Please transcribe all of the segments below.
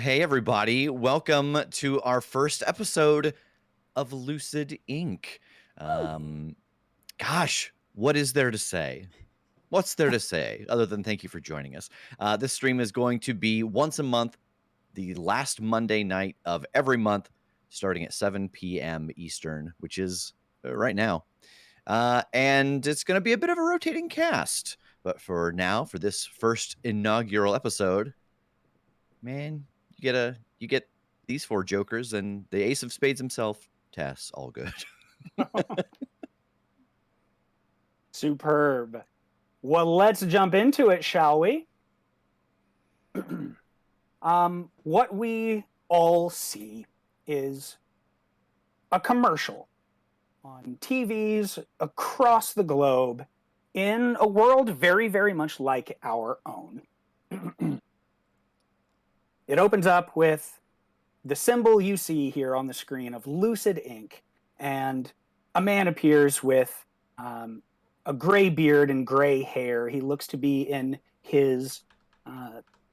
hey everybody. Welcome to our first episode of Lucid Inc. Gosh, what is there to say? What's there to say other than thank you for joining us? This stream is going to be once a month, the last Monday night of every month, starting at 7 p.m. Eastern, which is right now. And it's going to be a bit of a rotating cast. But for now, for this first inaugural episode, man, you get these four jokers and the ace of spades himself, Tass Allgood. Superb. Well, let's jump into it, shall we? What we all see is a commercial on TVs across the globe in a world very, very much like our own. It opens up with the symbol you see here on the screen of Lucid Inc. And a man appears with a gray beard and gray hair. He looks to be in his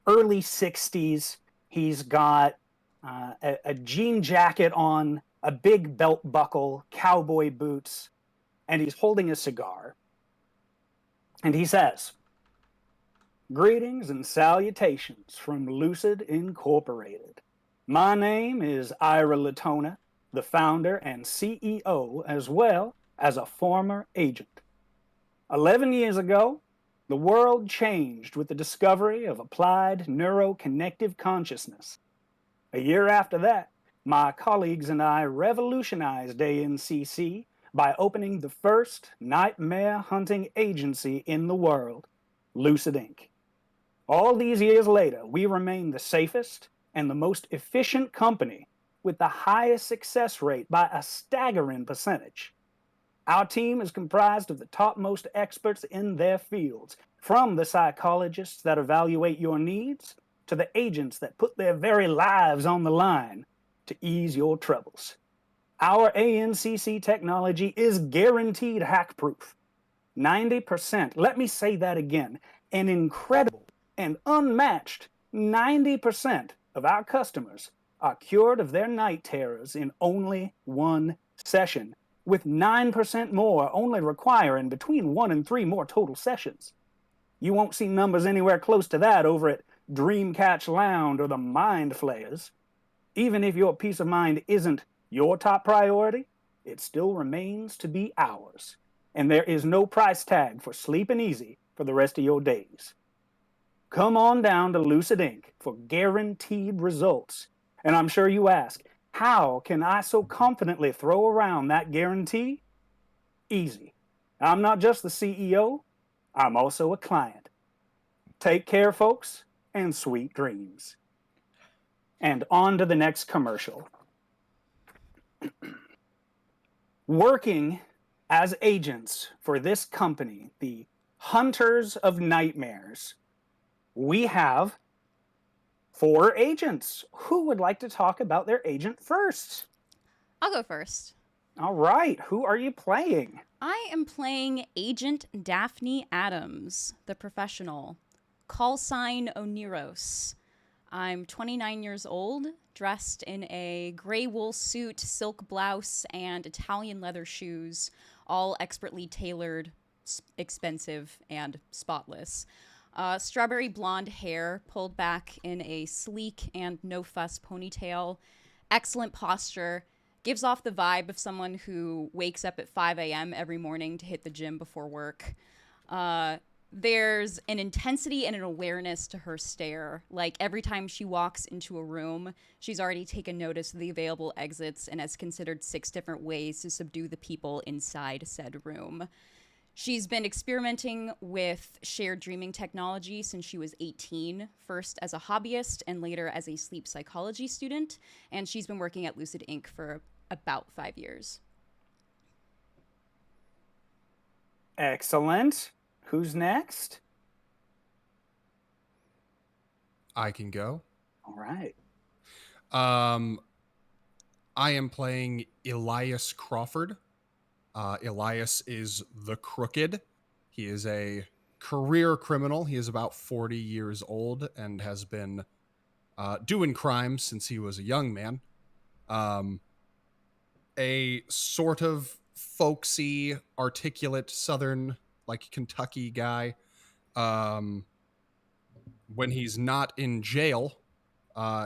early 60s. He's got a jean jacket on, a big belt buckle, cowboy boots, and he's holding a cigar. And he says, "Greetings and salutations from Lucid Incorporated. My name is Ira Latona, the founder and CEO, as well as a former agent. 11 years ago, the world changed with the discovery of Applied Neuro-Collective Consciousness. A year after that, my colleagues and I revolutionized ANCC by opening the first nightmare hunting agency in the world, Lucid Inc. All these years later, we remain the safest and the most efficient company with the highest success rate by a staggering percentage. Our team is comprised of the topmost experts in their fields, from the psychologists that evaluate your needs to the agents that put their very lives on the line to ease your troubles. Our ANCC technology is guaranteed hack-proof. 90%, let me say that again, an incredible and unmatched 90% of our customers are cured of their night terrors in only one session, with 9% more only requiring between 1 and 3 more total sessions. You won't see numbers anywhere close to that over at Dreamcatch Lounge or the Mind Flayers. Even if your peace of mind isn't your top priority, it still remains to be ours. And there is no price tag for sleeping easy for the rest of your days. Come on down to Lucid Inc. for guaranteed results. And I'm sure you ask, how can I so confidently throw around that guarantee? Easy. I'm not just the CEO, I'm also a client. Take care, folks, and sweet dreams." And on to the next commercial. Working as agents for this company, the Hunters of Nightmares, we have 4 agents. Who would like to talk about their agent first? I'll go first. All right. Who are you playing? I am playing Agent Daphne Adams, the professional. Call sign Oneros. I'm 29 years old, dressed in a gray wool suit, silk blouse, and Italian leather shoes, all expertly tailored, expensive, and spotless. Strawberry blonde hair pulled back in a sleek and no-fuss ponytail. Excellent posture. Gives off the vibe of someone who wakes up at 5 a.m. every morning to hit the gym before work. There's an intensity and an awareness to her stare. Like every time she walks into a room, she's already taken notice of the available exits and has considered 6 different ways to subdue the people inside said room. She's been experimenting with shared dreaming technology since she was 18, first as a hobbyist and later as a sleep psychology student, and she's been working at Lucid Inc. for about 5 years. Excellent. Who's next? I can go. All right. I am playing Elias Crawford. Elias is the Crooked. He is a career criminal. He is about 40 years old and has been doing crimes since he was a young man. A sort of folksy, articulate Southern, like Kentucky guy. When he's not in jail,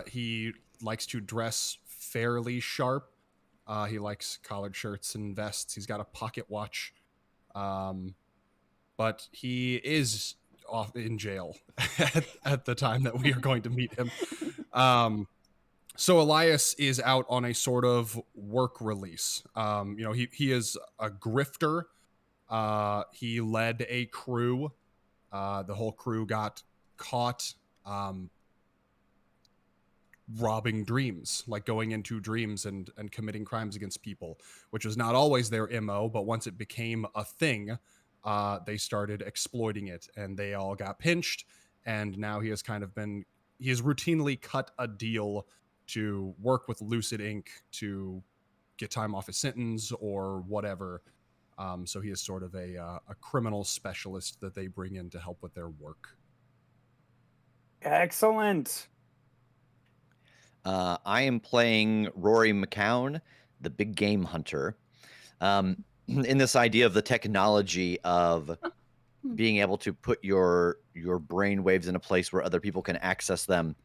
he likes to dress fairly sharp. He likes collared shirts and vests. He's got a pocket watch. But he is off in jail at the time that we are going to meet him. So Elias is out on a sort of work release. He is a grifter. He led a crew. The whole crew got caught robbing dreams, like going into dreams and committing crimes against people, which was not always their MO, but once it became a thing, they started exploiting it, and they all got pinched, and now he has routinely cut a deal to work with Lucid Inc. to get time off his sentence or whatever. So he is sort of a criminal specialist that they bring in to help with their work. Excellent. I am playing Rory McCown, the big game hunter. In this idea of the technology of being able to put your brain waves in a place where other people can access them.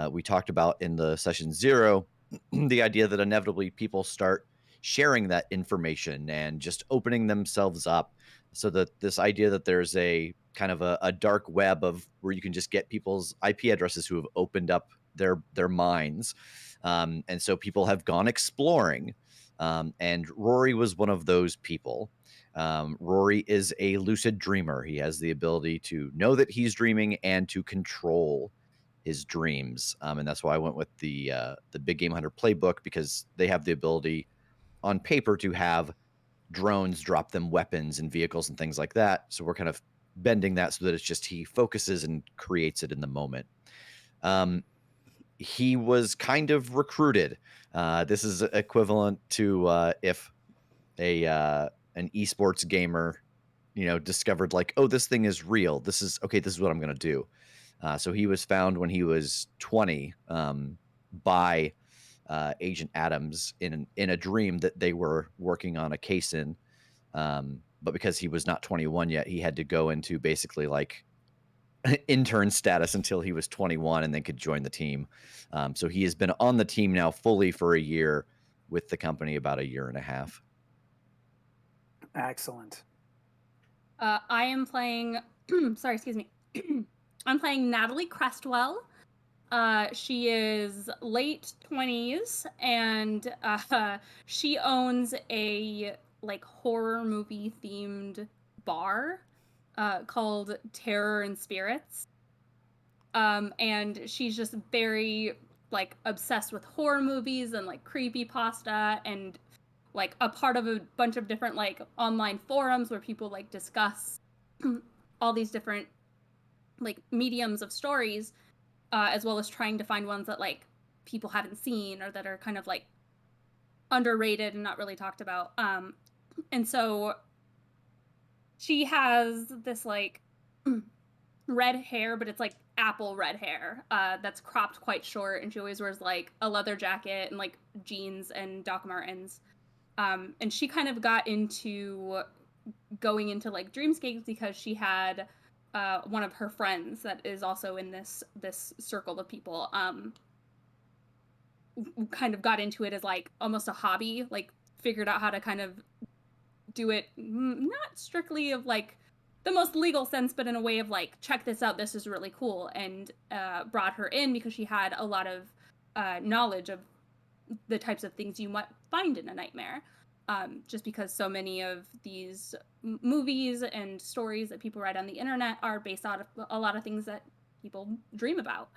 We talked about in the session 0, the idea that inevitably people start sharing that information and just opening themselves up, so that this idea that there's a kind of a dark web of where you can just get people's IP addresses who have opened up their minds. And so people have gone exploring. And Rory was one of those people. Rory is a lucid dreamer. He has the ability to know that he's dreaming and to control his dreams. And that's why I went with the Big Game Hunter playbook, because they have the ability on paper to have drones drop them weapons and vehicles and things like that. So we're kind of bending that so that it's just he focuses and creates it in the moment. He was kind of recruited. This is equivalent to if an esports gamer, discovered like, oh, this thing is real. This is what I'm going to do. So he was found when he was 20 by Agent Adams in a dream that they were working on a case in. But because he was not 21 yet, he had to go into basically like intern status until he was 21 and then could join the team. So he has been on the team now fully for a year, with the company about a year and a half. Excellent. I am playing, sorry, excuse me. I'm playing Natalie Crestwell. She is late 20s, and she owns a like horror movie themed bar called Terror and Spirits. And she's just very like obsessed with horror movies and like creepypasta, and like a part of a bunch of different like online forums where people like discuss all these different like mediums of stories, as well as trying to find ones that like people haven't seen or that are kind of like underrated and not really talked about. And so she has this like red hair, but it's like apple red hair that's cropped quite short, and she always wears like a leather jacket and like jeans and Doc Martens. And she kind of got into going into like dreamscapes because she had one of her friends that is also in this circle of people kind of got into it as like almost a hobby, like figured out how to kind of do it not strictly of like the most legal sense, but in a way of like, check this out, this is really cool, and brought her in because she had a lot of knowledge of the types of things you might find in a nightmare. Just because so many of these movies and stories that people write on the internet are based out of a lot of things that people dream about.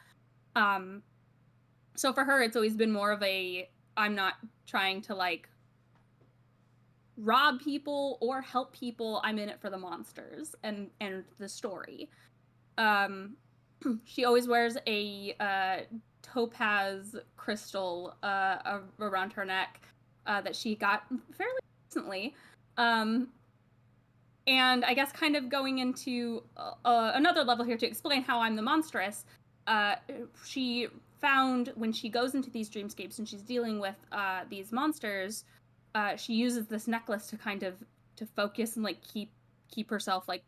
So for her, it's always been more of a, I'm not trying to like rob people or help people, I'm in it for the monsters and the story. She always wears a topaz crystal around her neck that she got fairly recently. And I guess kind of going into another level here to explain how I'm the monstrous, she found when she goes into these dreamscapes and she's dealing with these monsters, she uses this necklace to kind of to focus and like keep herself like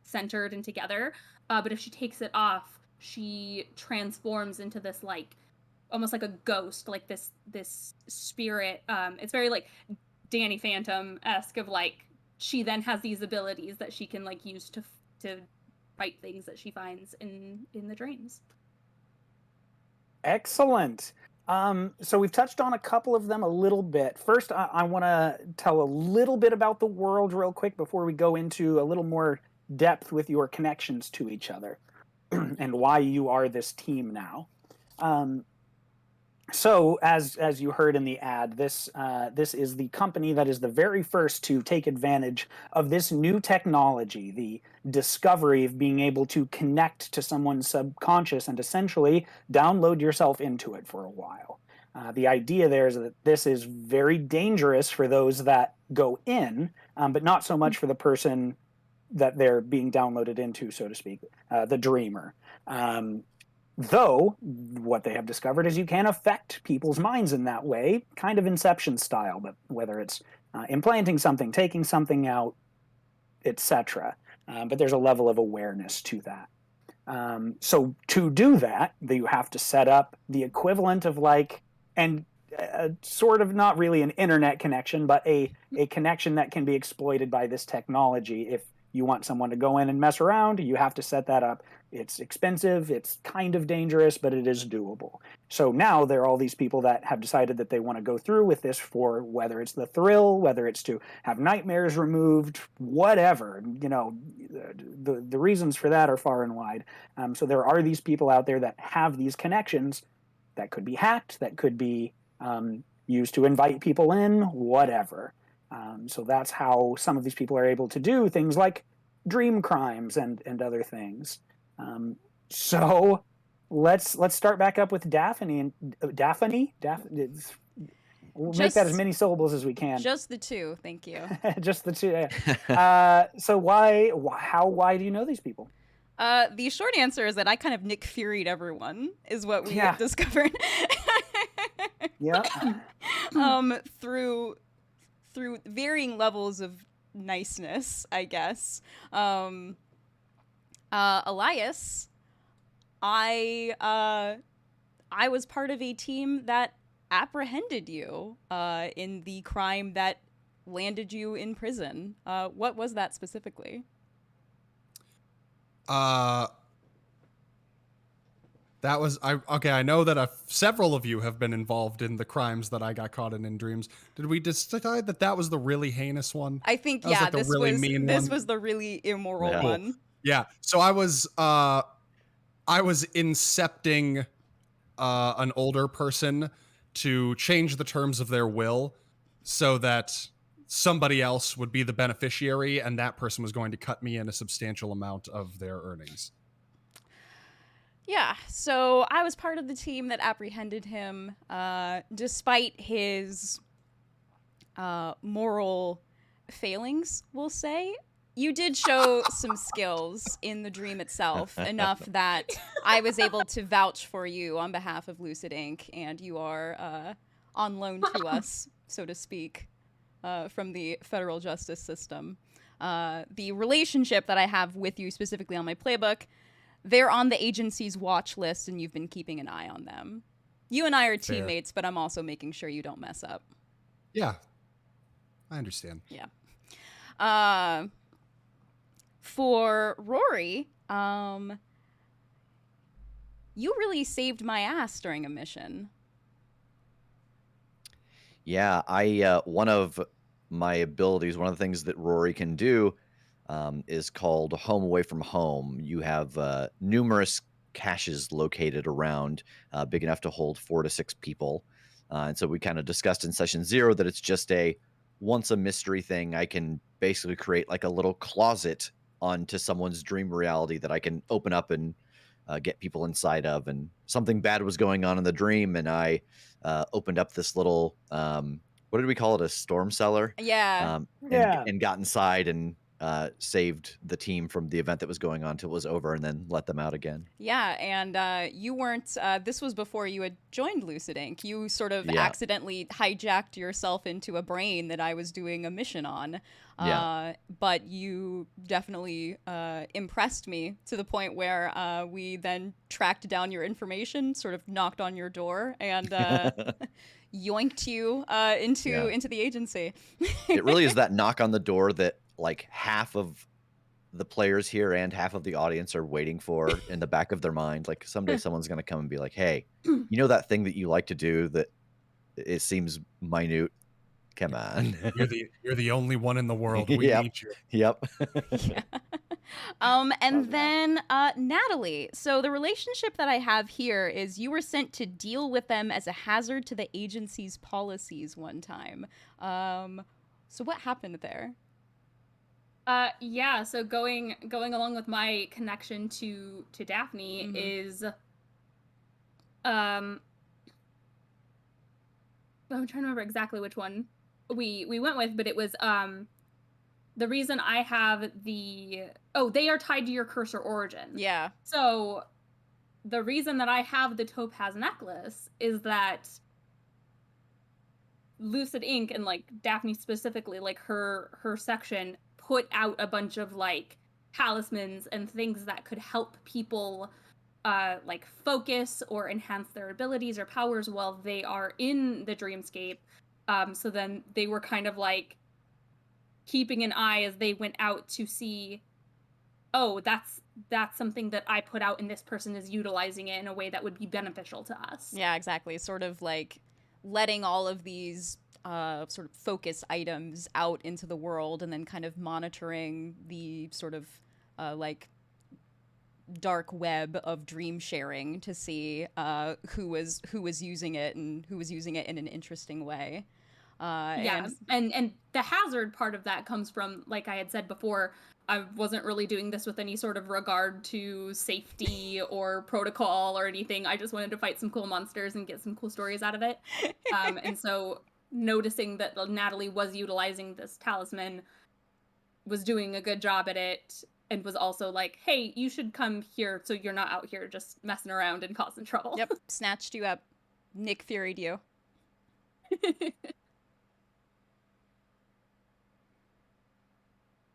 centered and together. But if she takes it off, she transforms into this like almost like a ghost, like this spirit. It's very like Danny Phantom-esque of like she then has these abilities that she can like use to fight things that she finds in the dreams. Excellent. So we've touched on a couple of them a little bit. First, I want to tell a little bit about the world real quick before we go into a little more depth with your connections to each other and why you are this team now. So as you heard in the ad, this is the company that is the very first to take advantage of this new technology, the discovery of being able to connect to someone's subconscious and essentially download yourself into it for a while. The idea there is that this is very dangerous for those that go in, but not so much for the person that they're being downloaded into, so to speak, the dreamer. Though, what they have discovered is you can affect people's minds in that way, kind of Inception style, but whether it's implanting something, taking something out, etc. But there's a level of awareness to that. So to do that, you have to set up the equivalent of like, and sort of not really an internet connection, but a connection that can be exploited by this technology. If you want someone to go in and mess around, you have to set that up. It's expensive, it's kind of dangerous, but it is doable. So now there are all these people that have decided that they want to go through with this for whether it's the thrill, whether it's to have nightmares removed, whatever. You know, the reasons for that are far and wide. So there are these people out there that have these connections that could be hacked, that could be used to invite people in, whatever. So that's how some of these people are able to do things like dream crimes and other things. So let's start back up with Daphne. Daphne? We'll make that as many syllables as we can. Just the two, thank you. Just the two. So why do you know these people? The short answer is that I kind of Nick Fury'd everyone, is what we have discovered. Yeah. Through varying levels of niceness, I guess. Elias, I was part of a team that apprehended you in the crime that landed you in prison. What was that specifically? That was I know that several of you have been involved in the crimes that I got caught in dreams. Did we decide that was the really heinous one? I think that was like this really was mean this one? was the really immoral Yeah. one. Yeah. So I was incepting an older person to change the terms of their will so that somebody else would be the beneficiary, and that person was going to cut me in a substantial amount of their earnings. Yeah, so I was part of the team that apprehended him, despite his moral failings, we'll say. You did show some skills in the dream itself, enough that I was able to vouch for you on behalf of Lucid Inc., and you are on loan to us, so to speak, from the federal justice system. The relationship that I have with you specifically on my playbook, they're on the agency's watch list, and you've been keeping an eye on them. You and I are teammates, but I'm also making sure you don't mess up. Yeah, I understand. Yeah. For Rory, you really saved my ass during a mission. Yeah, one of my abilities, one of the things that Rory can do is called Home Away from Home. You have numerous caches located around, big enough to hold 4 to 6 people. And so we kind of discussed in session 0 that it's just once a mystery thing, I can basically create like a little closet onto someone's dream reality that I can open up and get people inside of. And something bad was going on in the dream, and I opened up this little, what did we call it? A storm cellar? Yeah. And got inside and saved the team from the event that was going on till it was over, and then let them out again. Yeah, and you weren't, this was before you had joined Lucid Inc. You sort of Yeah. accidentally hijacked yourself into a brain that I was doing a mission on. Yeah. But you definitely impressed me to the point where we then tracked down your information, sort of knocked on your door, and yoinked you into the agency. It really is that knock on the door that like half of the players here and half of the audience are waiting for in the back of their mind. Like someday someone's going to come and be like, hey, you know that thing that you like to do that it seems minute? Come on. You're the only one in the world. We Yep. need you. Yep. Yeah. And Love that. then Natalie. So the relationship that I have here is you were sent to deal with them as a hazard to the agency's policies one time. So what happened there? Yeah, so going along with my connection to Daphne Mhm. is I'm trying to remember exactly which one we went with, but it was the reason I have they are tied to your cursor origin. Yeah. So the reason that I have the topaz necklace is that Lucid Inc. and like Daphne specifically, like her section put out a bunch of like talismans and things that could help people like focus or enhance their abilities or powers while they are in the dreamscape. So then they were kind of like keeping an eye as they went out to see, oh, that's something that I put out and this person is utilizing it in a way that would be beneficial to us. Yeah, exactly. Sort of like letting all of these sort of focus items out into the world and then kind of monitoring the sort of like dark web of dream sharing to see who was using it and who was using it in an interesting way. Yes, and the hazard part of that comes from, like I had said before, I wasn't really doing this with any sort of regard to safety or protocol or anything. I just wanted to fight some cool monsters and get some cool stories out of it. And so noticing that Natalie was utilizing this talisman, was doing a good job at it, and was also like, hey, you should come here so you're not out here just messing around and causing trouble. Yep, snatched you up. Nick Fury'd you.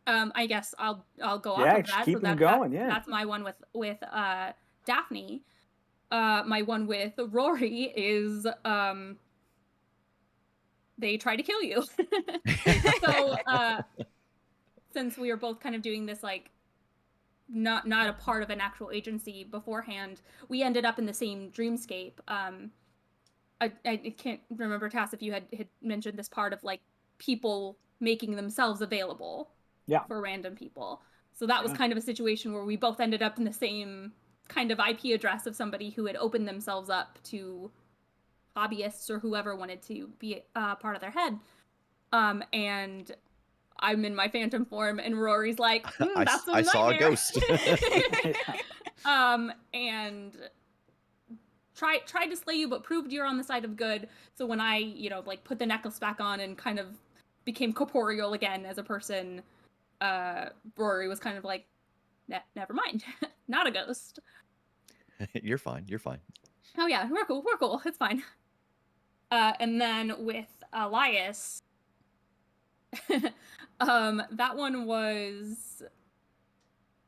I guess I'll go Yeah, off of just that. keep So them going, yeah. That's my one with Daphne. My one with Rory is they try to kill you. So since we were both kind of doing this like not a part of an actual agency beforehand, we ended up in the same dreamscape. I can't remember, Tass, if you had mentioned this part of like people making themselves available for random people. So that was kind of a situation where we both ended up in the same kind of IP address of somebody who had opened themselves up to hobbyists or whoever wanted to be part of their head. And I'm in my phantom form, and Rory's like, that's a I saw a nightmare." ghost. And tried to slay you, but proved you're on the side of good. So when I, like put the necklace back on and kind of became corporeal again as a person, Rory was kind of like, never mind, not a ghost. You're fine. You're fine. Oh yeah, we're cool. It's fine. And then with Elias, that one was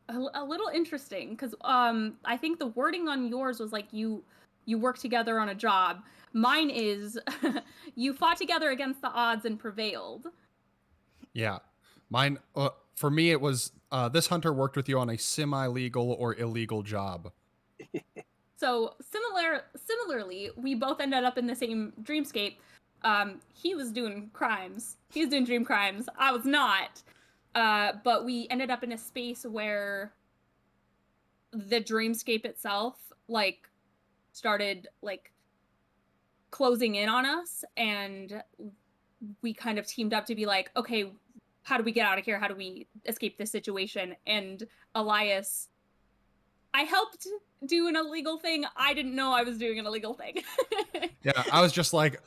a little interesting because I think the wording on yours was like you work together on a job. Mine is you fought together against the odds and prevailed. Yeah. Mine, for me, it was this hunter worked with you on a semi-legal or illegal job. So similarly, we both ended up in the same dreamscape. He was doing crimes. He was doing dream crimes. I was not. But we ended up in a space where the dreamscape itself, like, started, like, closing in on us. And we kind of teamed up to be like, okay, how do we get out of here? How do we escape this situation? And Elias, I helped do an illegal thing. I didn't know I was doing an illegal thing. Yeah, I was just like,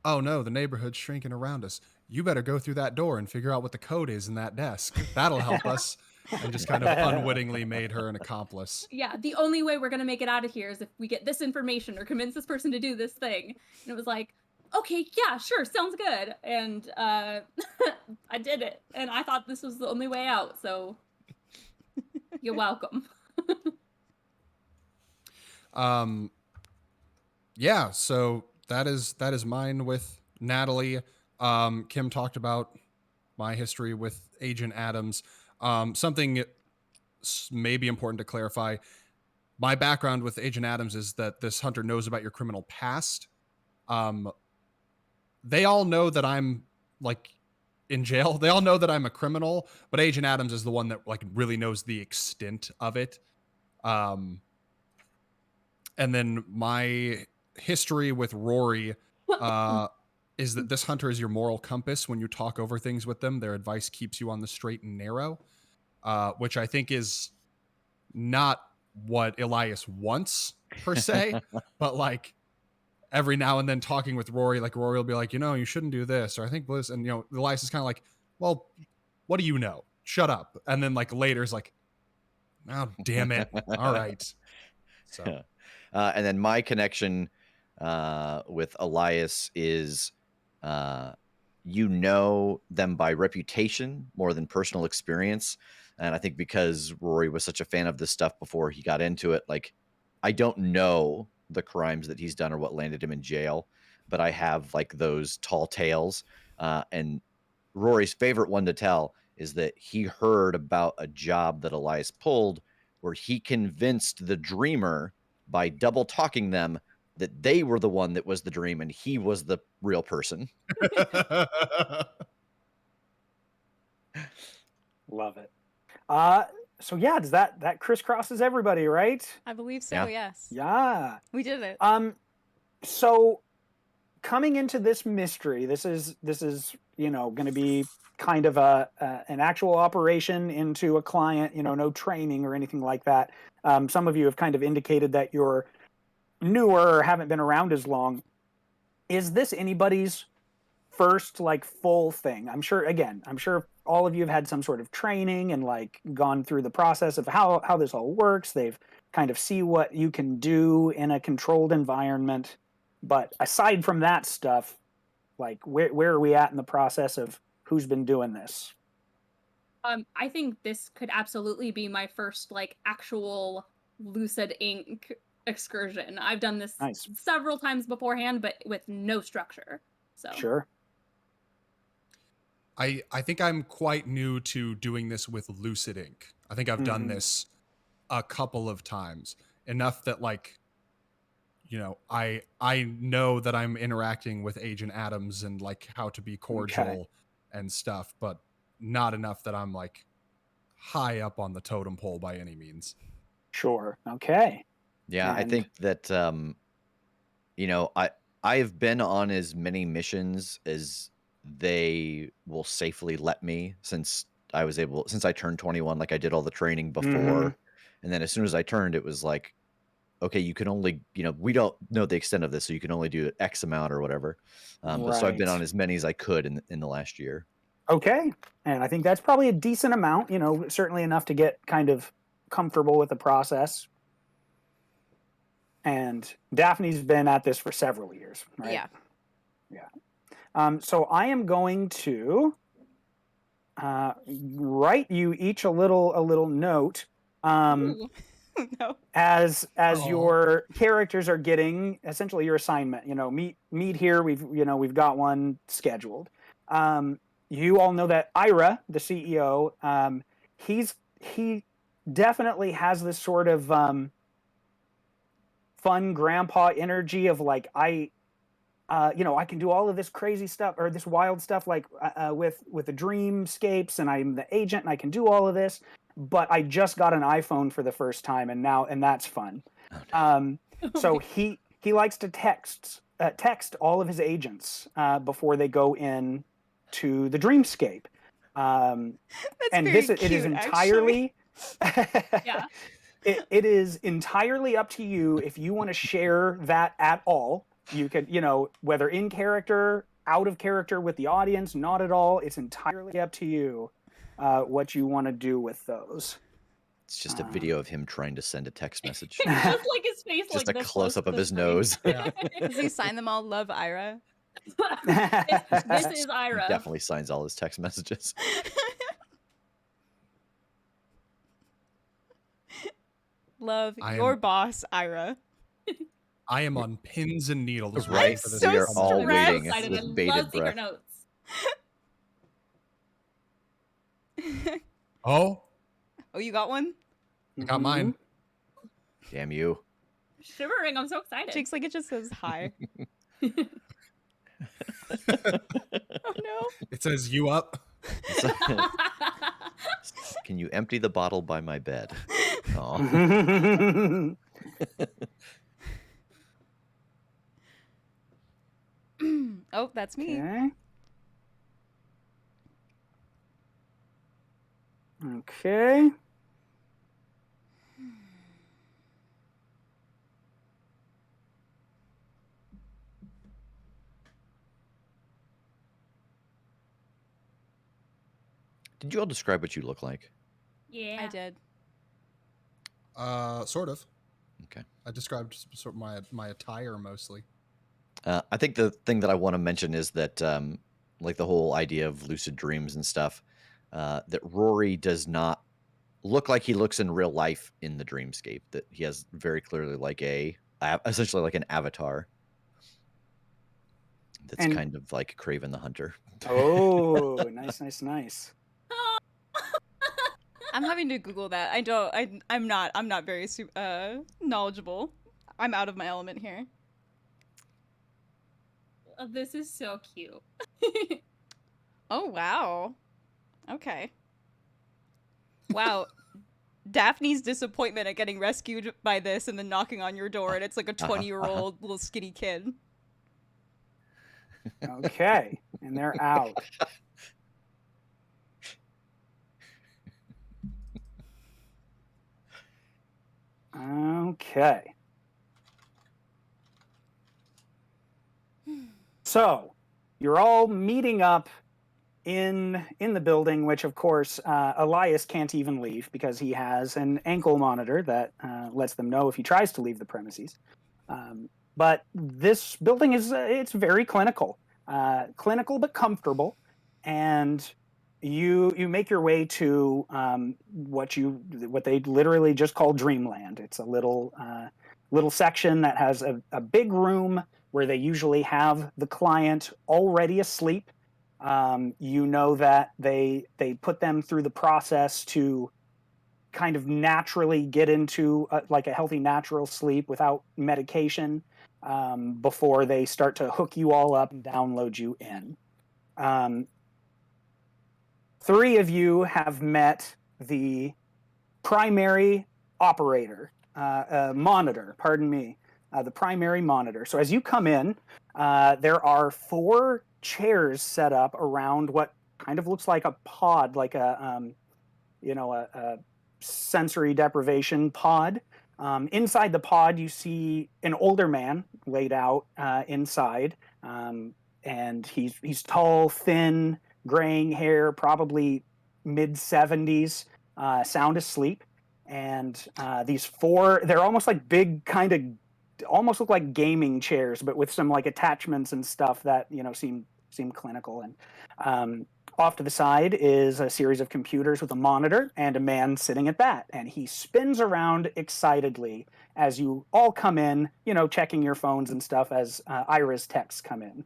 oh no, the neighborhood's shrinking around us. you better go through that door and figure out what the code is in that desk. That'll help us. And just kind of unwittingly made her an accomplice. Yeah, the only way we're going to make it out of here is if we get this information or convince this person to do this thing. And it was like, okay, yeah, sure, sounds good. And I did it. And I thought this was the only way out. So you're welcome. Yeah, so that is mine with Natalie. Kim talked about my history with Agent Adams. Something may be important to clarify. My background with Agent Adams is that this hunter knows about your criminal past. They all know that I'm like in jail. They all know that I'm a criminal, but Agent Adams is the one that like really knows the extent of it. And then my history with Rory is that this hunter is your moral compass. When you talk over things with them, their advice keeps you on the straight and narrow, which I think is not what Elias wants per se, but like every now and then talking with Rory, like Rory will be like, you shouldn't do this, or I think Bliss, and Elias is kind of like, well, what do you know? Shut up. And then like later is like, oh, damn it. All right. So, and then my connection with Elias is, them by reputation more than personal experience. And I think because Rory was such a fan of this stuff before he got into it, like I don't know the crimes that he's done or what landed him in jail, but I have like those tall tales. And Rory's favorite one to tell is that he heard about a job that Elias pulled where he convinced the dreamer by double talking them that they were the one that was the dream and he was the real person. Love it. So yeah, does that crisscrosses everybody, right? I believe so. Yeah. Yes. Yeah. We did it. So coming into this mystery, this is going to be kind of an actual operation into a client, no training or anything like that. Some of you have kind of indicated that you're newer or haven't been around as long. Is this anybody's first like full thing? I'm sure all of you have had some sort of training and like gone through the process of how this all works. They've kind of see what you can do in a controlled environment. But aside from that stuff, like where are we at in the process of who's been doing this? I think this could absolutely be my first like actual Lucid Inc. excursion. I've done this several times beforehand, but with no structure. So sure. I think I'm quite new to doing this with Lucid Inc. I think I've done this a couple of times, enough that like, I know that I'm interacting with Agent Adams and like how to be cordial and stuff, but not enough that I'm like high up on the totem pole by any means. Sure. Okay. Yeah, I think that I have been on as many missions as they will safely let me since I turned 21. Like I did all the training before, and then as soon as I turned, it was like, okay, you can only, we don't know the extent of this, so you can only do X amount or whatever. So I've been on as many as I could in the last year. Okay, and I think that's probably a decent amount. Certainly enough to get kind of comfortable with the process. And Daphne's been at this for several years, right? Yeah. So I am going to write you each a little note No. as your characters are getting essentially your assignment. Meet here. We've got one scheduled. You all know that Ira, the CEO, he definitely has this sort of fun grandpa energy of like I can do all of this crazy stuff or this wild stuff like with the dreamscapes, and I'm the agent and I can do all of this, but I just got an iPhone for the first time and that's fun. So he likes to text all of his agents before they go in to the dreamscape. And it is entirely yeah. It is entirely up to you if you want to share that at all. You could, whether in character out of character with the audience, not at all. It's entirely up to you what you want to do with those. It's just a video of him trying to send a text message. It's just like his face, Just like a this close up to of the his screen. nose. Yeah. Does he sign them all Love Ira? This is He Ira. definitely signs all his text messages. Love I your am- boss, Ira. I am on pins and needles Right. waiting for this. so to We are come all out. I'm waiting so excited. with I bated love secret breath. notes. Oh, Oh, you got one? I got mine. Damn you. Shivering. I'm so excited. Jake's like, it just says hi. Oh no. It says you up. Can you empty the bottle by my bed? Oh. Oh, that's me. Okay. Okay. Did you all describe what you look like? Yeah. I did. Sort of. Okay. I described sort of my attire mostly. I think the thing that I want to mention is that, like the whole idea of lucid dreams and stuff, that Rory does not look like he looks in real life in the dreamscape. That he has very clearly like essentially like an avatar. That's And- kind of like Craven the Hunter. Oh, nice. I'm having to Google that. I'm not very knowledgeable. I'm out of my element here. Oh, this is so cute. Oh wow. Okay. Wow. Daphne's disappointment at getting rescued by this and then knocking on your door and it's like a 20-year-old little skinny kid. Okay. And they're out. Okay. So, you're all meeting up in the building, which of course Elias can't even leave because he has an ankle monitor that lets them know if he tries to leave the premises. But this building is it's very clinical but comfortable, and you make your way to what they literally just call Dreamland. It's a little section that has a big room where they usually have the client already asleep. You know that they put them through the process to kind of naturally get into like a healthy natural sleep without medication before they start to hook you all up and download you in. 3 of you have met the primary operator, monitor, pardon me, the primary monitor. So as you come in, there are 4 chairs set up around what kind of looks like a pod, like a sensory deprivation pod. Inside the pod, you see an older man laid out inside, and he's tall, thin, graying hair, probably mid-70s, sound asleep. And these 4, they're almost like big kind of, almost look like gaming chairs, but with some like attachments and stuff that seem clinical. And off to the side is a series of computers with a monitor and a man sitting at that. And he spins around excitedly as you all come in, checking your phones and stuff as Ira's texts come in.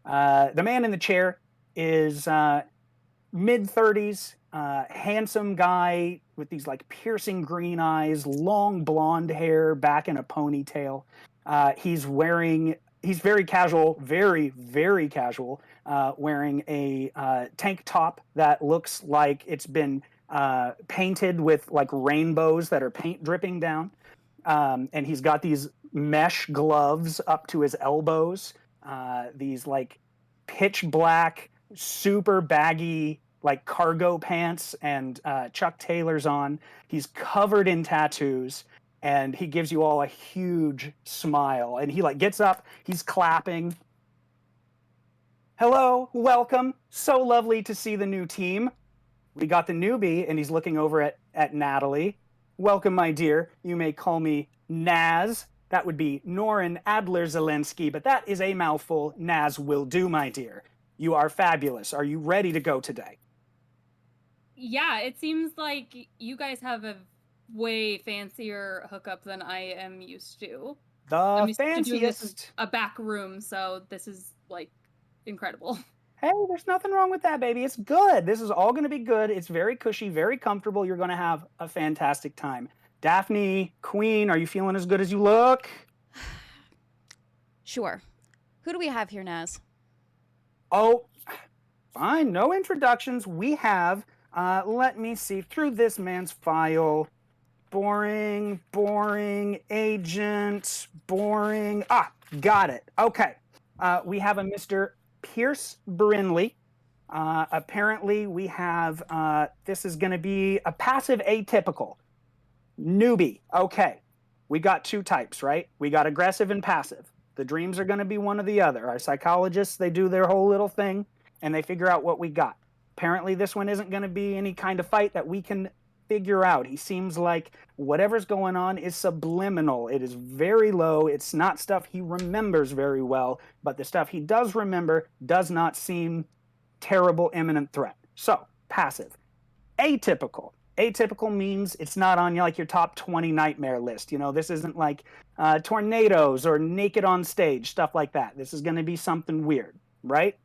The man in the chair is mid-30s, handsome guy with these like piercing green eyes, long blonde hair back in a ponytail. He's very casual, very, very casual, wearing a tank top that looks like it's been painted with like rainbows that are paint dripping down. And he's got these mesh gloves up to his elbows, these like pitch black, super baggy like cargo pants and Chuck Taylors on. He's covered in tattoos. And he gives you all a huge smile. And he like gets up, he's clapping. Hello, welcome. So lovely to see the new team. We got the newbie, and he's looking over at Natalie. Welcome, my dear. You may call me Naz. That would be Norin Adler-Zelensky, but that is a mouthful. Naz will do, my dear. You are fabulous. Are you ready to go today? Yeah, it seems like you guys have a way fancier hookup than I am used to. I'm The used to doing this in fanciest. a back room, so this is like incredible. Hey, there's nothing wrong with that, baby. It's good. This is all going to be good. It's very cushy, very comfortable. You're going to have a fantastic time. Daphne, Queen, are you feeling as good as you look? Sure. Who do we have here, Naz? Oh, fine. No introductions. We have, let me see, through this man's file. Boring, agent, boring. Ah, got it. Okay. We have a Mr. Pierce Brinley. Apparently, we have, this is going to be a passive atypical. Newbie. Okay. We got two types, right? We got aggressive and passive. The dreams are going to be one or the other. Our psychologists, they do their whole little thing and they figure out what we got. Apparently, this one isn't going to be any kind of fight that we can figure out. He seems like whatever's going on is subliminal. It is very low. It's not stuff he remembers very well, but the stuff he does remember does not seem terrible, imminent threat. So, passive. Atypical. Atypical means it's not on like your top 20 nightmare list. You know, this isn't like tornadoes or naked on stage, stuff like that. This is going to be something weird, right?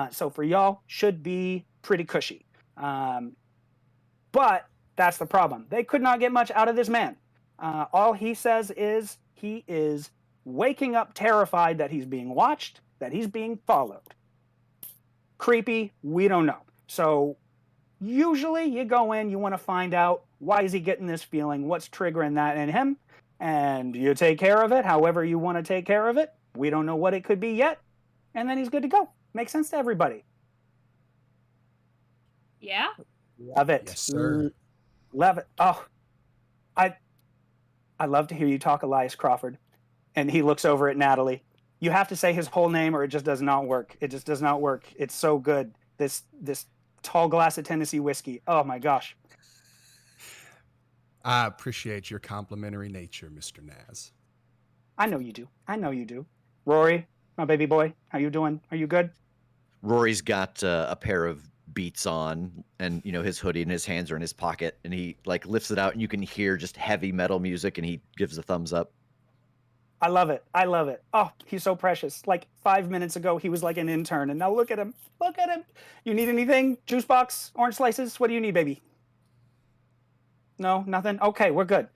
So for y'all, should be pretty cushy. But that's the problem. They could not get much out of this man. All he says is he is waking up terrified that he's being watched, that he's being followed. Creepy, we don't know. So usually you go in, you want to find out why is he getting this feeling, what's triggering that in him, and you take care of it however you want to take care of it. We don't know what it could be yet, and then he's good to go. Makes sense to everybody. Yeah? Love it. Yes, sir. Love it. Oh, I love to hear you talk, Elias Crawford. And he looks over at Natalie. You have to say his whole name or it just does not work. It just does not work. It's so good. This tall glass of Tennessee whiskey. Oh my gosh. I appreciate your complimentary nature, Mr. Naz. I know you do. I know you do. Rory, my baby boy, how you doing? Are you good? Rory's got a pair of Beats on, and you know his hoodie and his hands are in his pocket, and he like lifts it out, and you can hear just heavy metal music, and he gives a thumbs up. I love it. I love it. Oh, he's so precious. Like 5 minutes ago, he was like an intern, and now look at him. Look at him. You need anything? Juice box? Orange slices? What do you need, baby? No, nothing? Okay, we're good.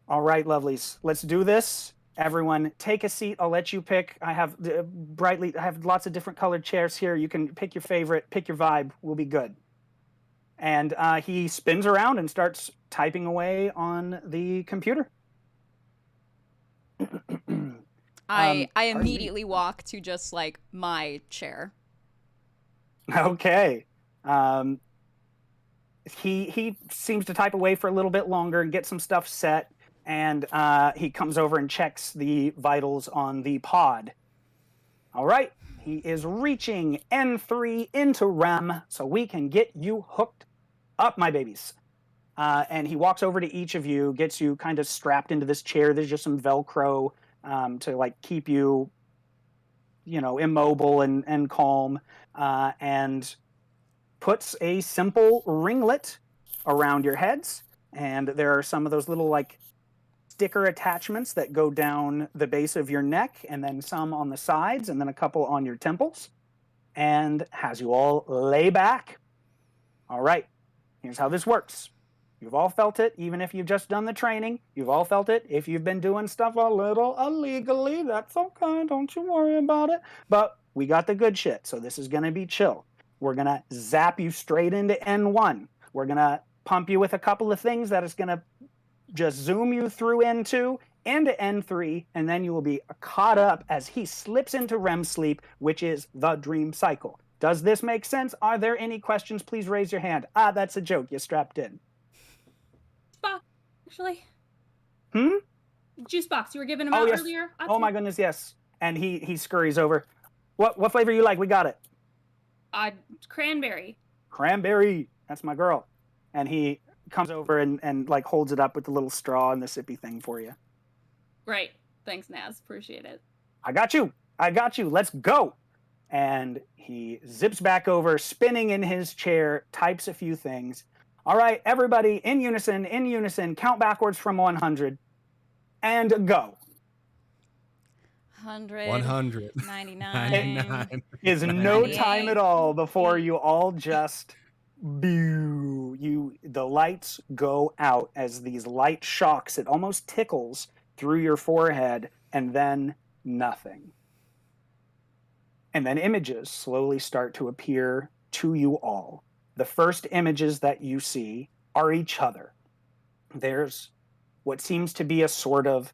All right, lovelies. Let's do this. Everyone, take a seat. I'll let you pick. I have I have lots of different colored chairs here. You can pick your favorite, pick your vibe. We'll be good. And he spins around and starts typing away on the computer. I pardon me. immediately walk to just like my chair. Okay. He seems to type away for a little bit longer and get some stuff set. And he comes over and checks the vitals on the pod. All right. He is reaching N3 into REM so we can get you hooked up, my babies. And he walks over to each of you, gets you kind of strapped into this chair. There's just some Velcro to like keep you, you know, immobile and calm, and puts a simple ringlet around your heads. And there are some of those little like sticker attachments that go down the base of your neck, and then some on the sides, and then a couple on your temples, and has you all lay back. All right, here's how this works. You've all felt it, even if you've just done the training. You've all felt it. If you've been doing stuff a little illegally, that's okay. Don't you worry about it. But we got the good shit, so this is going to be chill. We're going to zap you straight into N1. We're going to pump you with a couple of things that is going to just zoom you through N2 into N3, and then you will be caught up as he slips into REM sleep, which is the dream cycle. Does this make sense? Are there any questions? Please raise your hand. Ah, that's a joke. You strapped in. Box, actually. Juice box. You were giving him out yes. earlier. Oh my goodness, yes. And he scurries over. What flavor you like? We got it. Cranberry. Cranberry, that's my girl. And he comes over and like holds it up with the little straw and the sippy thing for you. Great. Thanks, Naz. Appreciate it. I got you. Let's go. And he zips back over, spinning in his chair, types a few things. All right, everybody, in unison, count backwards from 100 and go. 100, 100, 99, 99. Is no 98. time at all before you all just the lights go out as these light shocks. It almost tickles through your forehead, and then nothing. And then images slowly start to appear to you all. The first images that you see are each other. There's what seems to be a sort of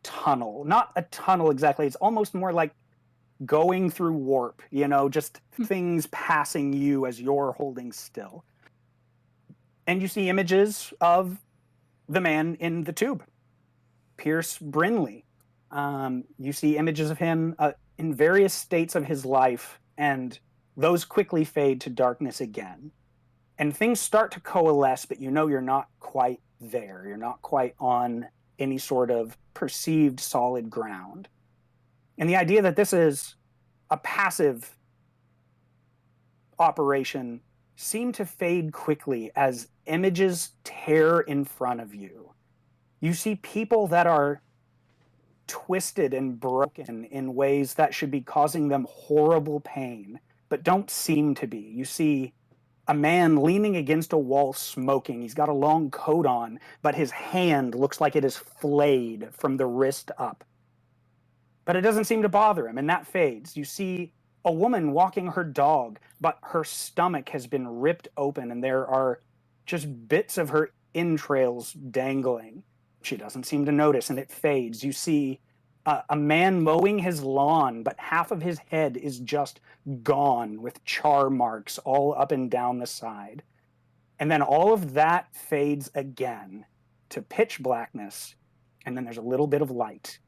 tunnel. Not a tunnel exactly. It's almost more like going through warp, just things passing you as you're holding still. And you see images of the man in the tube, Pierce Brinley. You see images of him in various states of his life, and those quickly fade to darkness again. And things start to coalesce, but you're not quite there. You're not quite on any sort of perceived solid ground. And the idea that this is a passive operation seemed to fade quickly as images tear in front of you. You see people that are twisted and broken in ways that should be causing them horrible pain, but don't seem to be. You see a man leaning against a wall smoking. He's got a long coat on, but his hand looks like it is flayed from the wrist up. But it doesn't seem to bother him, and that fades. You see a woman walking her dog, but her stomach has been ripped open, and there are just bits of her entrails dangling. She doesn't seem to notice, and it fades. You see a man mowing his lawn, but half of his head is just gone with char marks all up and down the side. And then all of that fades again to pitch blackness, and then there's a little bit of light.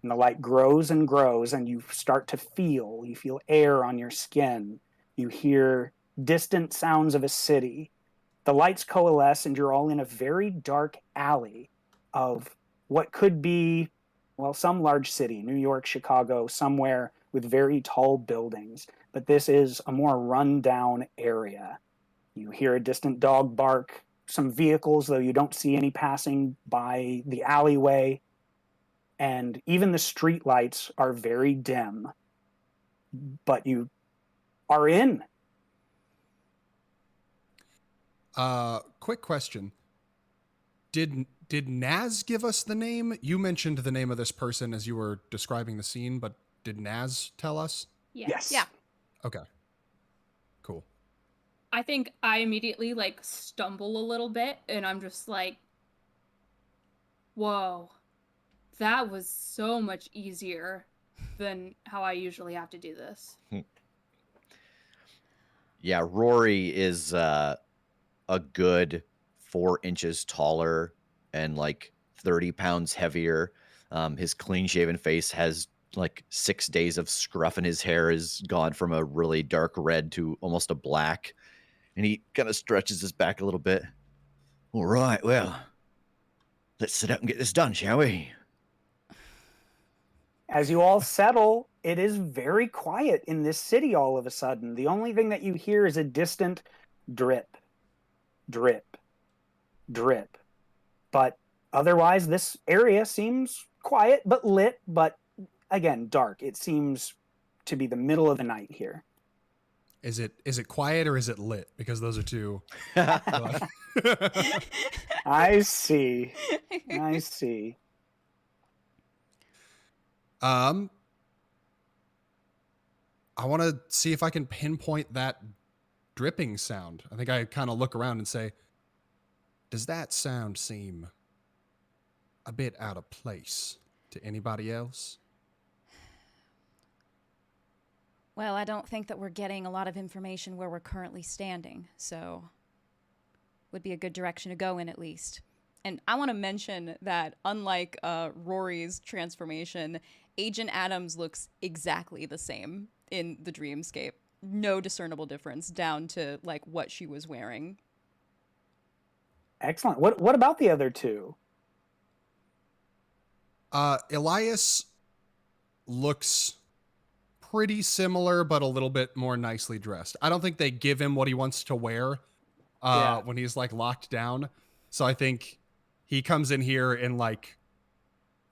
And the light grows and grows, and you start to feel air on your skin. You hear distant sounds of a city. The lights coalesce, and you're all in a very dark alley of what could be, some large city, New York, Chicago, somewhere with very tall buildings. But this is a more run-down area. You hear a distant dog bark, some vehicles, though you don't see any passing by the alleyway. And even the street lights are very dim. But you are in. Quick question. Did Naz give us the name? You mentioned the name of this person as you were describing the scene, but did Naz tell us? Yes. Yeah. Okay. Cool. I think I immediately stumble a little bit, and I'm just like, whoa, that was so much easier than how I usually have to do this. Yeah, Rory is a good 4 inches taller and 30 pounds heavier. His clean-shaven face has 6 days of scruff, and his hair is gone from a really dark red to almost a black. And he kind of stretches his back a little bit. All right, well, let's sit up and get this done, shall we? As you all settle, it is very quiet in this city all of a sudden. The only thing that you hear is a distant drip, drip, drip. But otherwise, this area seems quiet but lit, but again, dark. It seems to be the middle of the night here. Is it quiet or is it lit? Because those are two. I see. I want to see if I can pinpoint that dripping sound. I think I kind of look around and say, does that sound seem a bit out of place to anybody else? Well, I don't think that we're getting a lot of information where we're currently standing, so would be a good direction to go in at least. And I want to mention that unlike Rory's transformation, Agent Adams looks exactly the same in the dreamscape. no discernible difference down to like what she was wearing. Excellent. What about the other two? Elias looks pretty similar, but a little bit more nicely dressed. I don't think they give him what he wants to wear when he's like locked down. So I think he comes in here in like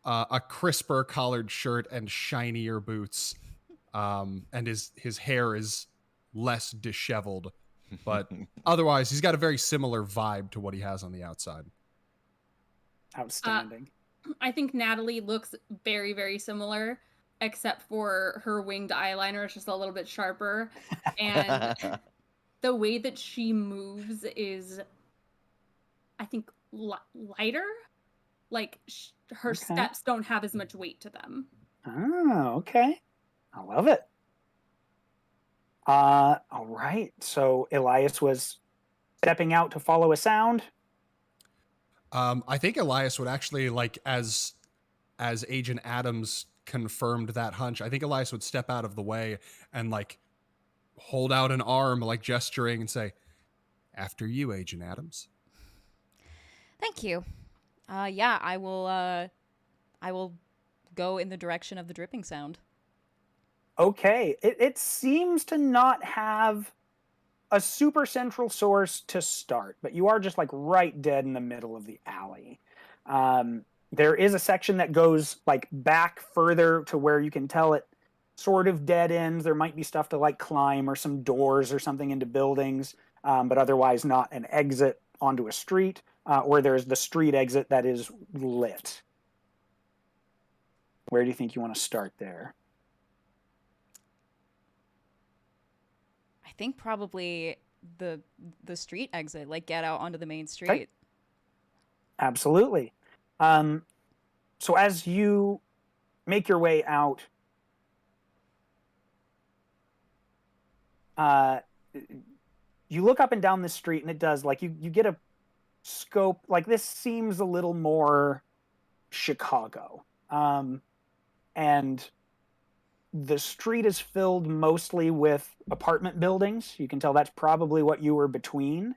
a crisper collared shirt and shinier boots. And his hair is less disheveled, but otherwise he's got a very similar vibe to what he has on the outside. Outstanding. I think Natalie looks very, very similar, except for her winged eyeliner is just a little bit sharper. And the way that she moves is, I think, lighter. Like, her steps don't have as much weight to them. Oh, okay. I love it. All right. So Elias was stepping out to follow a sound. I think Elias would actually, like, as Agent Adams confirmed that hunch, I think Elias would step out of the way and like hold out an arm, like gesturing, and say, "After you, Agent Adams." Thank you. Yeah, I will go in the direction of the dripping sound. Okay. It seems to not have a super central source to start, but you are just like right dead in the middle of the alley. There is a section that goes like back further to where you can tell it sort of dead ends. There might be stuff to like climb or some doors or something into buildings, but otherwise not an exit onto a street, or there's the street exit that is lit. Where do you think you want to start there? I think probably the street exit, like get out onto the main street. Okay. Absolutely. So as you make your way out, you look up and down the street, and it does, like, you get a scope, like, this seems a little more Chicago. And the street is filled mostly with apartment buildings. You can tell that's probably what you were between.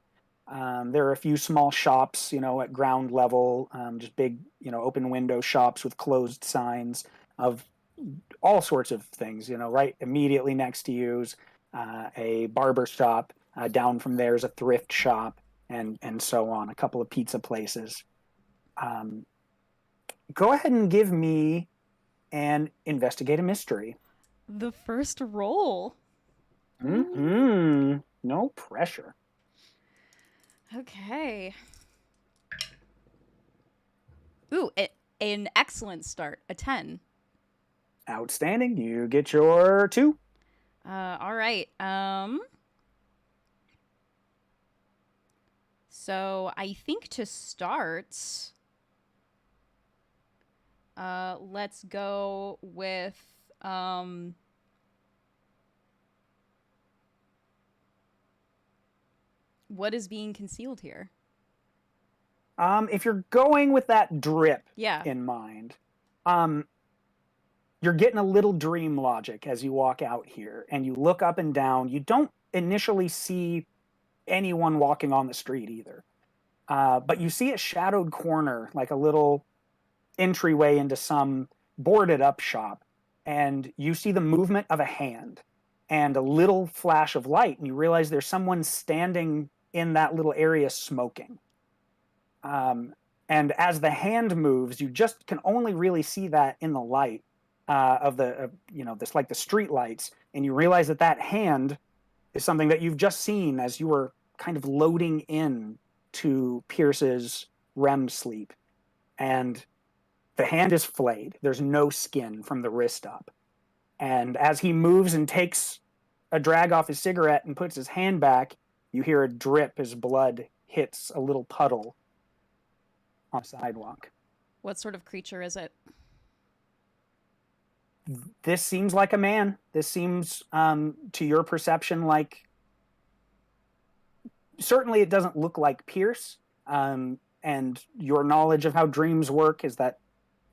There are a few small shops, at ground level, just big, open window shops with closed signs of all sorts of things, right immediately next to you's a barber shop. Down from there's a thrift shop, and so on, a couple of pizza places. Go ahead and give me an investigate a mystery. The first roll. No pressure. Okay. Ooh, an excellent start. A 10. Outstanding. You get your 2. All right. So I think to start, let's go with what is being concealed here? If you're going with that drip Yeah. in mind, you're getting a little dream logic as you walk out here, and you look up and down. You don't initially see anyone walking on the street either, but you see a shadowed corner, like a little entryway into some boarded up shop, and you see the movement of a hand and a little flash of light, and you realize there's someone standing in that little area smoking. And as the hand moves, you just can only really see that in the light of this, like the street lights, and you realize that hand is something that you've just seen as you were kind of loading in to Pierce's REM sleep. And the hand is flayed. There's no skin from the wrist up. And as he moves and takes a drag off his cigarette and puts his hand back, you hear a drip as blood hits a little puddle on the sidewalk. What sort of creature is it? This seems like a man. This seems, to your perception, like... Certainly it doesn't look like Pierce. And your knowledge of how dreams work is that,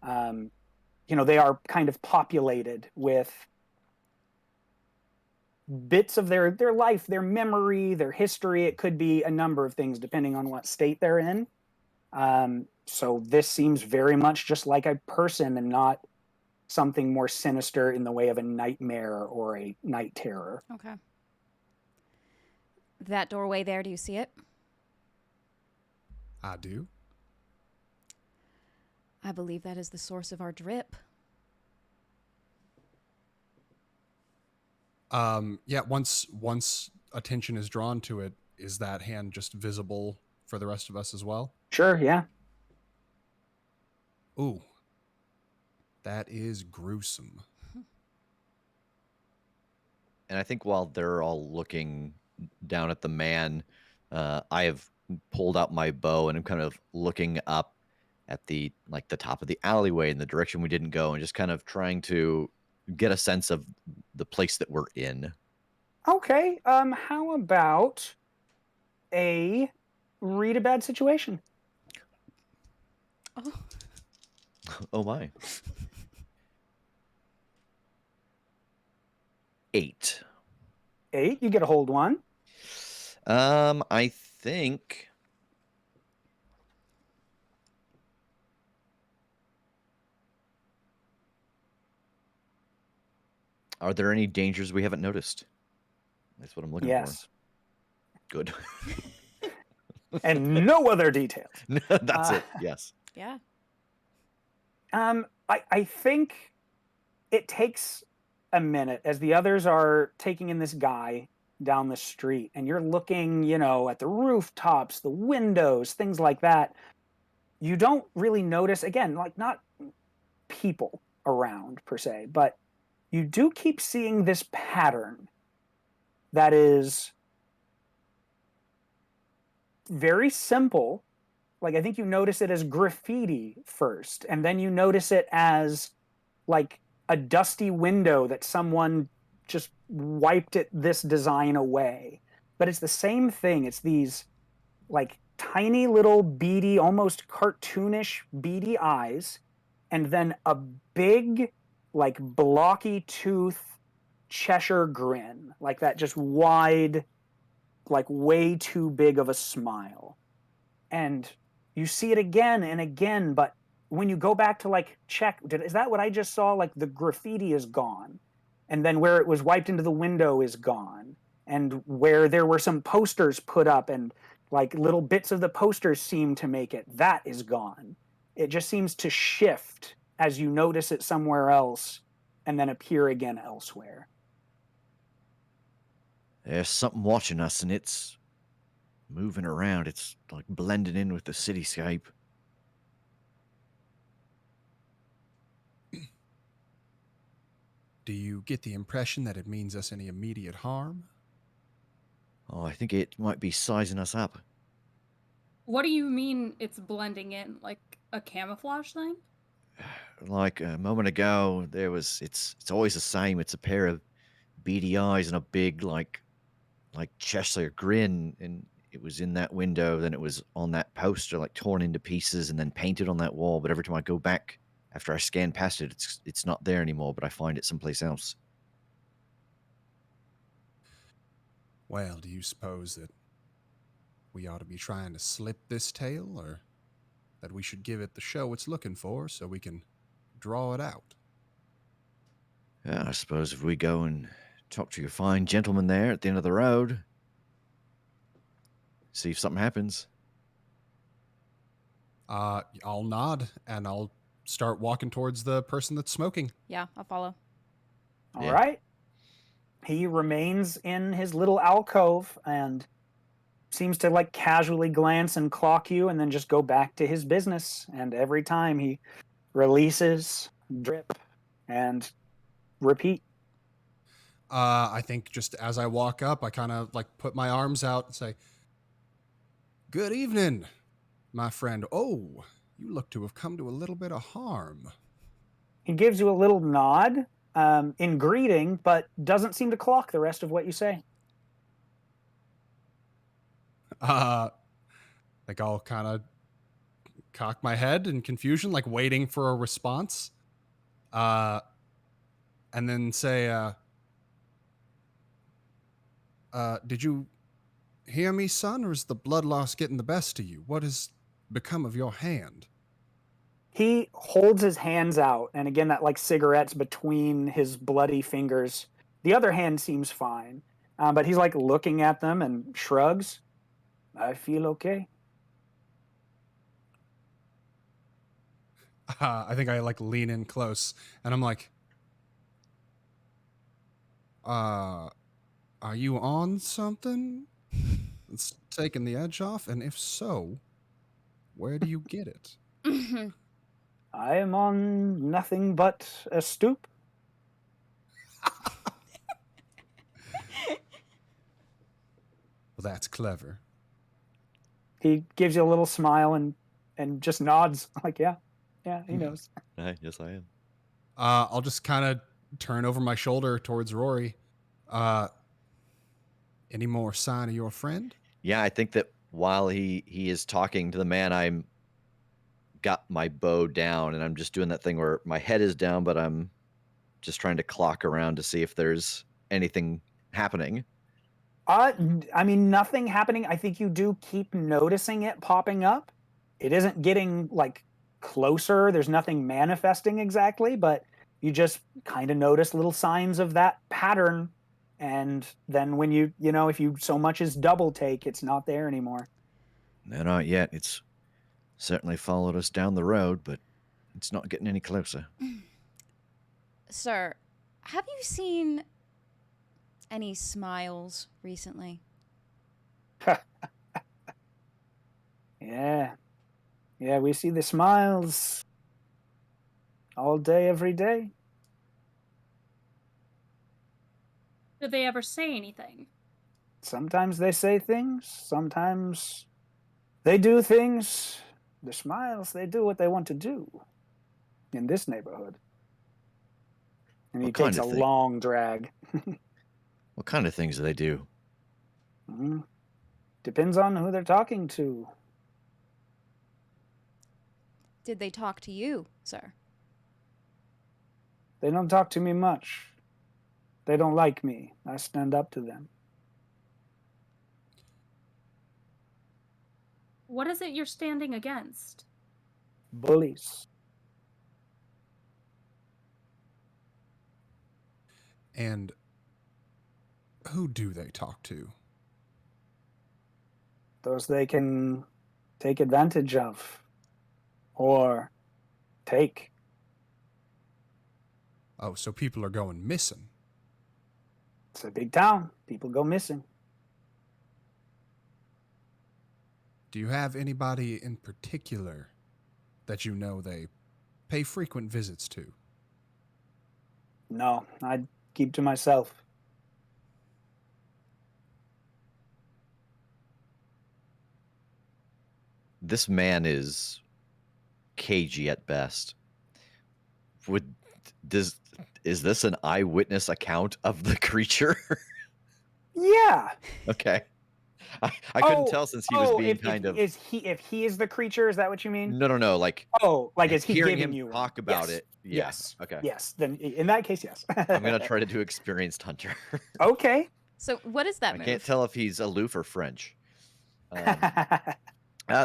they are kind of populated with bits of their life, their memory, their history. It could be a number of things depending on what state they're in. So this seems very much just like a person and not something more sinister in the way of a nightmare or a night terror. Okay. That doorway there, do you see it? I do. I believe that is the source of our drip. Yeah, once attention is drawn to it, is that hand just visible for the rest of us as well? Sure, yeah. Ooh. That is gruesome. And I think while they're all looking down at the man, I have pulled out my bow and I'm kind of looking up at the top of the alleyway in the direction we didn't go, and just kind of trying to get a sense of the place that we're in. Okay. How about a read a bad situation? Oh. Oh my. 8. 8. You get a hold one. I think are there any dangers we haven't noticed? That's what I'm looking Yes. for. Good. And no other details. That's it. Yes. Yeah. I think it takes a minute as the others are taking in this guy down the street, and you're looking, at the rooftops, the windows, things like that. You don't really notice, again, like not people around per se, but you do keep seeing this pattern that is very simple. Like, I think you notice it as graffiti first, and then you notice it as like a dusty window that someone just wiped this design away. But it's the same thing. It's these like tiny little beady, almost cartoonish beady eyes, and then a big, like blocky tooth Cheshire grin, like that just wide, like way too big of a smile. And you see it again and again, but when you go back to like check, is that what I just saw? Like the graffiti is gone, and then where it was wiped into the window is gone, and where there were some posters put up and like little bits of the posters seem to make it, that is gone. It just seems to shift as you notice it somewhere else and then appear again elsewhere. There's something watching us, and it's moving around. It's like blending in with the cityscape. Do you get the impression that it means us any immediate harm? Oh, I think it might be sizing us up. What do you mean it's blending in? Like a camouflage thing? Like a moment ago, it's always the same. It's a pair of beady eyes and a big like Cheshire grin, and it was in that window, then it was on that poster, like torn into pieces and then painted on that wall. But every time I go back after I scan past it, it's not there anymore, but I find it someplace else. Well, do you suppose that we ought to be trying to slip this tail, or that we should give it the show it's looking for so we can draw it out? Yeah, I suppose if we go and talk to your fine gentleman there at the end of the road, see if something happens. I'll nod and I'll start walking towards the person that's smoking. Yeah, I'll follow. All right. He remains in his little alcove and seems to like casually glance and clock you and then just go back to his business. And every time he releases, drip, and repeat. I think just as I walk up, I kind of like put my arms out and say, "Good evening, my friend. Oh, you look to have come to a little bit of harm." He gives you a little nod in greeting, but doesn't seem to clock the rest of what you say. Like I'll kind of cock my head in confusion, like waiting for a response. And then say, Did you hear me, son, or is the blood loss getting the best of you? What has become of your hand? He holds his hands out, and again, that like cigarette's between his bloody fingers. The other hand seems fine, but he's like looking at them and shrugs. I feel okay. I think I like lean in close, and I'm like, are you on something? It's taking the edge off, and if so, where do you get it? I am on nothing but a stoop. Well, that's clever. He gives you a little smile and just nods like, yeah, he knows. Yes, I am. I'll just kind of turn over my shoulder towards Rory. Any more sign of your friend? Yeah, I think that while he is talking to the man, I'm got my bow down, and I'm just doing that thing where my head is down, but I'm just trying to clock around to see if there's anything happening. I mean, nothing happening. I think you do keep noticing it popping up. It isn't getting like closer. There's nothing manifesting exactly, but you just kind of notice little signs of that pattern. And then when if you so much as double take, it's not there anymore. No, not yet. It's certainly followed us down the road, but it's not getting any closer. Sir, have you seen any smiles recently? Yeah, we see the smiles all day, every day. Did they ever say anything? Sometimes they say things, sometimes they do things. The smiles, they do what they want to do in this neighborhood. And he What kind takes a of thing? long drag. What kind of things do they do? Depends on who they're talking to. Did they talk to you, sir? They don't talk to me much. They don't like me. I stand up to them. What is it you're standing against? Bullies. And who do they talk to? Those they can take advantage of. Or take. Oh, so people are going missing. It's a big town. People go missing. Do you have anybody in particular that you know they pay frequent visits to? No, I'd keep to myself. This man is cagey at best. Is this an eyewitness account of the creature? Yeah. Okay. I couldn't tell since he was being if he is the creature, is that what you mean? No, like is he hearing giving him you talk about Yes. it. Yeah. Yes. Okay. Yes. Then in that case, yes. I'm gonna try to do experienced hunter. Okay. So what is that I move? can't tell if he's aloof or French.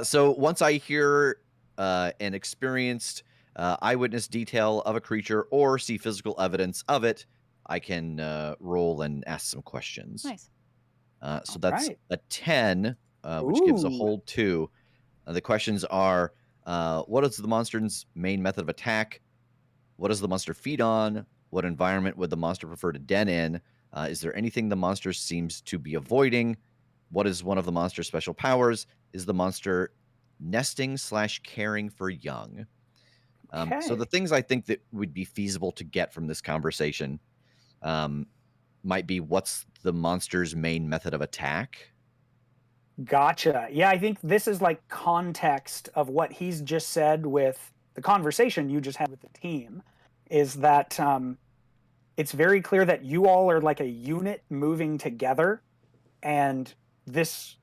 So once I hear an experienced eyewitness detail of a creature or see physical evidence of it, I can roll and ask some questions. Nice. So that's right. a 10, which gives a Ooh. hold 2. The questions are, what is the monster's main method of attack? What does the monster feed on? What environment would the monster prefer to den in? Is there anything the monster seems to be avoiding? What is one of the monster's special powers? Is the monster nesting/caring for young? So the things I think that would be feasible to get from this conversation might be, what's the monster's main method of attack? Gotcha. Yeah, I think this is like context of what he's just said with the conversation you just had with the team, is that it's very clear that you all are like a unit moving together, and this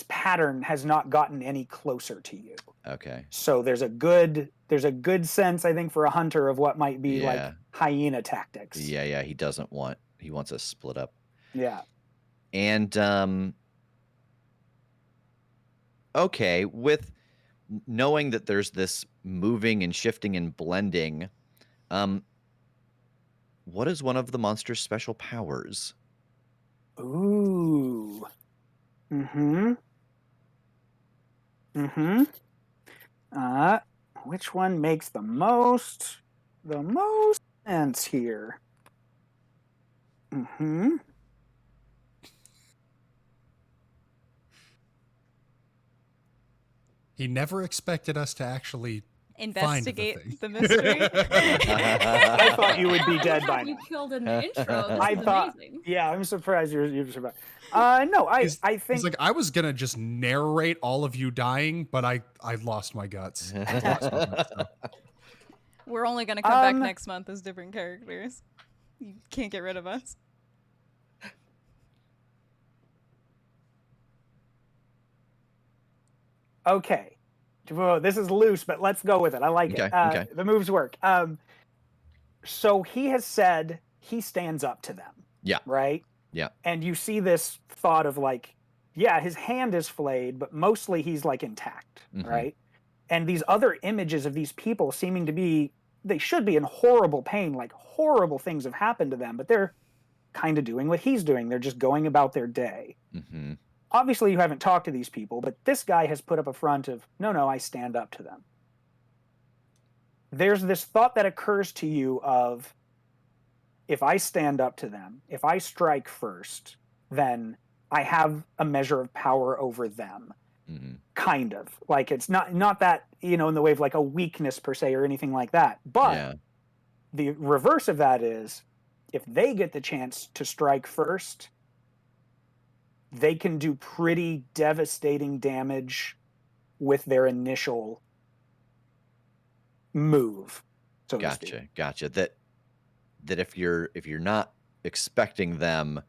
pattern has not gotten any closer to you. Okay. So there's a good sense, I think, for a hunter of what might be like Yeah. hyena tactics. Yeah, he wants us split up. Yeah. And okay, with knowing that there's this moving and shifting and blending, what is one of the monster's special powers? Ooh. Mm-hmm. Mm-hmm. Which one makes the most sense here? Mm-hmm. He never expected us to actually Investigate find the mystery. I thought you would be I dead thought by you now. killed in the intro. This I is thought, amazing. yeah, I'm surprised you're surprised. No, I think He's like, I was gonna just narrate all of you dying, but I lost my guts. I lost my guts, so. We're only going to come back next month as different characters. You can't get rid of us. okay. Well, this is loose, but let's go with it. I like it. Okay. The moves work. So he has said he stands up to them. Yeah. Right? Yeah. And you see this thought of like, yeah, his hand is flayed, but mostly he's like intact, right? And these other images of these people seeming to be, they should be in horrible pain, like horrible things have happened to them, but they're kind of doing what he's doing. They're just going about their day. Obviously, you haven't talked to these people, but this guy has put up a front of, no, I stand up to them. There's this thought that occurs to you of, if I stand up to them, if I strike first, then I have a measure of power over them. Kind of. Like, it's not that, in the way of like a weakness per se or anything like that. But the reverse of that is, if they get the chance to strike first, they can do pretty devastating damage with their initial move. So to speak. Gotcha. That if you're not expecting them,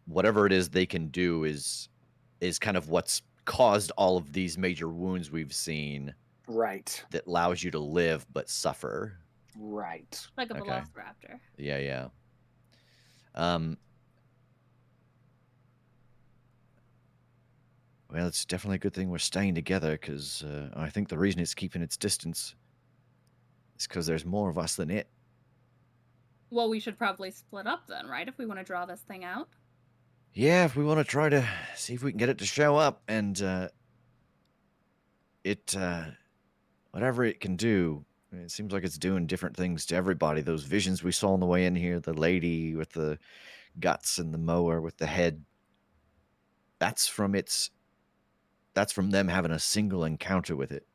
whatever it is they can do is kind of what's caused all of these major wounds we've seen. Right. That allows you to live but suffer. Right. Like a velociraptor. Yeah. Well, it's definitely a good thing we're staying together, because I think the reason it's keeping its distance is because there's more of us than it. Well, we should probably split up then, right? If we want to draw this thing out. Yeah, if we want to try to see if we can get it to show up, and whatever it can do, it seems like it's doing different things to everybody. Those visions we saw on the way in here, the lady with the guts and the mower with the head, that's from them having a single encounter with it.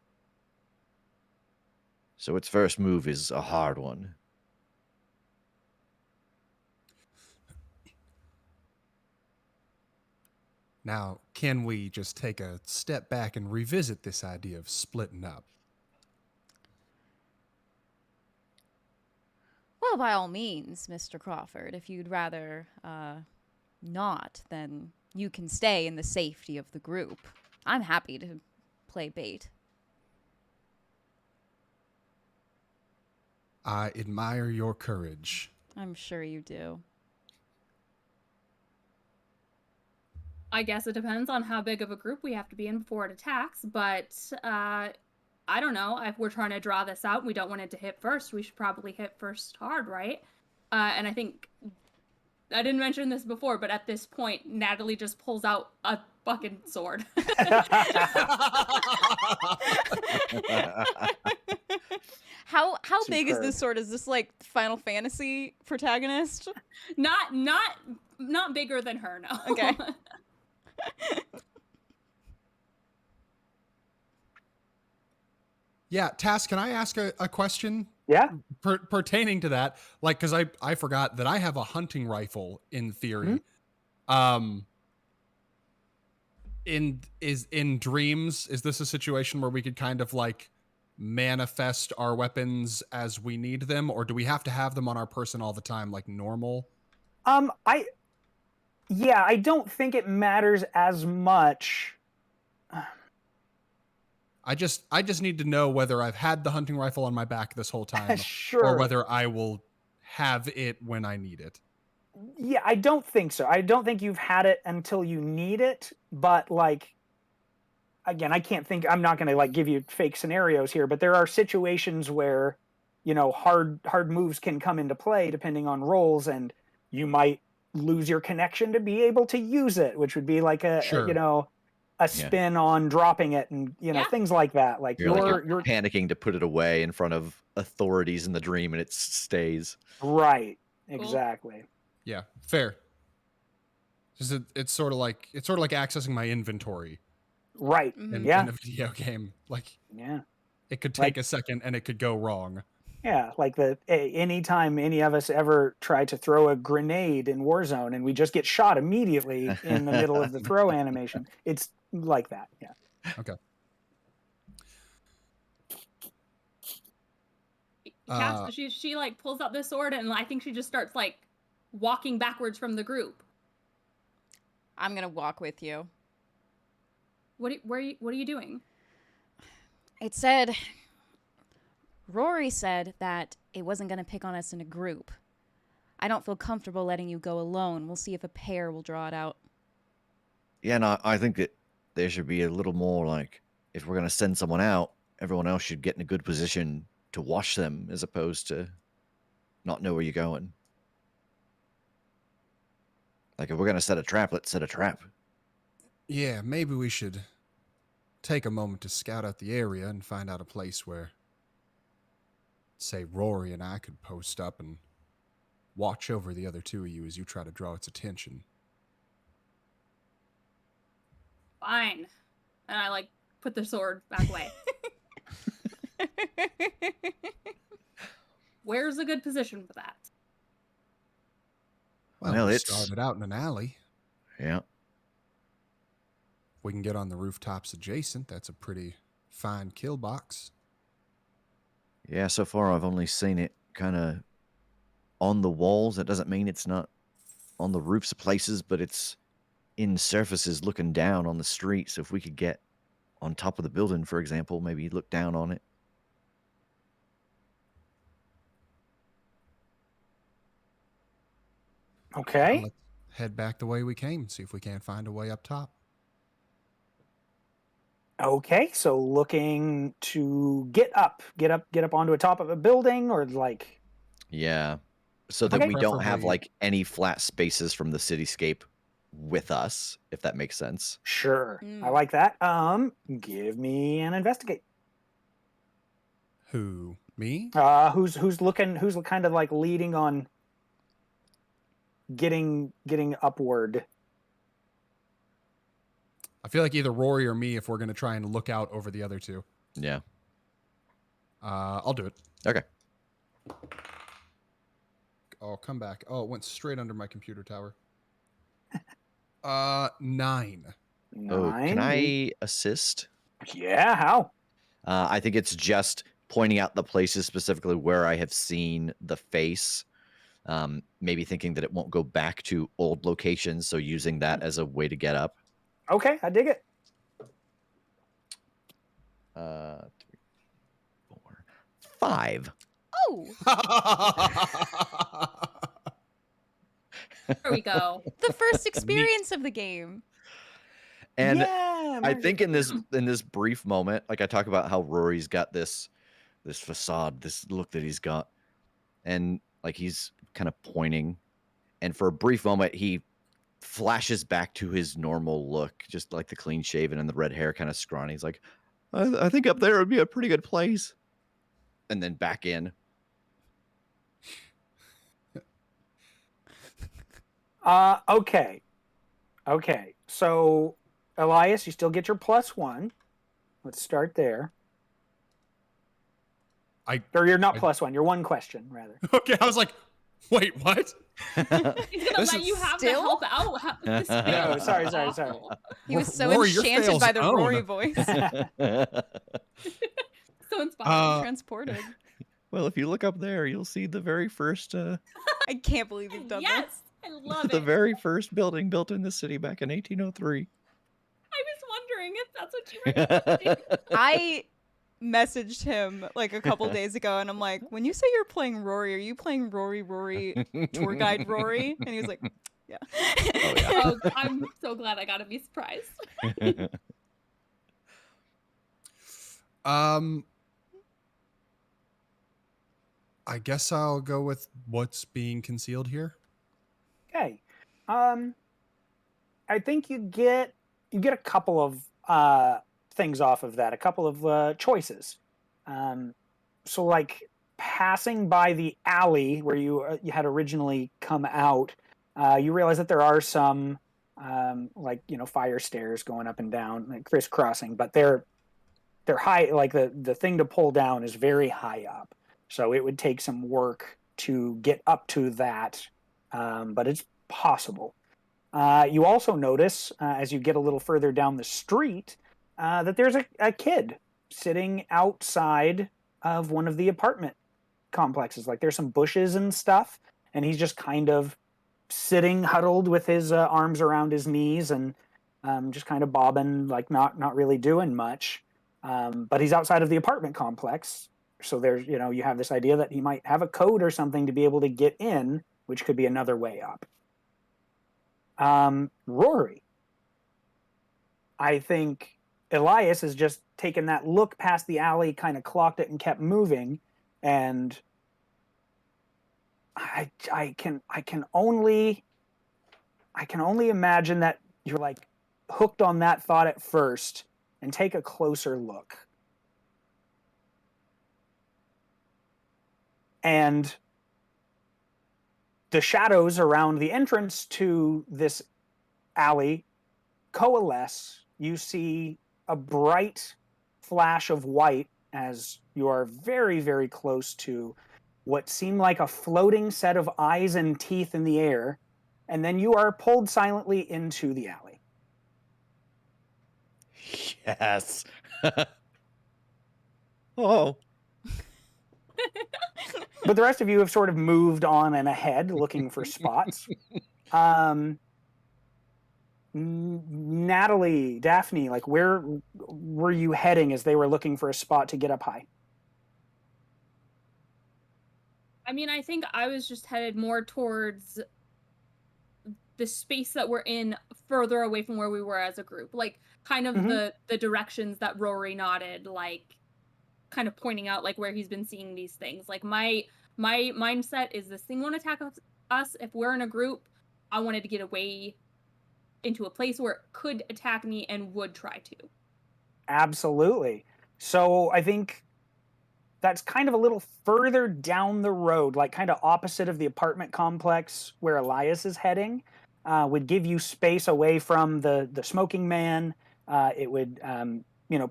So its first move is a hard one. Now, can we just take a step back and revisit this idea of splitting up? Well, by all means, Mr. Crawford. If you'd rather not, then you can stay in the safety of the group. I'm happy to play bait. I admire your courage. I'm sure you do. I guess it depends on how big of a group we have to be in before it attacks, but I don't know. If we're trying to draw this out and we don't want it to hit first, we should probably hit first hard, right? And I think, I didn't mention this before, but at this point, Natalie just pulls out a fucking sword. How big is this sword? Is this like Final Fantasy protagonist? Not bigger than her, no. Okay. Yeah, Tass, can I ask a question? Yeah. Pertaining to that, like, because I forgot that I have a hunting rifle in theory. In dreams, is this a situation where we could kind of like manifest our weapons as we need them, or do we have to have them on our person all the time like normal? I don't think it matters as much. I just need to know whether I've had the hunting rifle on my back this whole time, Sure. or whether I will have it when I need it. Yeah, I don't think so. I don't think you've had it until you need it. But like, again, I can't think. I'm not going to like give you fake scenarios here, but there are situations where, you know, hard moves can come into play depending on roles, and you might lose your connection to be able to use it, which would be like Sure. you know, a spin on dropping it, and you know, Yeah. things like that. Like You're you're panicking to put it away in front of authorities in the dream, and it stays. right, Cool. exactly. Yeah, fair. Just it's sort of like accessing my inventory Right. Mhm. Yeah. in a video game. Like, Yeah. it could take a second and it could go wrong. Yeah, like anytime any of us ever try to throw a grenade in Warzone and we just get shot immediately in the middle of the throw animation, it's like that. Yeah. Okay. Cass, she like pulls out this sword, and I think she just starts like walking backwards from the group. I'm gonna walk with you. What are you doing? It said, Rory said that it wasn't gonna pick on us in a group. I don't feel comfortable letting you go alone. We'll see if a pair will draw it out. Yeah, no, I think that there should be a little more like, if we're going to send someone out, everyone else should get in a good position to watch them as opposed to not know where you're going. Like, if we're going to set a trap, let's set a trap. Yeah, maybe we should take a moment to scout out the area and find out a place where, say, Rory and I could post up and watch over the other two of you as you try to draw its attention. Fine. And I like put the sword back away. Where's a good position for that? Well, it's started out in an alley. Yeah. We can get on the rooftops adjacent. That's a pretty fine kill box. Yeah, so far I've only seen it kind of on the walls. That doesn't mean it's not on the roofs of places, but it's in surfaces looking down on the street. So if we could get on top of the building, for example, maybe look down on it. Okay. Let's head back the way we came, see if we can't find a way up top. Okay. So looking to get up onto a top of a building, or like. Yeah. So that Okay. we don't have Preferably- like any flat spaces from the cityscape with us, if that makes sense. Sure. Mm. I like that. Give me an investigate. Who? Me? Who's kind of like leading on getting upward. I feel like either Rory or me if we're going to try and look out over the other two. Yeah. I'll do it. Okay. Oh, come back. Oh, it went straight under my computer tower. 9. Oh, can 9. I assist? Yeah, how? I think it's just pointing out the places specifically where I have seen the face. Maybe thinking that it won't go back to old locations, so using that as a way to get up. Okay, I dig it. 3, 4, 5. Oh, There we go. the first experience of the game. And yeah, I think in this brief moment, like I talk about how Rory's got this facade, this look that he's got, and like he's kind of pointing, and for a brief moment he flashes back to his normal look, just like the clean shaven and the red hair, kind of scrawny. He's like, I think up there would be a pretty good place, and then back in. Okay. So, Elias, you still get your +1. Let's start there. Or you're not +1. You're 1 question, rather. Okay, I was like, wait, what? He's gonna This let is you have still- to help out. This No, feels sorry. awful. He was so Rory, your enchanted fail's by the own. Rory voice. So inspiring. Transported. Well, if you look up there, you'll see the very first I can't believe you've done Yes, I love the it. very first building built in this city back in 1803. I was wondering if that's what you were doing. I messaged him like a couple days ago, and I'm like, when you say you're playing Rory, are you playing Rory, tour guide Rory? And he was like, yeah. Oh, yeah. Oh, I'm so glad I got to be surprised. I guess I'll go with what's being concealed here. Okay. I think you get a couple of things off of that, a couple of choices. So like passing by the alley where you had originally come out, you realize that there are some fire stairs going up and down, like crisscrossing, but they're high. Like the thing to pull down is very high up, so it would take some work to get up to that, but it's possible. You also notice, as you get a little further down the street, that there's a kid sitting outside of one of the apartment complexes. Like there's some bushes and stuff, and he's just kind of sitting huddled with his arms around his knees and just kind of bobbing, like not really doing much. But he's outside of the apartment complex, so there's you have this idea that he might have a code or something to be able to get in, which could be another way up. Rory, I think Elias has just taken that look past the alley, kind of clocked it and kept moving, and I can only imagine that you're like hooked on that thought at first, and take a closer look. And the shadows around the entrance to this alley coalesce. You see a bright flash of white as you are very, very close to what seem like a floating set of eyes and teeth in the air, and then you are pulled silently into the alley. Yes. Oh. But the rest of you have sort of moved on and ahead, looking for spots. Natalie, Daphne, like where were you heading as they were looking for a spot to get up high? I mean, I think I was just headed more towards the space that we're in, further away from where we were as a group. Like kind of the directions that Rory nodded, like kind of pointing out like where he's been seeing these things. Like my mindset is this thing won't attack us if we're in a group. I wanted to get away into a place where it could attack me and would try to. Absolutely. So I think that's kind of a little further down the road, like kind of opposite of the apartment complex where Elias is heading. Would give you space away from the smoking man. It would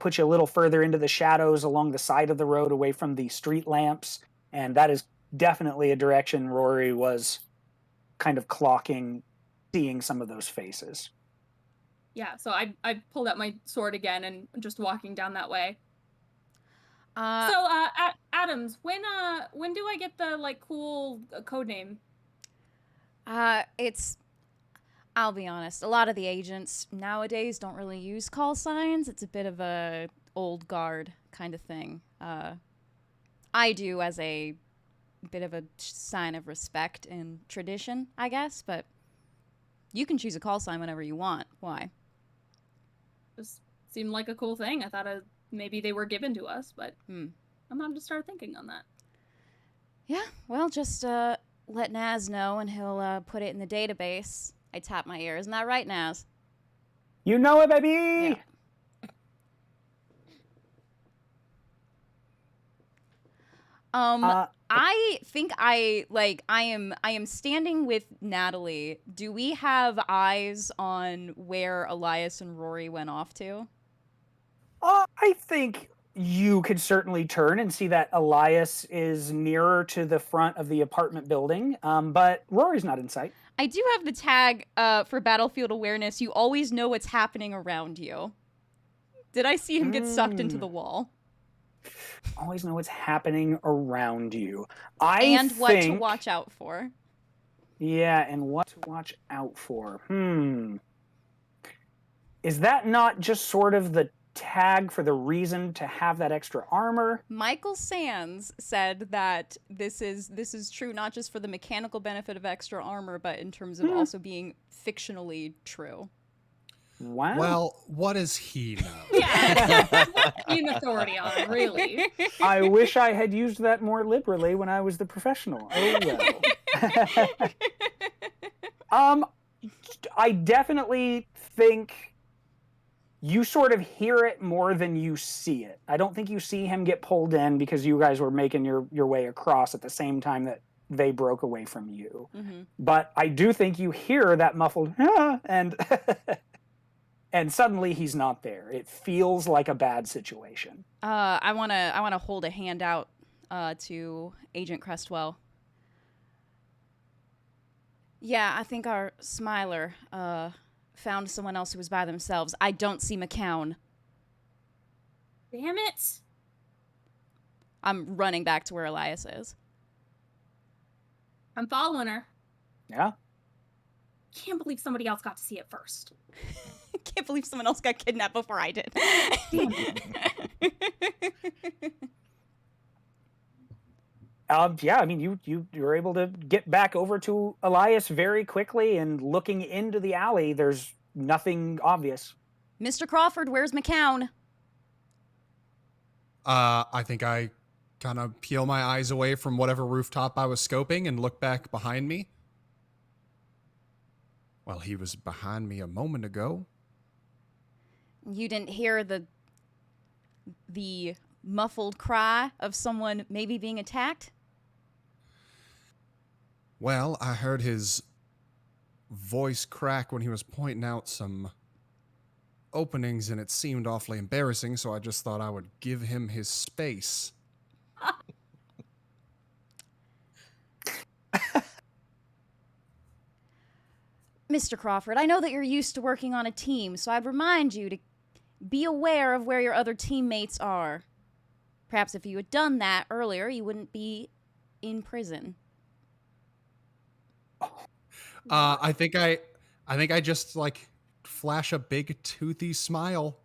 put you a little further into the shadows along the side of the road, away from the street lamps, and that is definitely a direction Rory was kind of clocking, seeing some of those faces. Yeah, so I pulled out my sword again and just walking down that way. Adams, when do I get the like cool code name? I'll be honest, a lot of the agents nowadays don't really use call signs. It's a bit of a old guard kind of thing. I do as a bit of a sign of respect and tradition, I guess, but you can choose a call sign whenever you want. Why? Just seemed like a cool thing. I thought maybe they were given to us, but I'm going to start thinking on that. Yeah, well, just let Naz know and he'll put it in the database. I tap my ear. Isn't that right, Naz? You know it, baby! Yeah. I think I am standing with Natalie. Do we have eyes on where Elias and Rory went off to? I think you could certainly turn and see that Elias is nearer to the front of the apartment building, but Rory's not in sight. I do have the tag for battlefield awareness. You always know what's happening around you. Did I see him get sucked into the wall? Always know what's happening around you. What to watch out for. Yeah, and what to watch out for. Is that not just sort of the tag for the reason to have that extra armor? Michael Sands said that this is true not just for the mechanical benefit of extra armor, but in terms of also being fictionally true. Wow. Well, what does he know? Yeah, what's he an authority on, really? I wish I had used that more liberally when I was the professional. Oh well. I definitely think you sort of hear it more than you see it. I don't think you see him get pulled in because you guys were making your way across at the same time that they broke away from you. Mm-hmm. But I do think you hear that muffled and and suddenly he's not there. It feels like a bad situation. I wanna hold a hand out to Agent Crestwell. Yeah, I think our Smiler found someone else who was by themselves. I don't see McCown. Damn it. I'm running back to where Elias is. I'm following her. Yeah. Can't believe somebody else got to see it first. Can't believe someone else got kidnapped before I did. Yeah, I mean, you were able to get back over to Elias very quickly, and looking into the alley, there's nothing obvious. Mr. Crawford, where's McCown? I think I kind of peel my eyes away from whatever rooftop I was scoping and look back behind me. Well, he was behind me a moment ago. You didn't hear the muffled cry of someone maybe being attacked? Well, I heard his voice crack when he was pointing out some openings, and it seemed awfully embarrassing, so I just thought I would give him his space. Mr. Crawford, I know that you're used to working on a team, so I'd remind you to be aware of where your other teammates are. Perhaps if you had done that earlier, you wouldn't be in prison. I think I just like flash a big toothy smile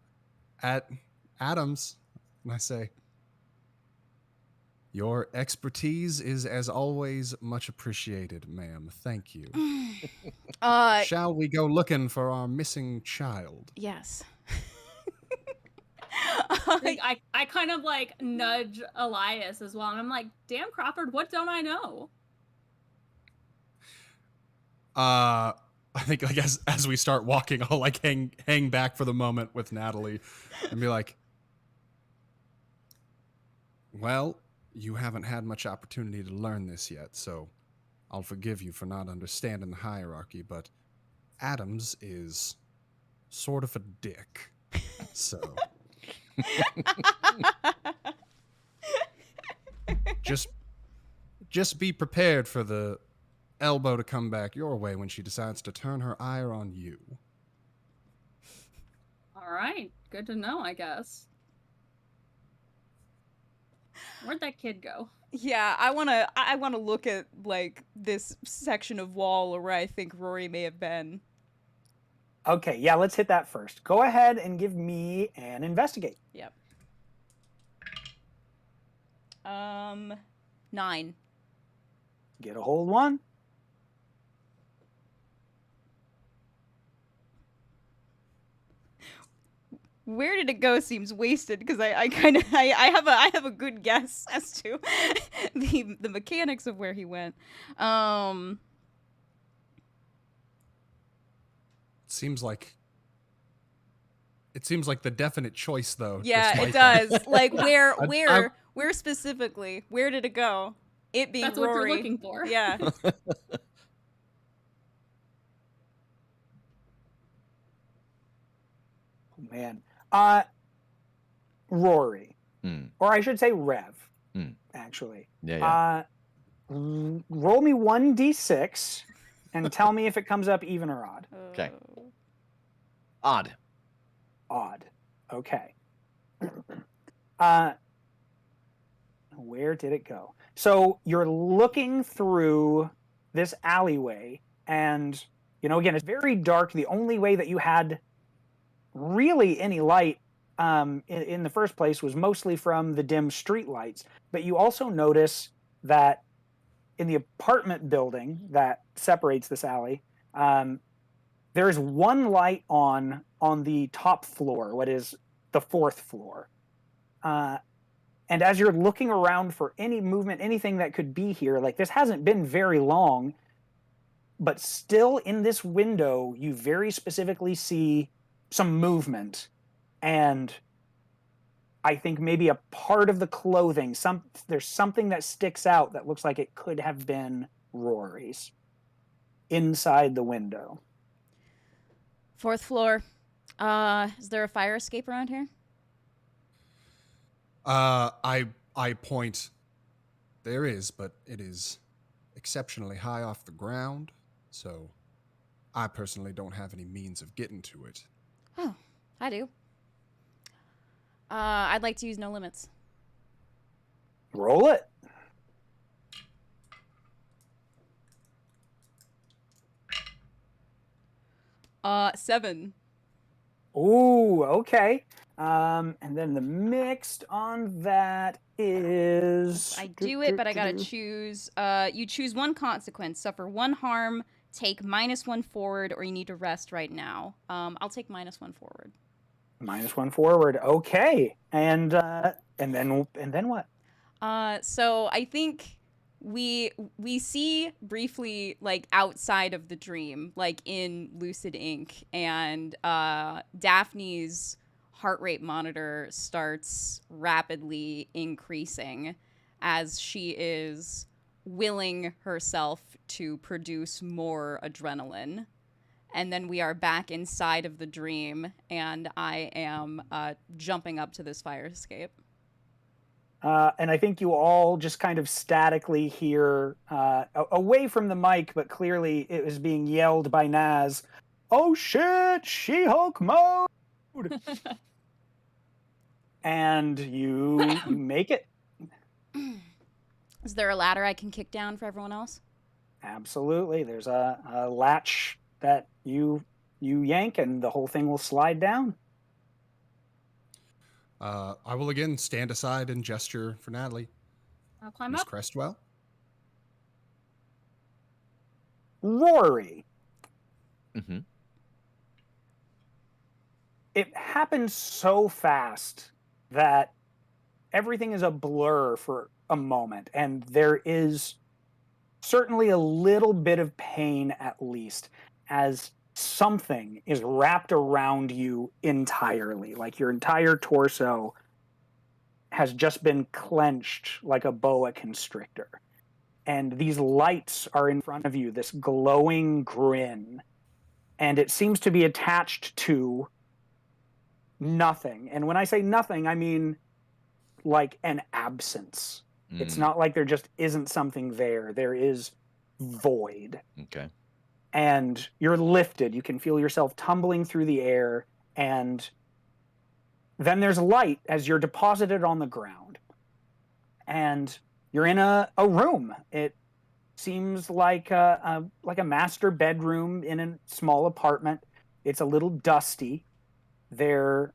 at Adams, and I say, "Your expertise is, as always, much appreciated, ma'am. Thank you. Shall we go looking for our missing child?" Yes. I kind of like nudge Elias as well, and I'm like, damn, Crawford, what don't I know? I think like as we start walking, I'll like hang back for the moment with Natalie and be like, "Well, you haven't had much opportunity to learn this yet, so I'll forgive you for not understanding the hierarchy, but Adams is sort of a dick. So just be prepared for the elbow to come back your way when she decides to turn her ire on you." All right, good to know, I guess. Where'd that kid go? Yeah, I wanna look at like this section of wall where I think Rory may have been. Okay, yeah, let's hit that first. Go ahead and give me an investigate. Yep. 9. Get a hold one. Where did it go seems wasted because I have a good guess as to the mechanics of where he went. It seems like the definite choice, though. Yeah, despite it that. does. Like where specifically? Where did it go? It being That's Rory. what you're looking for. Yeah. Oh, man. Rory. Or I should say Rev, actually. Yeah. Roll me 1d6 and tell me if it comes up even or odd. Okay. Odd. Odd. Okay. Where did it go? So you're looking through this alleyway, and, you know, again, it's very dark. The only way that you had really any light in the first place was mostly from the dim street lights, but you also notice that in the apartment building that separates this alley, there's one light on the top floor, what is the 4th floor. And as you're looking around for any movement, anything that could be here, like this hasn't been very long, but still in this window, you very specifically see some movement. And I think maybe a part of the clothing, there's something that sticks out that looks like it could have been Rory's inside the window. 4th floor. Is there a fire escape around here? I point. There is, but it is exceptionally high off the ground, so I personally don't have any means of getting to it. Oh, I do. I'd like to use no limits. Roll it. Seven. Ooh, okay. And then the mixed on that is... I do it, but I gotta choose. You choose one consequence. Suffer 1 harm, take -1 forward, or you need to rest right now. I'll take -1 forward. -1 forward. Okay. And then what? So I think we see briefly, like, outside of the dream, like in Lucid Inc, and Daphne's heart rate monitor starts rapidly increasing as she is willing herself to produce more adrenaline. And then we are back inside of the dream, and I am jumping up to this fire escape. And I think you all just kind of statically hear, away from the mic, but clearly it was being yelled by Naz, "Oh shit, She-Hulk mode!" And you make it. Is there a ladder I can kick down for everyone else? Absolutely. There's a latch that you yank, and the whole thing will slide down. I will again stand aside and gesture for Natalie. I'll climb Miss up. Crestwell? Rory. Mm-hmm. It happens so fast that everything is a blur for a moment, and there is certainly a little bit of pain, at least, as something is wrapped around you entirely. Like your entire torso has just been clenched like a boa constrictor. And these lights are in front of you, this glowing grin. And it seems to be attached to nothing. And when I say nothing, I mean like an absence. It's not like there just isn't something there. There is void. Okay. And you're lifted. You can feel yourself tumbling through the air. And then there's light as you're deposited on the ground. And you're in a room. It seems like a master bedroom in a small apartment. It's a little dusty. There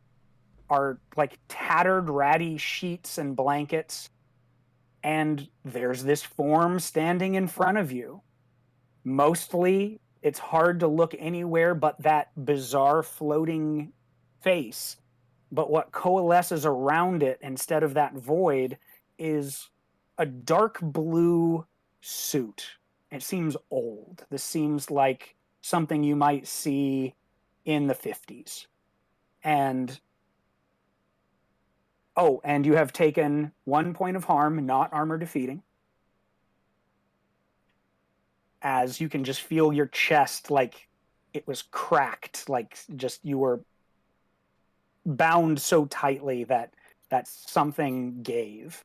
are like tattered, ratty sheets and blankets. And there's this form standing in front of you. Mostly, it's hard to look anywhere but that bizarre floating face. But what coalesces around it instead of that void is a dark blue suit. It seems old. This seems like something you might see in the 50s. And and you have taken 1 point of harm, not armor defeating. As you can just feel your chest like it was cracked, like just you were bound so tightly that something gave.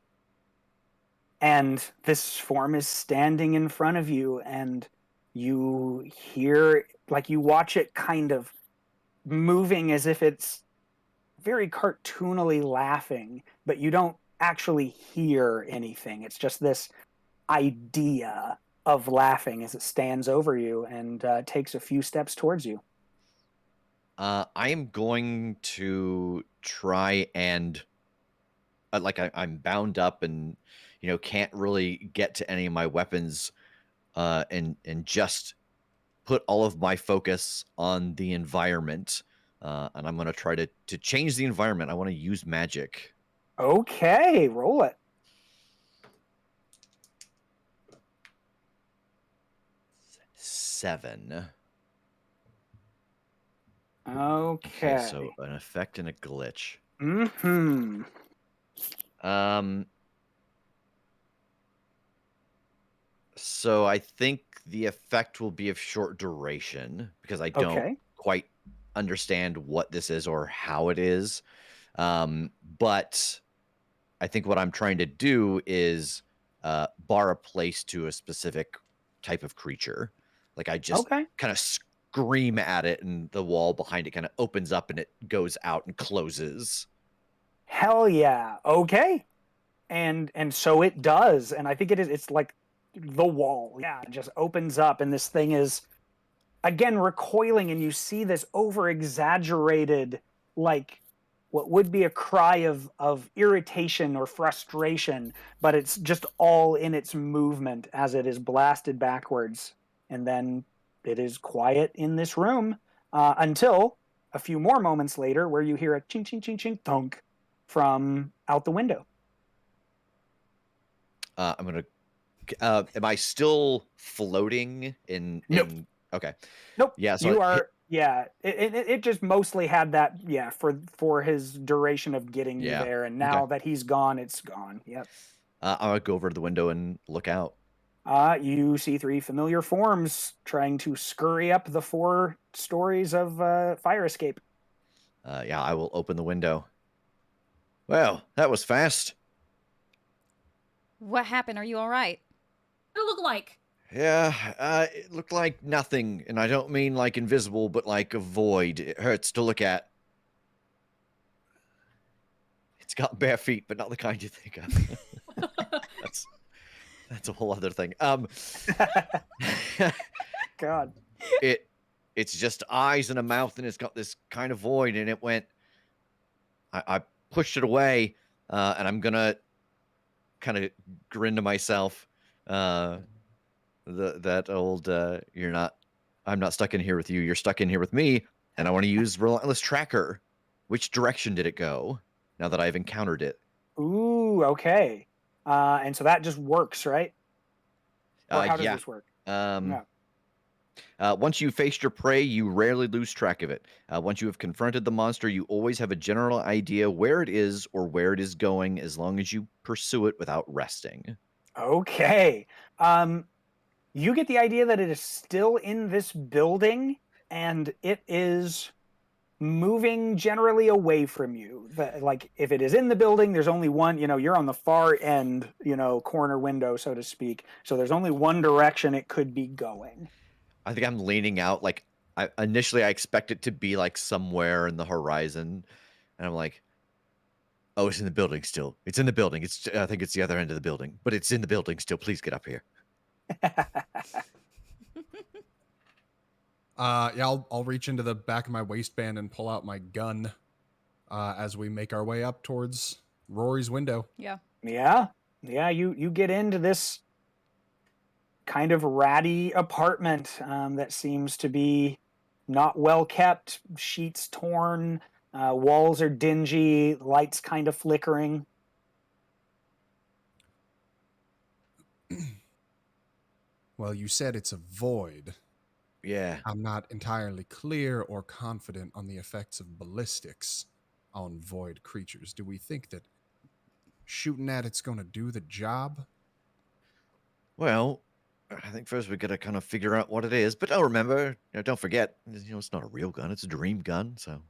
And this form is standing in front of you, and you hear, like you watch it kind of moving as if it's very cartoonily laughing, but you don't actually hear anything. It's just this idea of laughing as it stands over you and takes a few steps towards you. I am going to try and I'm bound up and can't really get to any of my weapons, and just put all of my focus on the environment, and I'm going to try to change the environment. I want to use magic. Okay, roll it. Seven. Okay. So an effect and a glitch. Mm-hmm. So I think the effect will be of short duration because I don't quite understand what this is or how it is. But I think what I'm trying to do is bar a place to a specific type of creature. Like I just kind of scream at it, and the wall behind it kind of opens up and it goes out and closes. Hell yeah. Okay. And so it does. And I think it's like the wall. Yeah, it just opens up, and this thing is again recoiling, and you see this over exaggerated, like what would be a cry of irritation or frustration, but it's just all in its movement as it is blasted backwards. And then it is quiet in this room until a few more moments later, where you hear a ching ching ching ching thunk from out the window. I'm gonna. Am I still floating in? Nope. Okay. Nope. Yeah. So you are. Yeah. It just mostly had that. Yeah. For his duration of getting you there, and now that he's gone, it's gone. Yep. I'm gonna go over to the window and look out. You see three familiar forms trying to scurry up the 4 stories of fire escape. Yeah, I will open the window. Well, that was fast. What happened? Are you all right? What did it look like? Yeah, it looked like nothing, and I don't mean like invisible, but like a void. It hurts to look at. It's got bare feet, but not the kind you think of. That's a whole other thing. God. It's just eyes and a mouth, and it's got this kind of void, and it went. I pushed it away, and I'm gonna kind of grin to myself. That old I'm not stuck in here with you, you're stuck in here with me, and I want to use Relentless Tracker. Which direction did it go now that I've encountered it? Ooh, okay. And so that just works, right? Or how does this work? Once you've faced your prey, you rarely lose track of it. Once you have confronted the monster, you always have a general idea where it is or where it is going, as long as you pursue it without resting. Okay. You get the idea that it is still in this building, and it is moving generally away from you. Like if it is in the building, there's only one, you're on the far end, corner window, so to speak. So there's only one direction it could be going. I think I'm leaning out. Like initially I expect it to be like somewhere in the horizon, and I'm like, oh, it's in the building still. It's in the building. I think it's the other end of the building, but it's in the building still. Please get up here. Yeah, I'll reach into the back of my waistband and pull out my gun as we make our way up towards Rory's window. Yeah. You get into this kind of ratty apartment that seems to be not well kept. Sheets torn, walls are dingy, lights kind of flickering. Well, you said it's a void. Yeah. I'm not entirely clear or confident on the effects of ballistics on void creatures. Do we think that shooting at it's going to do the job? Well, I think first we got to kind of figure out what it is. But remember, don't forget, it's not a real gun. It's a dream gun, so.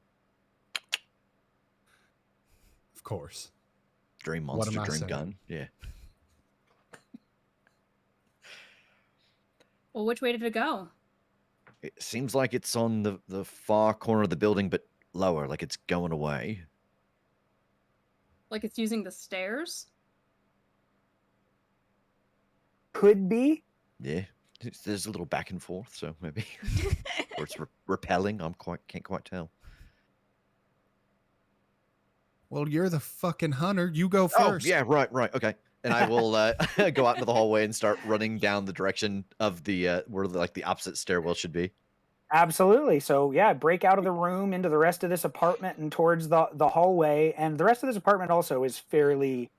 Of course. Dream monster, dream gun. Yeah. Well, which way did it go? It seems like it's on the far corner of the building, but lower, like it's going away. Like it's using the stairs? Could be. Yeah. There's a little back and forth, so maybe. Or it's repelling. Can't quite tell. Well, you're the fucking hunter. You go Oh, first. yeah, right. Okay. And I will go out into the hallway and start running down the direction of the where like the opposite stairwell should be. Absolutely. So yeah, break out of the room into the rest of this apartment and towards the hallway. And the rest of this apartment also is fairly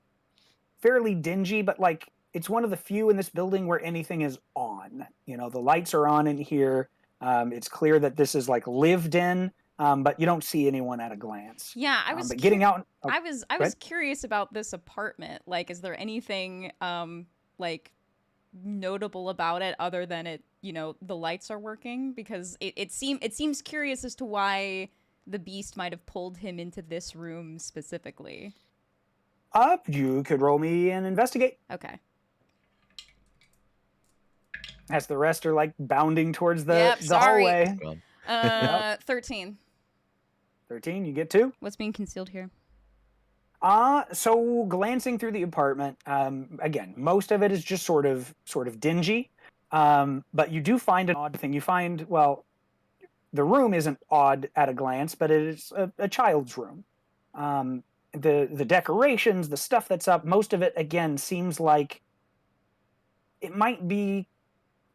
dingy, but like it's one of the few in this building where anything is on. You know, the lights are on in here. It's clear that this is like lived in, but you don't see anyone at a glance. Yeah, I was. But getting out. Oh, I was go ahead. curious about this apartment. Like, is there anything like notable about it other than it? You know, the lights are working, because it seems curious as to why the beast might have pulled him into this room specifically. You could roll me and investigate. Okay. As the rest are like bounding towards the Yep, sorry. hallway. 13. 13, you get 2. What's being concealed here? So glancing through the apartment, again, most of it is just sort of dingy. But you do find an odd thing. You find, well, the room isn't odd at a glance, but it is a child's room. The decorations, the stuff that's up, most of it again seems like it might be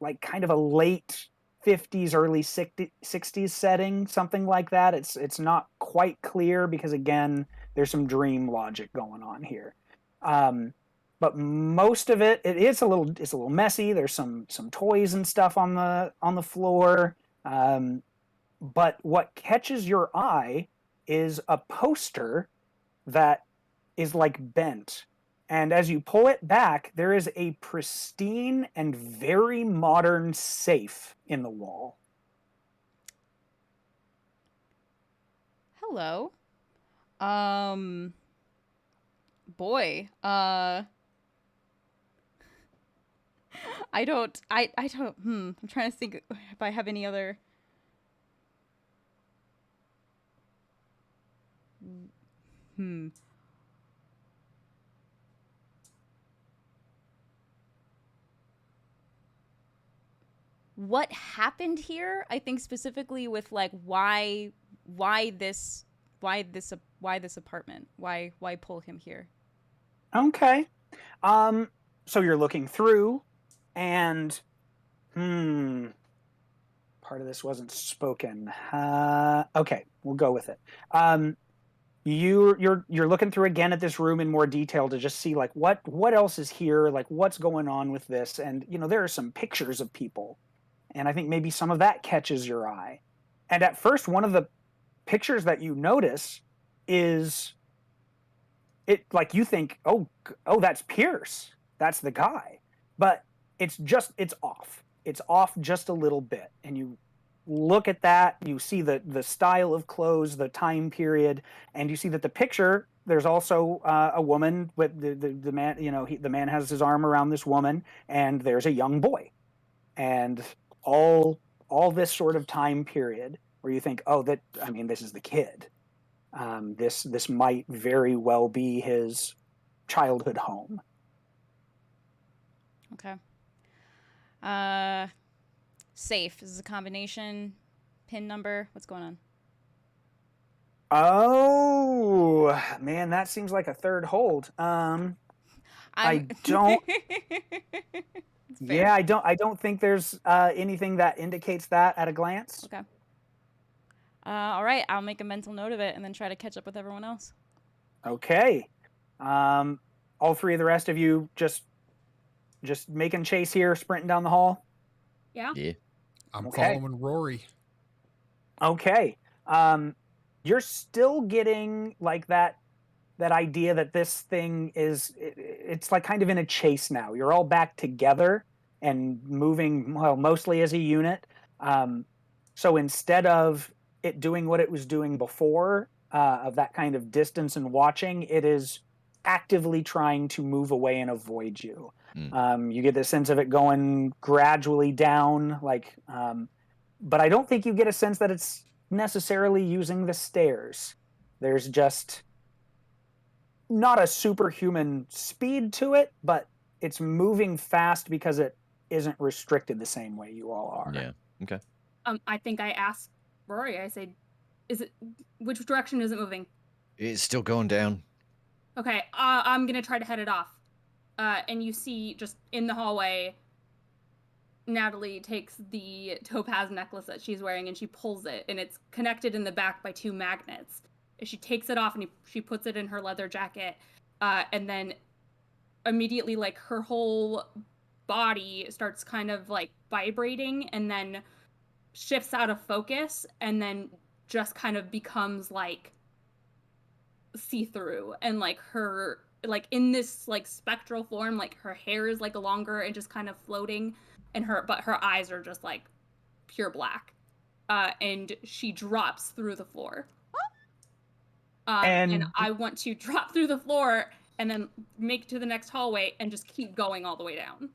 like kind of a late 50s, early 60s setting, something like that. It's not quite clear because again, there's some dream logic going on here. But most of it's a little messy. There's some toys and stuff on the floor. But what catches your eye is a poster that is like bent. And as you pull it back, there is a pristine and very modern safe in the wall. Hello. Boy. I don't. I'm trying to think if I have any other. What happened here? I think specifically with like why this apartment? Why pull him here? Okay. So you're looking through, and part of this wasn't spoken. Okay, we'll go with it. You're looking through again at this room in more detail to just see like what else is here, like what's going on with this. And you know, there are some pictures of people, and I think maybe some of that catches your eye. And at first, one of the pictures that you notice is it like you think, oh, that's Pierce, that's the guy, but it's off. It's off just a little bit, and you look at that, you see the style of clothes, the time period, and you see that the picture, there's also a woman with the man, you know, the man has his arm around this woman, and there's a young boy, and all this sort of time period where you think, oh, this is the kid. This might very well be his childhood home. Okay. Safe. This is a combination. PIN number. What's going on? Oh man, that seems like a third hold. I don't. Yeah, I don't think there's anything that indicates that at a glance. Okay. All right, I'll make a mental note of it and then try to catch up with everyone else. Okay. All three of the rest of you just making chase here, sprinting down the hall. Yeah. I'm Okay. following Rory. Okay. You're still getting like that idea that this thing it's like kind of in a chase now. You're all back together and moving, well, mostly as a unit. So instead of it doing what it was doing before, of that kind of distance and watching, it is actively trying to move away and avoid you. You get the sense of it going gradually down, like, but I don't think you get a sense that it's necessarily using the stairs. There's just not a superhuman speed to it, but it's moving fast because it isn't restricted the same way you all are. Yeah. Okay. I think I asked Rory, I said, which direction is it moving? It's still going down. Okay, I'm gonna try to head it off. And you see just in the hallway, Natalie takes the topaz necklace that she's wearing and she pulls it, and it's connected in the back by 2 magnets. She takes it off and she puts it in her leather jacket, and then immediately, like, her whole body starts kind of like vibrating and then shifts out of focus and then just kind of becomes like see-through, and like her, like in this like spectral form, like her hair is like longer and just kind of floating, and her eyes are just like pure black, and she drops through the floor. And I want to drop through the floor and then make it to the next hallway and just keep going all the way down.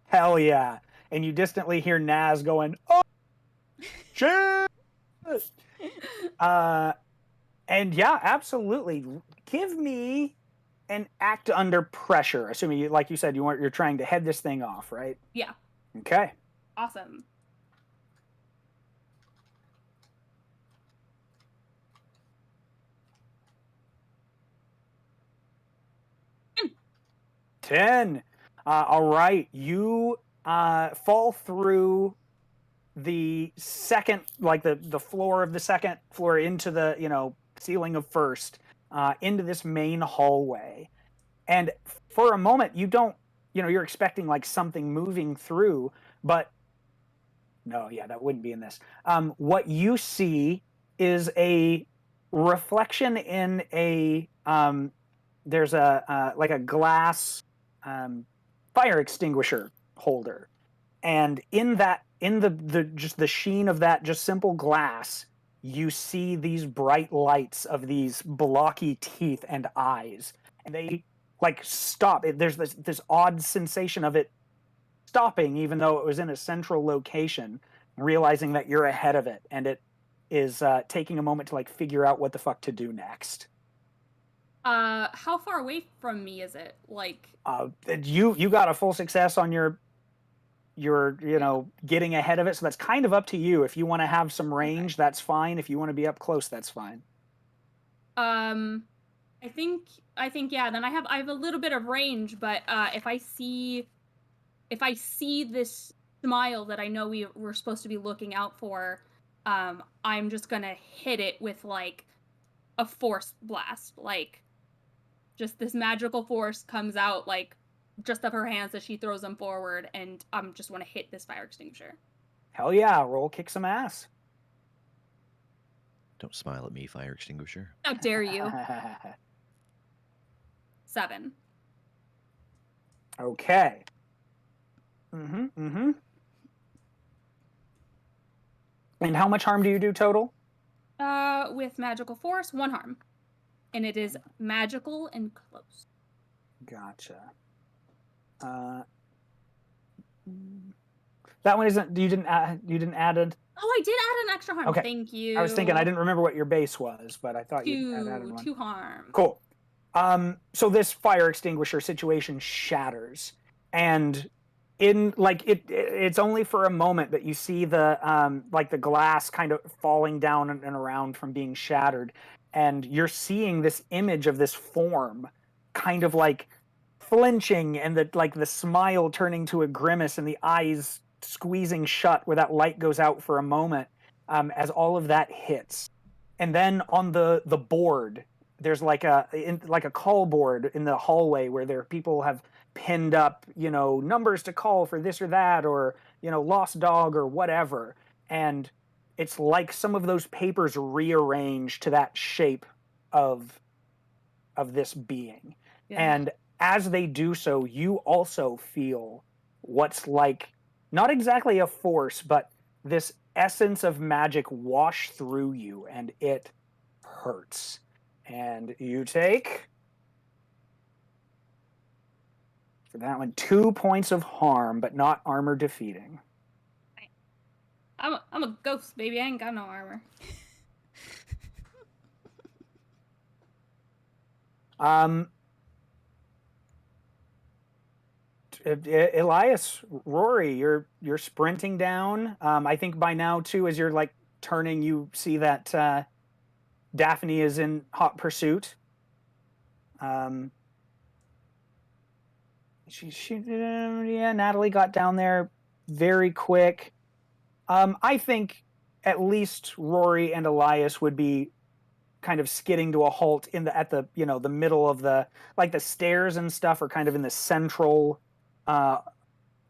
Hell yeah. And you distantly hear Naz going, oh, shit! And yeah, absolutely. Give me an act under pressure. Assuming, you, like you said, you're trying to head this thing off, right? Yeah. Okay. Awesome. Ten. All right. You fall through the second, like the floor of the second floor into the, ceiling of first, into this main hallway. And for a moment, you don't, you're expecting like something moving through, but no, yeah, that wouldn't be in this. What you see is a reflection in there's a like a glass fire extinguisher holder, and in the just the sheen of that just simple glass, you see these bright lights of these blocky teeth and eyes, and they like stop. There's this odd sensation of it stopping, even though it was in a central location, realizing that you're ahead of it, and it is taking a moment to like figure out what the fuck to do next. How far away from me is it? Like, you got a full success on your getting ahead of it, so that's kind of up to you. If you want to have some range, okay, that's fine. If you want to be up close, that's fine. I think yeah, then I have a little bit of range, but if I see this smile that I know we're supposed to be looking out for, I'm just gonna hit it with like a force blast. Like, just this magical force comes out like just of her hands as she throws them forward, and just want to hit this fire extinguisher. Hell yeah, roll kick some ass. Don't smile at me, fire extinguisher. How dare you. 7. Okay. And how much harm do you do total? With magical force, 1 harm. And it is magical and close. Gotcha. That one isn't. You didn't add it. Oh, I did add an extra harm. Okay. Thank you. I was thinking I didn't remember what your base was, but I thought you added one. 2 harm. Cool. So this fire extinguisher situation shatters, and in like it's only for a moment, but you see the like the glass kind of falling down and around from being shattered, and you're seeing this image of this form kind of like flinching, and the smile turning to a grimace, and the eyes squeezing shut where that light goes out for a moment, as all of that hits. And then on the board, there's like a call board in the hallway where people have pinned up, numbers to call for this or that, or, lost dog or whatever. And it's like some of those papers rearranged to that shape of this being. Yeah. And as they do so, you also feel what's like, not exactly a force, but this essence of magic wash through you, and it hurts. And you take, for that one, 2 points of harm, but not armor defeating. I'm a ghost, baby. I ain't got no armor. Elias, Rory, you're sprinting down. I think by now too, as you're like turning, you see that Daphne is in hot pursuit. Yeah, Natalie got down there very quick. I think at least Rory and Elias would be kind of skidding to a halt at the the middle of the stairs and stuff are kind of in the central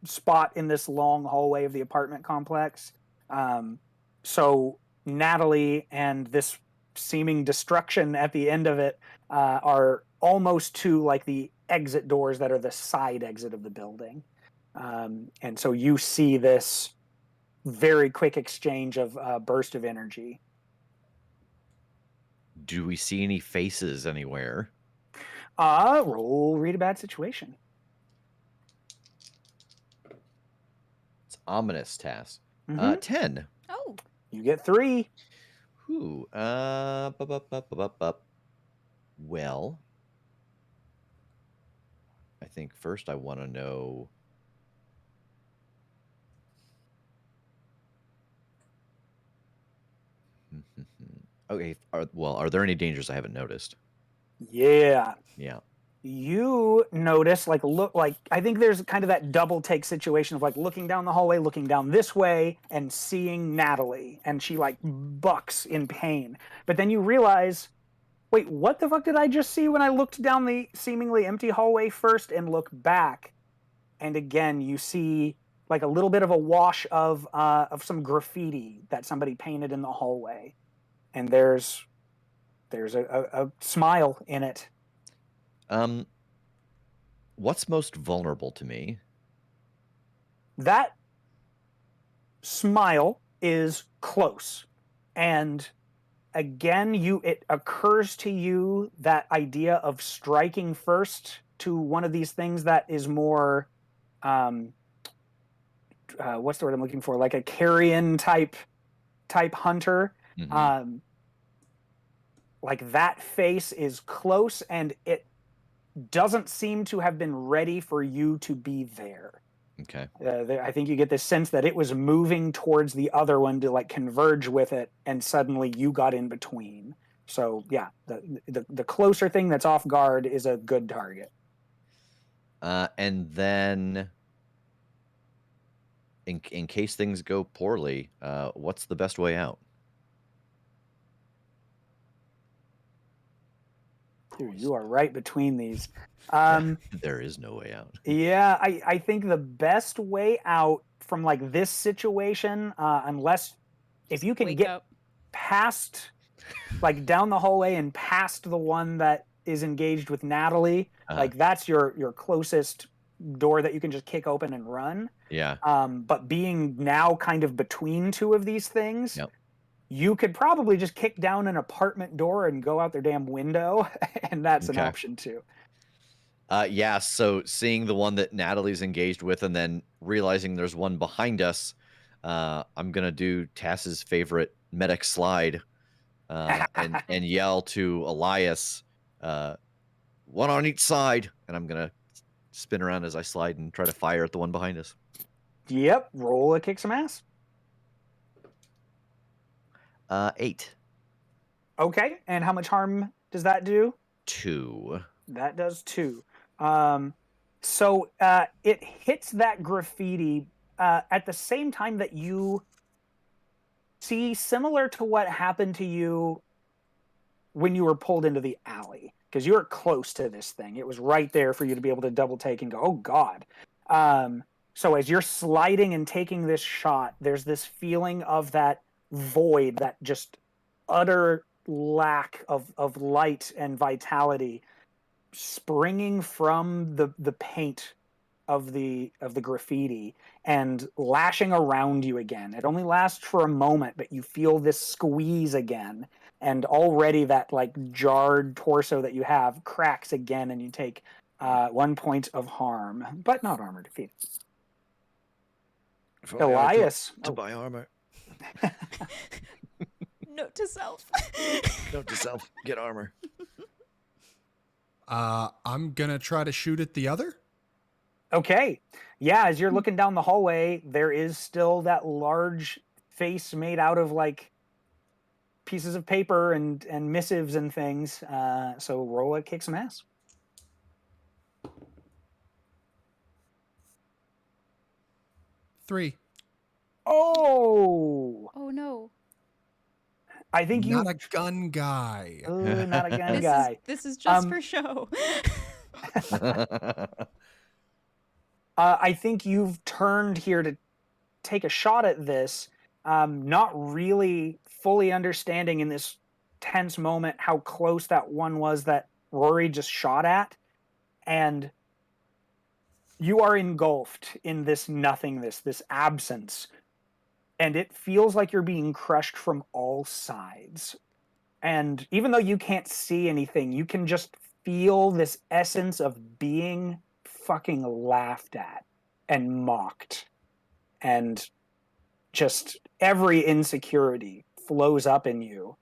spot in this long hallway of the apartment complex. So Natalie and this seeming destruction at the end of it are almost to like the exit doors that are the side exit of the building. And so you see this very quick exchange of burst of energy. Do we see any faces anywhere? Roll read a bad situation. It's ominous, Tass. Mhm. 10. Oh, You get 3. Ooh. Well, I think first I want to know. Okay. Are there any dangers I haven't noticed? Yeah. Yeah. You notice I think there's kind of that double take situation of like looking down the hallway, looking down this way and seeing Natalie, and she like bucks in pain. But then you realize, wait, what the fuck did I just see when I looked down the seemingly empty hallway first and look back? And again, you see like a little bit of a wash of some graffiti that somebody painted in the hallway. And there's a smile in it. What's most vulnerable to me? That smile is close. And again, it occurs to you that idea of striking first to one of these things that is more what's the word I'm looking for? Like a carrion type hunter. Mhm. Like that face is close, and it doesn't seem to have been ready for you to be there. Okay. I think you get this sense that it was moving towards the other one to like converge with it, and suddenly you got in between. So yeah, the closer thing that's off guard is a good target. And then, in case things go poorly, what's the best way out? Dude, you are right between these. There is no way out. Yeah, I think the best way out from like this situation, unless if you can wake get up. past, like down the hallway and past the one that is engaged with Natalie, like that's your closest door that you can just kick open and run. Yeah. But being now kind of between two of these things, Yep. you could probably just kick down an apartment door and go out their damn window, and that's an Okay. option too. Yeah, so seeing the one that Natalie's engaged with and then realizing there's one behind us, I'm going to do Tass's favorite medic slide and yell to Elias, one on each side, and I'm going to spin around as I slide and try to fire at the one behind us. Yep, roll a kick some ass. 8. Okay, and how much harm does that do? 2. That does 2. So it hits that graffiti at the same time that you see, similar to what happened to you when you were pulled into the alley, because you were close to this thing. It was right there for you to be able to double take and go, oh God. So as you're sliding and taking this shot, there's this feeling of that void, that just utter lack of light and vitality springing from the paint of the graffiti and lashing around you again. It only lasts for a moment, but you feel this squeeze again, and already that like jarred torso that you have cracks again, and you take 1 point of harm, but not armor defeat. Elias, to buy armor. Note to self. Note to self, get armor. I'm gonna try to shoot at the other. Okay. Yeah, as you're looking down the hallway, there is still that large face made out of like pieces of paper and missives and things. So roll a kick some ass. Three. Oh, Oh no. I think you Not a gun guy. not a gun This guy. this is just Um, for show. I think you've turned here to take a shot at this, not really fully understanding in this tense moment how close that one was that Rory just shot at, and you are engulfed in this nothingness, this absence, and it feels like you're being crushed from all sides. And even though you can't see anything, you can just feel this essence of being fucking laughed at and mocked. And just every insecurity flows up in you.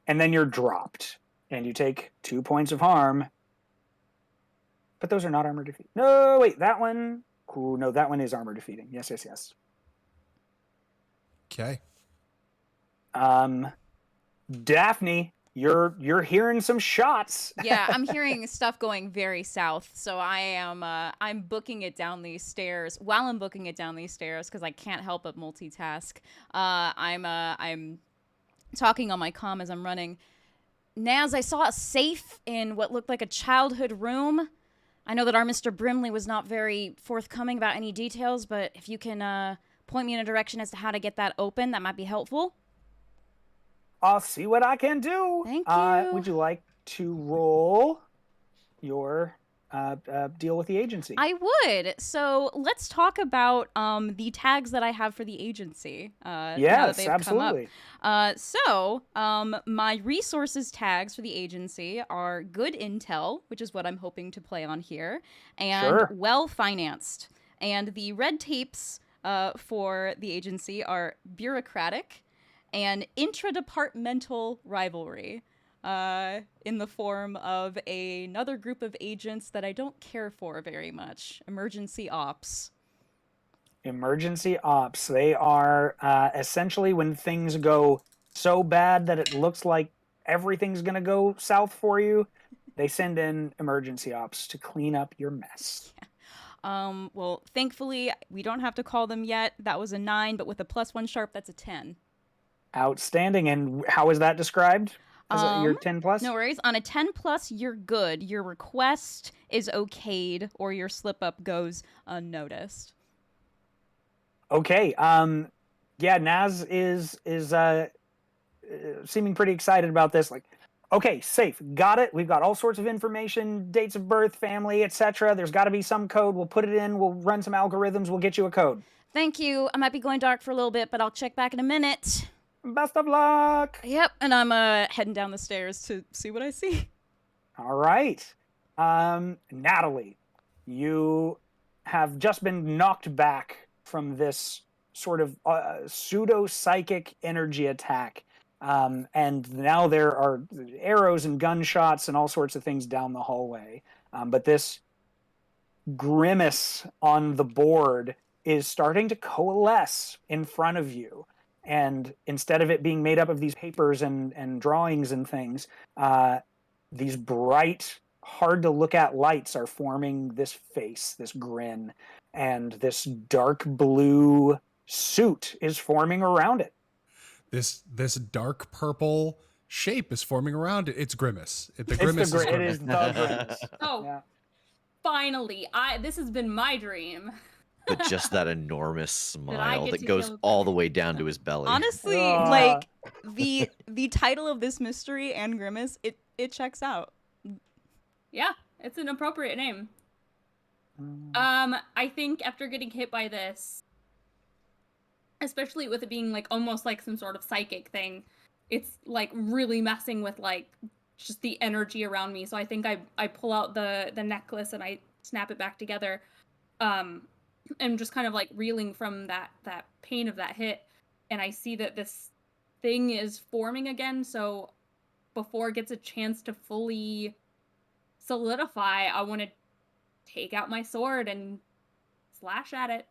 And then you're dropped. And you take 2 points of harm. But those are not armor defeat. No, wait, that one. Ooh, no, that one is armor defeating. Yes, yes, yes. Okay. Daphne, you're hearing some shots. Yeah, I'm hearing stuff going very south, so I'm booking it down these stairs. While I'm booking it down these stairs, because I can't help but multitask, I'm talking on my comm as I'm running. Naz, I saw a safe in what looked like a childhood room. I know that our Mr. Brimley was not very forthcoming about any details, but if you can point me in a direction as to how to get that open, that might be helpful. I'll see what I can do. Thank you. Would you like to roll your deal with the agency? I would. So let's talk about the tags that I have for the agency. Now that Yes, they've absolutely. Come up. My resources tags for the agency are good intel, which is what I'm hoping to play on here, and Sure. well financed. And the red tapes for the agency are bureaucratic and intradepartmental rivalry. In the form of another group of agents that I don't care for very much. Emergency ops. Emergency ops. They are essentially when things go so bad that it looks like everything's going to go south for you, they send in emergency ops to clean up your mess. Well, thankfully, we don't have to call them yet. That was a 9, but with a +1 sharp, that's a 10. Outstanding. And how is that described? Your 10 plus? No worries. On a 10 plus, you're good. Your request is okayed, or your slip up goes unnoticed. Okay. Yeah, Naz is seeming pretty excited about this. Like, okay, safe, got it. We've got all sorts of information, dates of birth, family, etc. There's got to be some code. We'll put it in. We'll run some algorithms. We'll get you a code. Thank you. I might be going dark for a little bit, but I'll check back in a minute. Best of luck. Yep, and I'm heading down the stairs to see what I see. All right. Natalie, you have just been knocked back from this sort of pseudo-psychic energy attack. And now there are arrows and gunshots and all sorts of things down the hallway. But this grimace on the board is starting to coalesce in front of you. And instead of it being made up of these papers and drawings and things, these bright, hard to look at lights are forming this face, this grin, and this dark blue suit is forming around it. This dark purple shape is forming around it. It's Grimace. The It's Grimace the, is it Grimace. is the grimace. Oh, Yeah. finally! This has been my dream. But just that enormous smile get that to goes kill all the Grimace? way down to his belly. Honestly, like the title of this mystery and Grimace, it checks out. Yeah, it's an appropriate name. I think after getting hit by this, especially with it being like almost like some sort of psychic thing, it's like really messing with like just the energy around me. So I think I pull out the necklace and I snap it back together. I'm just kind of like reeling from that pain of that hit, and I see that this thing is forming again. So before it gets a chance to fully solidify, I want to take out my sword and slash at it.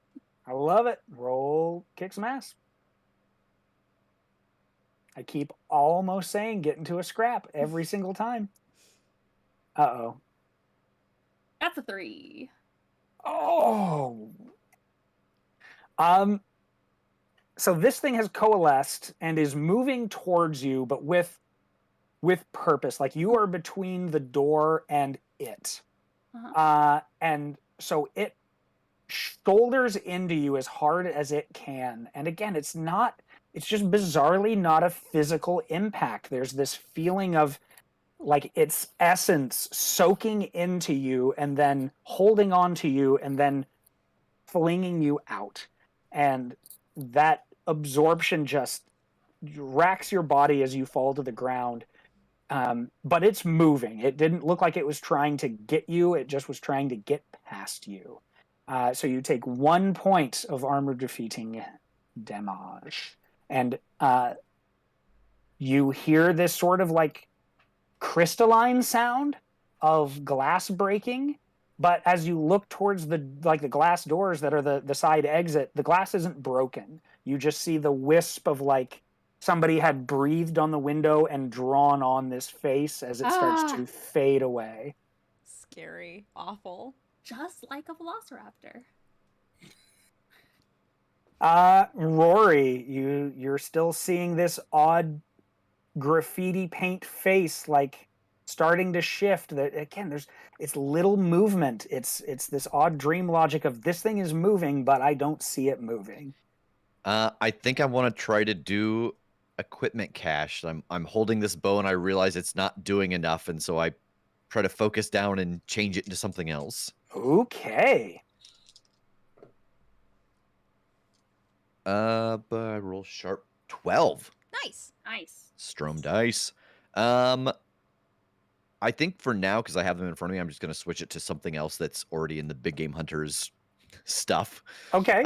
I love it. Roll, kick some ass. I keep almost saying get into a scrap every single time. Uh-oh. That's a 3. Oh. So this thing has coalesced and is moving towards you, but with purpose. Like you are between the door and it. And so it shoulders into you as hard as it can. And again, it's just bizarrely not a physical impact. There's this feeling of like its essence soaking into you and then holding on to you and then flinging you out. And that absorption just racks your body as you fall to the ground. But it's moving. It didn't look like it was trying to get you. It just was trying to get past you. So you take 1 point of armor defeating damage. And you hear this sort of like crystalline sound of glass breaking. But as you look towards the glass doors that are the side exit, the glass isn't broken. You just see the wisp of like somebody had breathed on the window and drawn on this face as it starts to fade away. Scary. Awful. Just like a velociraptor. Rory, you're still seeing this odd graffiti paint face like starting to shift. That again, it's little movement. It's this odd dream logic of this thing is moving, but I don't see it moving. I think I want to try to do equipment cache. I'm holding this bow and I realize it's not doing enough, and so I try to focus down and change it into something else. Okay. But I roll sharp 12. Nice. Strom dice. I think for now, because I have them in front of me, I'm just going to switch it to something else that's already in the Big Game Hunters stuff. Okay.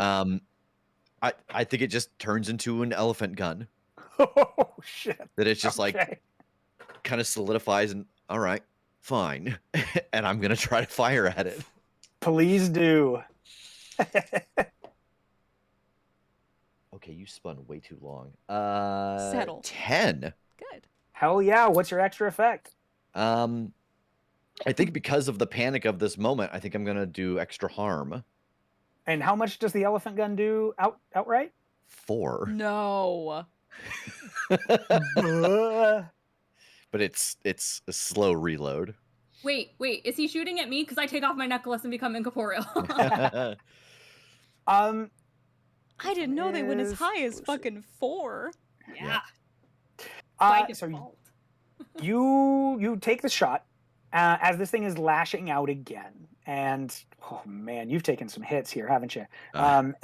I think it just turns into an elephant gun. Oh shit. That it's just like kind of solidifies and all right, fine. And I'm going to try to fire at it. Please do. Okay, you spun way too long. Settle. 10. Good. Hell yeah. What's your extra effect? I think because of the panic of this moment, I think I'm going to do extra harm. And how much does the elephant gun do outright? 4. No. Uh, But it's a slow reload. Wait, is he shooting at me? Because I take off my necklace and become incorporeal. I didn't know they went as high as fucking 4. Yeah. So you take the shot as this thing is lashing out again, and oh man, you've taken some hits here, haven't you? But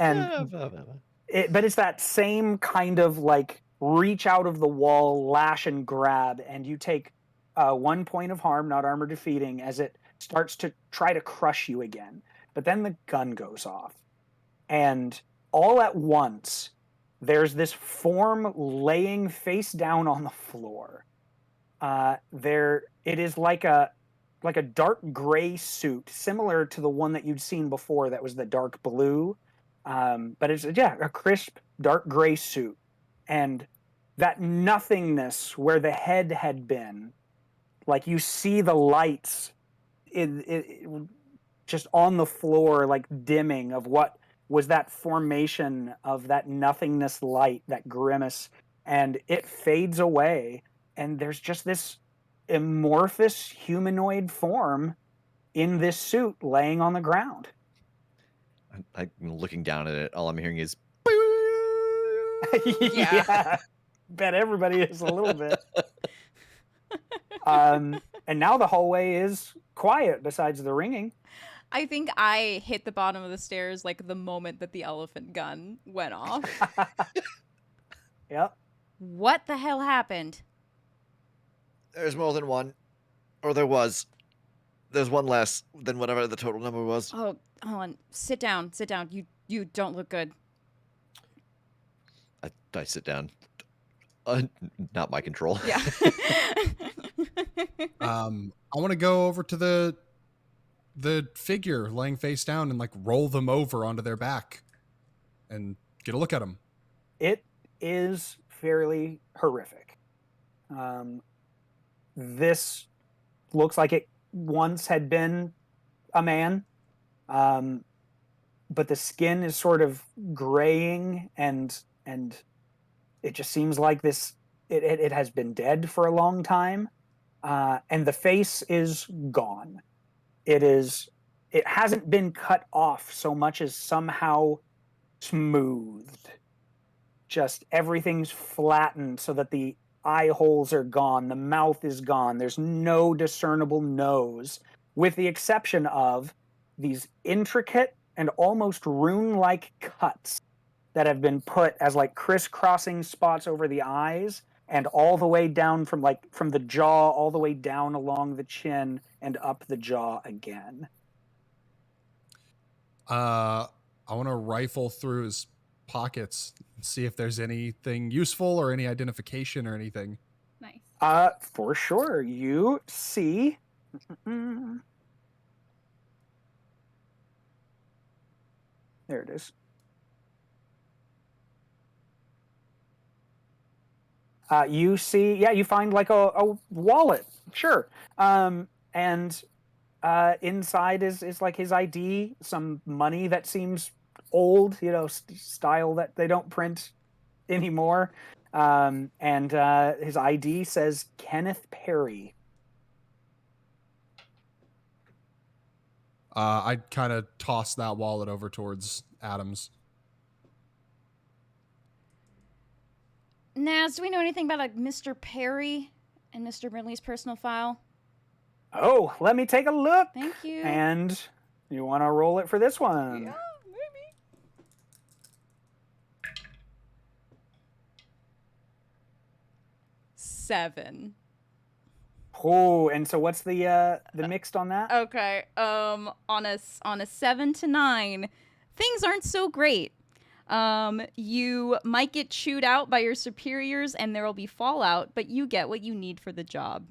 it's that same kind of like reach out of the wall, lash and grab, and you take 1 point of harm, not armor defeating, as it starts to try to crush you again. But then the gun goes off, and all at once, there's this form laying face down on the floor. It is like a dark gray suit, similar to the one that you'd seen before that was the dark blue. But it's a crisp dark gray suit. And that nothingness where the head had been, like you see the lights just on the floor, like dimming of what was that formation of that nothingness light, that grimace, and it fades away. And there's just this amorphous humanoid form in this suit laying on the ground. I'm looking down at it. All I'm hearing is Yeah. Bet everybody is a little bit. And now the hallway is quiet besides the ringing. I think I hit the bottom of the stairs like the moment that the elephant gun went off. Yep. What the hell happened? There's more than one. Or there was. There's one less than whatever the total number was. Oh, hold on. Sit down. You don't look good. I sit down. Not my control. Yeah. I want to go over to the figure laying face down and like roll them over onto their back and get a look at them. It is fairly horrific. This looks like it once had been a man, but the skin is sort of graying, and it just seems like it has been dead for a long time, and the face is gone. It hasn't been cut off so much as somehow smoothed. Just everything's flattened so that the eye holes are gone, the mouth is gone, there's no discernible nose, with the exception of these intricate and almost rune-like cuts that have been put as like crisscrossing spots over the eyes and all the way down from the jaw all the way down along the chin and up the jaw again. I want to rifle through his pockets and see if there's anything useful or any identification or anything. Nice. For sure. You see. There it is. You see, yeah, you find like a wallet, sure. And inside is like his ID, some money that seems old, style that they don't print anymore. And his ID says Kenneth Perry. I'd kind of toss that wallet over towards Adams. Naz, do we know anything about like Mr. Perry and Mr. Brinley's personal file? Oh, let me take a look. Thank you. And you want to roll it for this one? Yeah, maybe. 7. Oh, and so what's the mixed on that? Okay. On a 7 to 9, things aren't so great. You might get chewed out by your superiors and there will be fallout, but you get what you need for the job.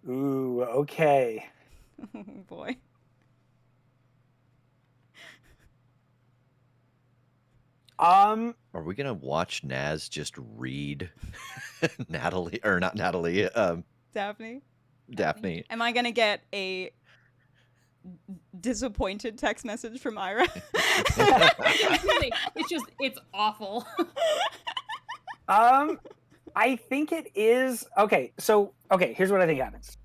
Ooh, okay. Oh boy. Are we gonna watch Naz just read Natalie, or not Natalie, Daphne? Daphne? Am I gonna get a disappointed text message from Ira? It's awful. I think it is okay. So here's what I think happens.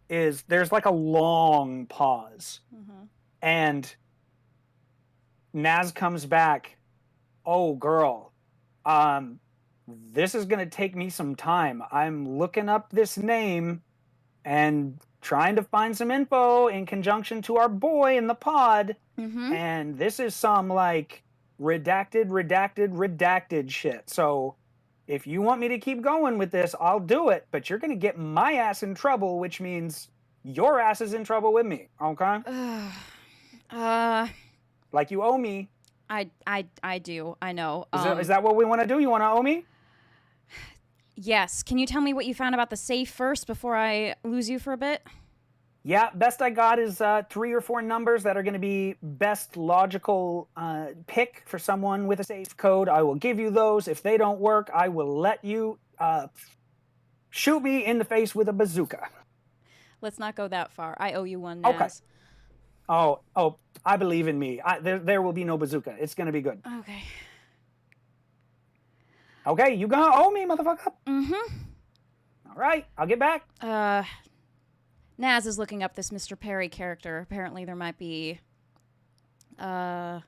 Is there's like a long pause, and Naz comes back. Oh, girl, this is gonna take me some time. I'm looking up this name and trying to find some info in conjunction to our boy in the pod, and this is some like redacted shit. So if you want me to keep going with this, I'll do it, but you're gonna get my ass in trouble, which means your ass is in trouble with me, okay? Like you owe me. I do. I know. Is that what we want to do? You want to owe me? Yes. Can you tell me what you found about the safe first before I lose you for a bit? Yeah, best I got is 3 or 4 numbers that are going to be best logical pick for someone with a safe code. I will give you those. If they don't work, I will let you shoot me in the face with a bazooka. Let's not go that far. I owe you one, Naz. Okay. Oh, I believe in me. There will be no bazooka. It's going to be good. Okay. Okay, you gonna owe me, motherfucker? All right, I'll get back. Naz is looking up this Mr. Perry character. Apparently there might be a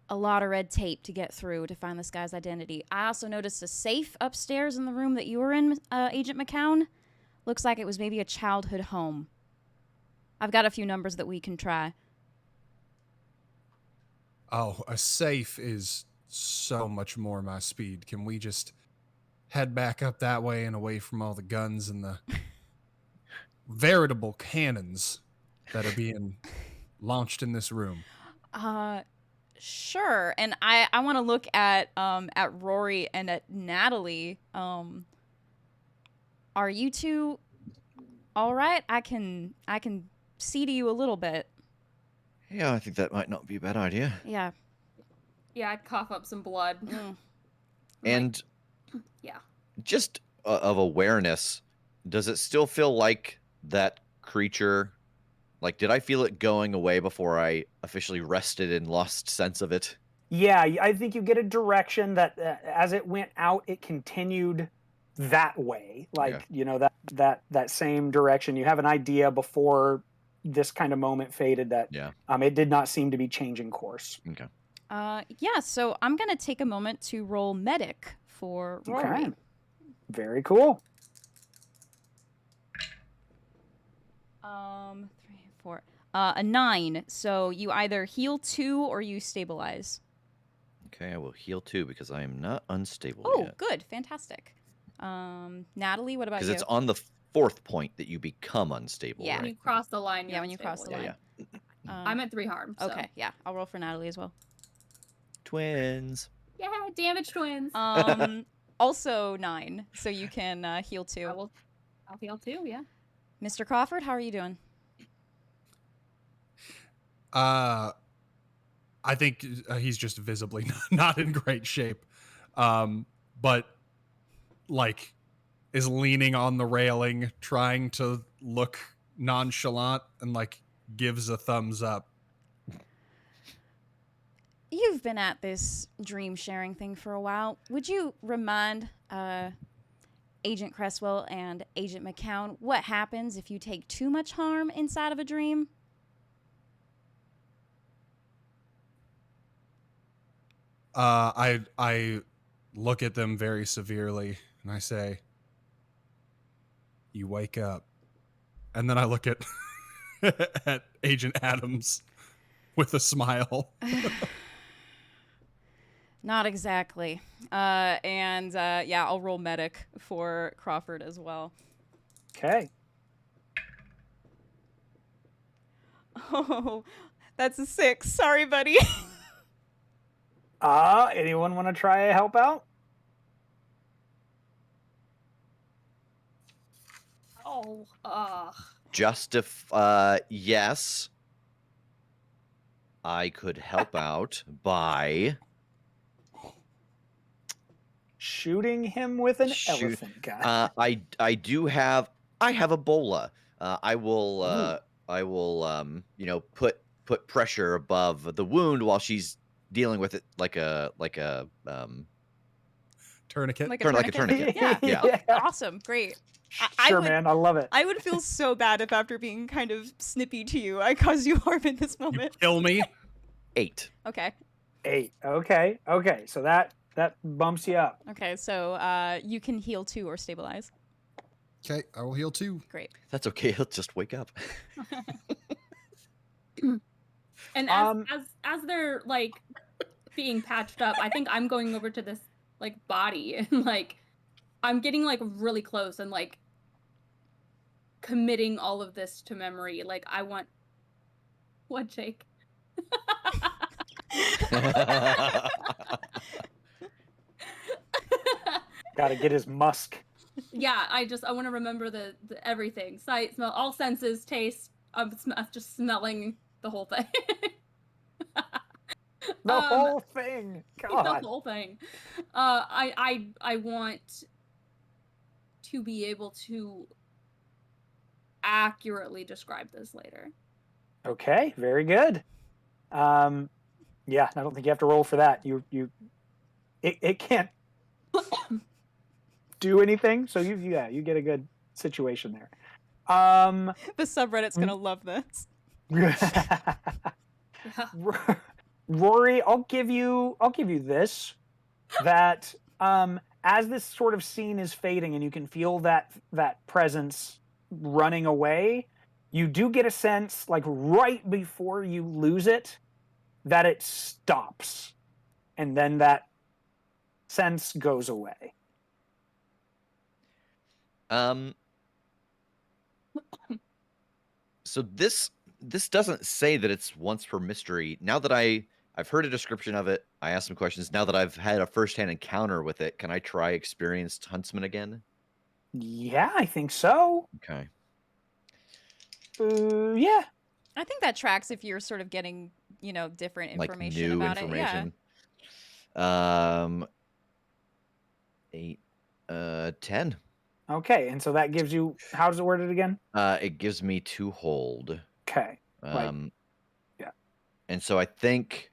lot of red tape to get through to find this guy's identity. I also noticed a safe upstairs in the room that you were in, Agent McCown. Looks like it was maybe a childhood home. I've got a few numbers that we can try. Oh, a safe is so much more my speed. Can we just head back up that way and away from all the guns and the veritable cannons that are being launched in this room? Sure. And I want to look at Rory and at Natalie. Are you two all right? I can see to you a little bit. Yeah, I think that might not be a bad idea. Yeah. Yeah, I'd cough up some blood. And yeah. just of awareness, does it still feel like that creature? Like, did I feel it going away before I officially rested and lost sense of it? Yeah, I think you get a direction that as it went out, it continued that way. Like, Okay. you know, that same direction. You have an idea before this kind of moment faded that Yeah. it did not seem to be changing course. Okay. Yeah, so I'm going to take a moment to roll medic for Rory. Okay. Very cool. 3, 4. A 9. So you either heal 2 or you stabilize. Okay, I will heal 2 because I am not unstable Oh, yet. good. Fantastic. Natalie, what about you? Because it's on the 4th point that you become unstable, Yeah. When right? you cross the line, Yeah, when you cross the line. Yeah. I'm at 3 harm. So. Okay, yeah. I'll roll for Natalie as well. Twins. Yeah, damage twins. Also 9, so you can heal 2. I'll heal 2, yeah. Mr. Crawford, how are you doing? I think he's just visibly not in great shape, but like is leaning on the railing, trying to look nonchalant, and like gives a thumbs up. You've been at this dream sharing thing for a while. Would you remind Agent Cresswell and Agent McCown what happens if you take too much harm inside of a dream? I look at them very severely and I say, "You wake up," and then I look at at Agent Adams with a smile. Not exactly. Yeah, I'll roll medic for Crawford as well. Okay. Oh, that's a 6. Sorry, buddy. Anyone want to try to help out? Oh, Yes. I could help out by shooting him with an elephant gun. I have Ebola. I will put pressure above the wound while she's dealing with it like a tourniquet. Like a Turn like a tourniquet. Yeah. Yeah. Okay, awesome. Great. Sure, man. I love it. I would feel so bad if after being kind of snippy to you, I caused you harm in this You moment. kill me. 8. Okay. 8. Okay. So that bumps you up. Okay, so you can heal 2 or stabilize. Okay, I will heal 2. Great. That's okay. He'll just wake up. And as they're like being patched up, I think I'm going over to this like body and like I'm getting like really close and like committing all of this to memory. Like I want what, Jake? Gotta get his musk. Yeah, I want to remember the everything. Sight, smell, all senses, taste. I'm just smelling the whole thing. The whole thing. God. The whole thing. I want to be able to accurately describe this later. Okay, very good. Yeah, I don't think you have to roll for that. It can't do anything, so you get a good situation there. The subreddit's gonna love this. Rory, I'll give you this. That as this sort of scene is fading and you can feel that presence running away, you do get a sense, like right before you lose it, that it stops. And then that sense goes away. So this doesn't say that it's once per mystery. Now that I've heard a description of it, I asked some questions. Now that I've had a firsthand encounter with it, can I try experienced huntsman again? Yeah, I think so. Okay. Yeah. I think that tracks if you're sort of getting, different Like information new about information. it. 8, 10. Okay, and so that gives you, how does it word it again? It gives me 2 hold. Okay. Like, Yeah. And so I think,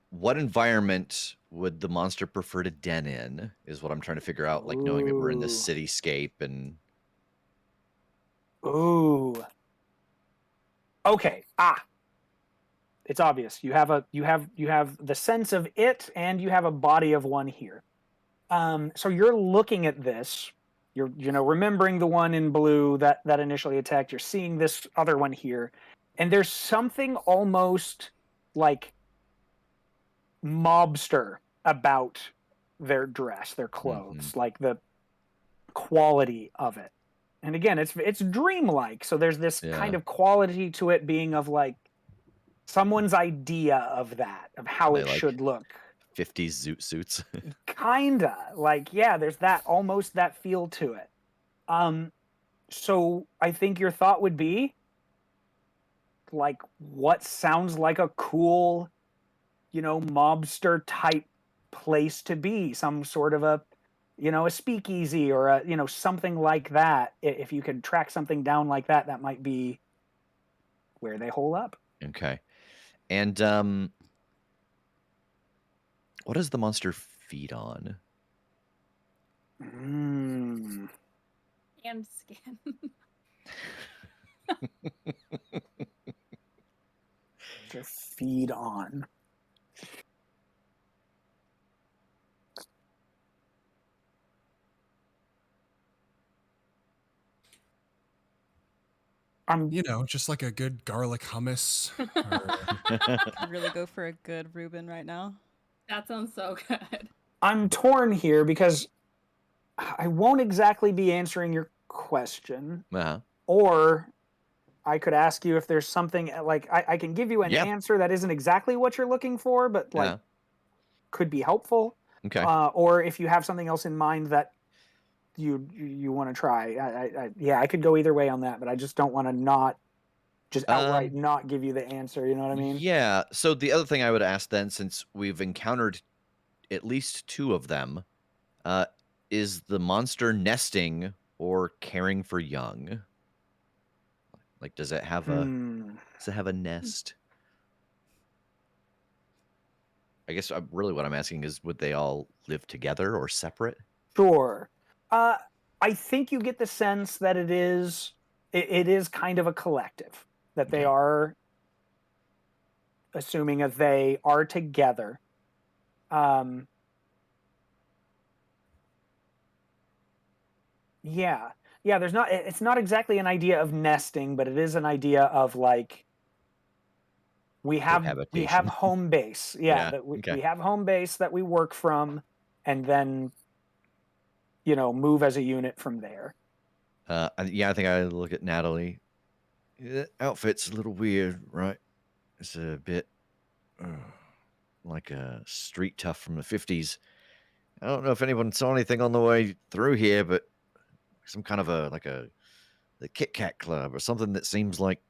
what environment would the monster prefer to den in is what I'm trying to figure out, like knowing that we're in this cityscape and... Ooh. Okay. It's obvious. You have the sense of it, and you have a body of one here. So you're looking at this. You're remembering the one in blue that initially attacked. You're seeing this other one here, and there's something almost like mobster about their dress, their clothes, like the quality of it. And again, it's dreamlike. So there's this kind of quality to it being of like someone's idea of that, of how it should look. 50s zoot suits. Kinda. Like, yeah, there's that almost that feel to it. So I think your thought would be like, what sounds like a cool, mobster type place to be, some sort of a speakeasy or a something like that. If you could track something down like that, that might be where they hole up. Okay. And what does the monster feed on? Mm. And skin. To feed on. Just like a good garlic hummus. Could really go for a good Reuben right now. That sounds so good. I'm torn here because I won't exactly be answering your question. Or I could ask you if there's something like I can give you an answer that isn't exactly what you're looking for, but like could be helpful. Okay. Or if you have something else in mind that you want to try. I could go either way on that, but I just don't want to not just outright not give you the answer. You know what I mean? Yeah. So the other thing I would ask then, since we've encountered at least 2 of them, is the monster nesting or caring for young? Like, does it have a nest? I guess really what I'm asking is, would they all live together or separate? Sure. I think you get the sense that it is kind of a collective, that they are, assuming that they are together. Yeah. It's not exactly an idea of nesting, but it is an idea of like, we have home base. We have home base that we work from, and then move as a unit from there. I think I look at Natalie. That outfit's a little weird, right? It's a bit like a street tough from the 50s. I don't know if anyone saw anything on the way through here, but some kind of the Kit Kat Club or something that seems like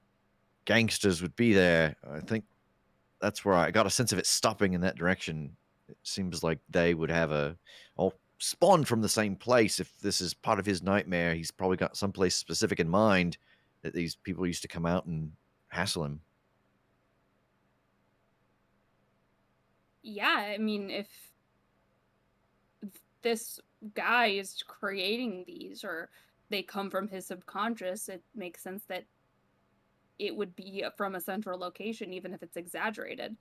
gangsters would be there. I think that's where I got a sense of it stopping in that direction. It seems like they would have spawned from the same place. If this is part of his nightmare, he's probably got someplace specific in mind that these people used to come out and hassle him. Yeah, I mean, if this guy is creating these, or they come from his subconscious, it makes sense that it would be from a central location, even if it's exaggerated.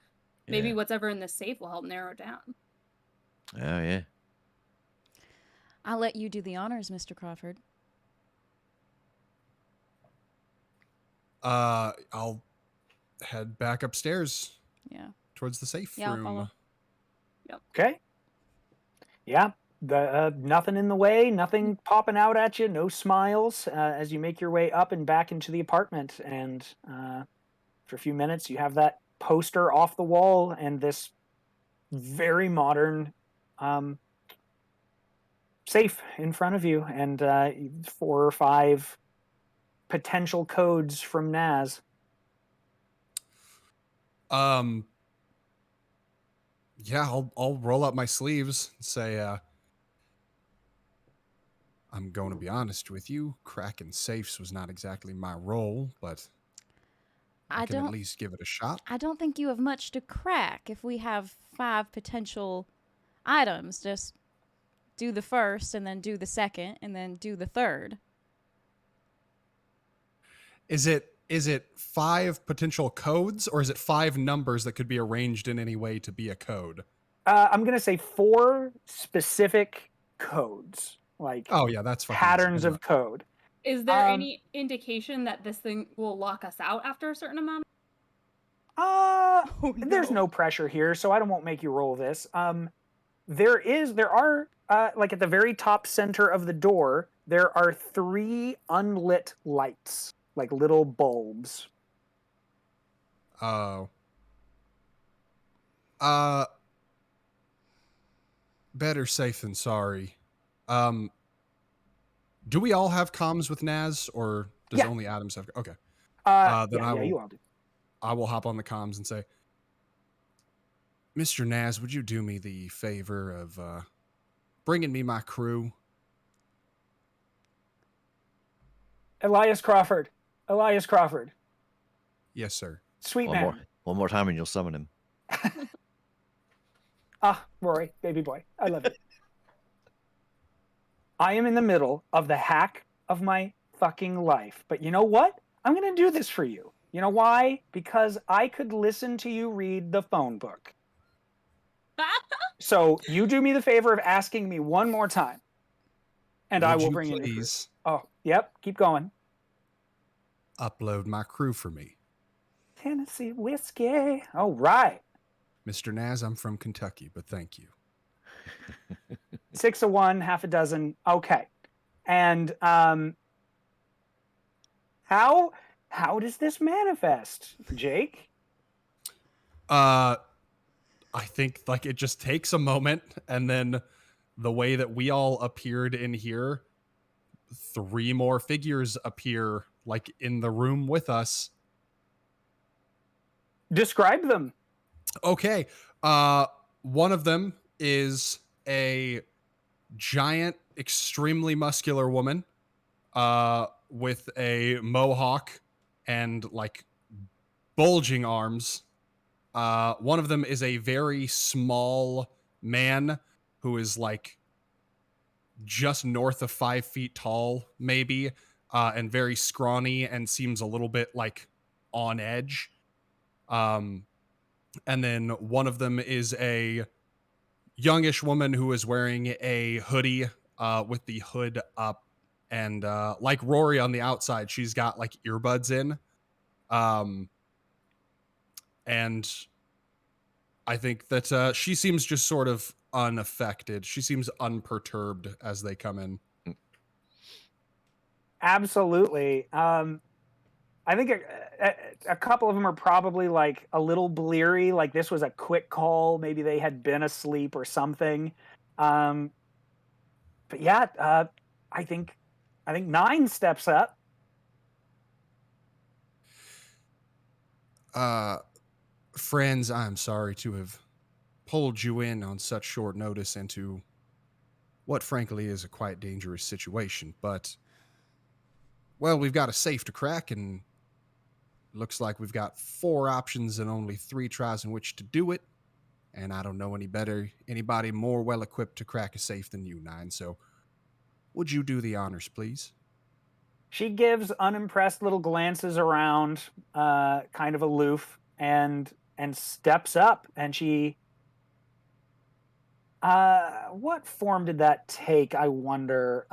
Maybe what's ever in this safe will help narrow down. Oh, yeah. I'll let you do the honors, Mr. Crawford. I'll head back upstairs. Yeah. Towards the safe I'll room. follow. Yep. Okay. Yeah. Nothing in the way, nothing popping out at you, no smiles as you make your way up and back into the apartment. And for a few minutes, you have that poster off the wall and this very modern safe in front of you, and 4 or 5 potential codes from Naz. Yeah, I'll roll up my sleeves and say, I'm going to be honest with you. Cracking safes was not exactly my role, but I I can at don't least give it a shot. I don't think you have much to crack. If we have 5 potential items, just do the first and then do the second and then do the third. Is it 5 potential codes, or is it 5 numbers that could be arranged in any way to be a code? I'm gonna say 4 specific codes, like Oh yeah, that's fucking patterns easy. of code. Is there any indication that this thing will lock us out after a certain amount? There's no pressure here, so I won't make you roll this. There are like at the very top center of the door, there are 3 unlit lights, like little bulbs. Oh. Better safe than sorry. Do we all have comms with Naz, or does Yeah. only Adams have? Okay. Then I you all do. will hop on the comms and say, Mr. Naz, would you do me the favor of bringing me my crew? Elias Crawford. Elias Crawford. Yes, sir. Sweet man. One more time and you'll summon him. Rory, baby boy, I love you. I am in the middle of the hack of my fucking life. But you know what? I'm going to do this for you. You know why? Because I could listen to you read the phone book. So you do me the favor of asking me one more time. And I will bring in your crew. Oh, yep. Keep going. Upload my crew for me. Tennessee whiskey. All right. Mr. Naz, I'm from Kentucky, but thank you. 6 of 1, half a dozen. Okay. And how does this manifest, Jake? I think like it just takes a moment, and then the way that we all appeared in here, 3 more figures appear like in the room with us. Describe them. Okay. One of them is a giant, extremely muscular woman with a mohawk and like bulging arms. One of them is a very small man who is like just north of 5 feet tall, maybe, and very scrawny and seems a little bit like on edge. And then one of them is a youngish woman who is wearing a hoodie with the hood up, and like Rory on the outside, she's got like earbuds in. And I think that she seems just sort of unaffected. She seems unperturbed as they come in. Absolutely. I think a couple of them are probably like a little bleary, like this was a quick call. Maybe they had been asleep or something. But yeah, I think 9 steps up. Friends, I'm sorry to have pulled you in on such short notice into what frankly is a quite dangerous situation, but well, we've got a safe to crack, and looks like we've got 4 options and only 3 tries in which to do it. And I don't know anybody more well equipped to crack a safe than you, Nine. So would you do the honors, please? She gives unimpressed little glances around, kind of aloof, and steps up. And she, what form did that take? I wonder.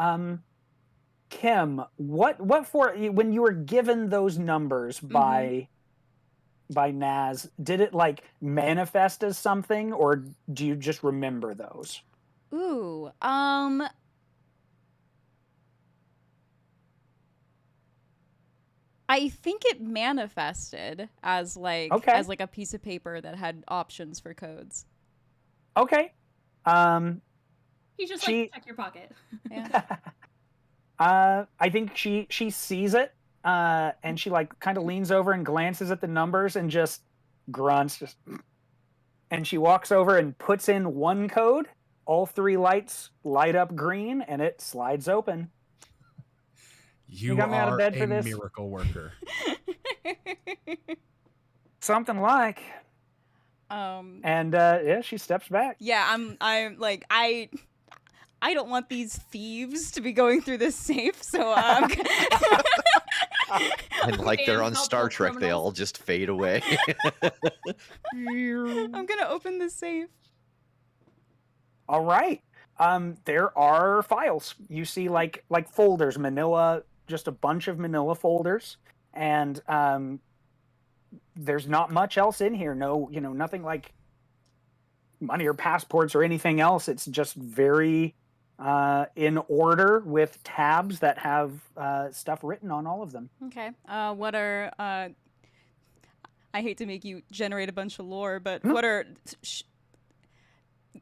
Kim, what for when you were given those numbers by Naz, did it like manifest as something, or do you just remember those? Ooh, I think it manifested as like a piece of paper that had options for codes. Okay. He's just like, check your pocket. Yeah. I think she sees it, and she like kind of leans over and glances at the numbers and just grunts, just And she walks over and puts in one code. All 3 lights light up green, and it slides open. You got me out of are bed a for this? miracle worker. Something like. And yeah, she steps back. Yeah, I'm like I don't want these thieves to be going through this safe, so And like they're on Helpful Star Trek, they criminals. all just fade away. I'm gonna open the safe. All right. There are files. You see like folders, manila, just a bunch of manila folders, and there's not much else in here. No, nothing like money or passports or anything else. It's just very in order with tabs that have stuff written on all of them. Okay. What are I hate to make you generate a bunch of lore, but No. what are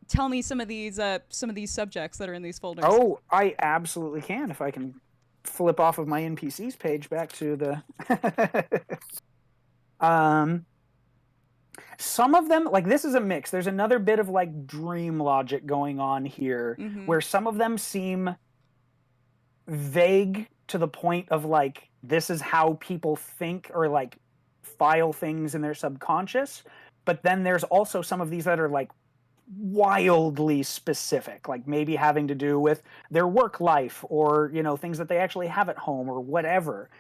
tell me some of these subjects that are in these folders. Oh, I absolutely can. If I can flip off of my NPCs page back to the some of them, like, this is a mix. There's another bit of like dream logic going on here, where some of them seem vague to the point of like, this is how people think or like file things in their subconscious. But then there's also some of these that are like wildly specific, like maybe having to do with their work life or, things that they actually have at home or whatever.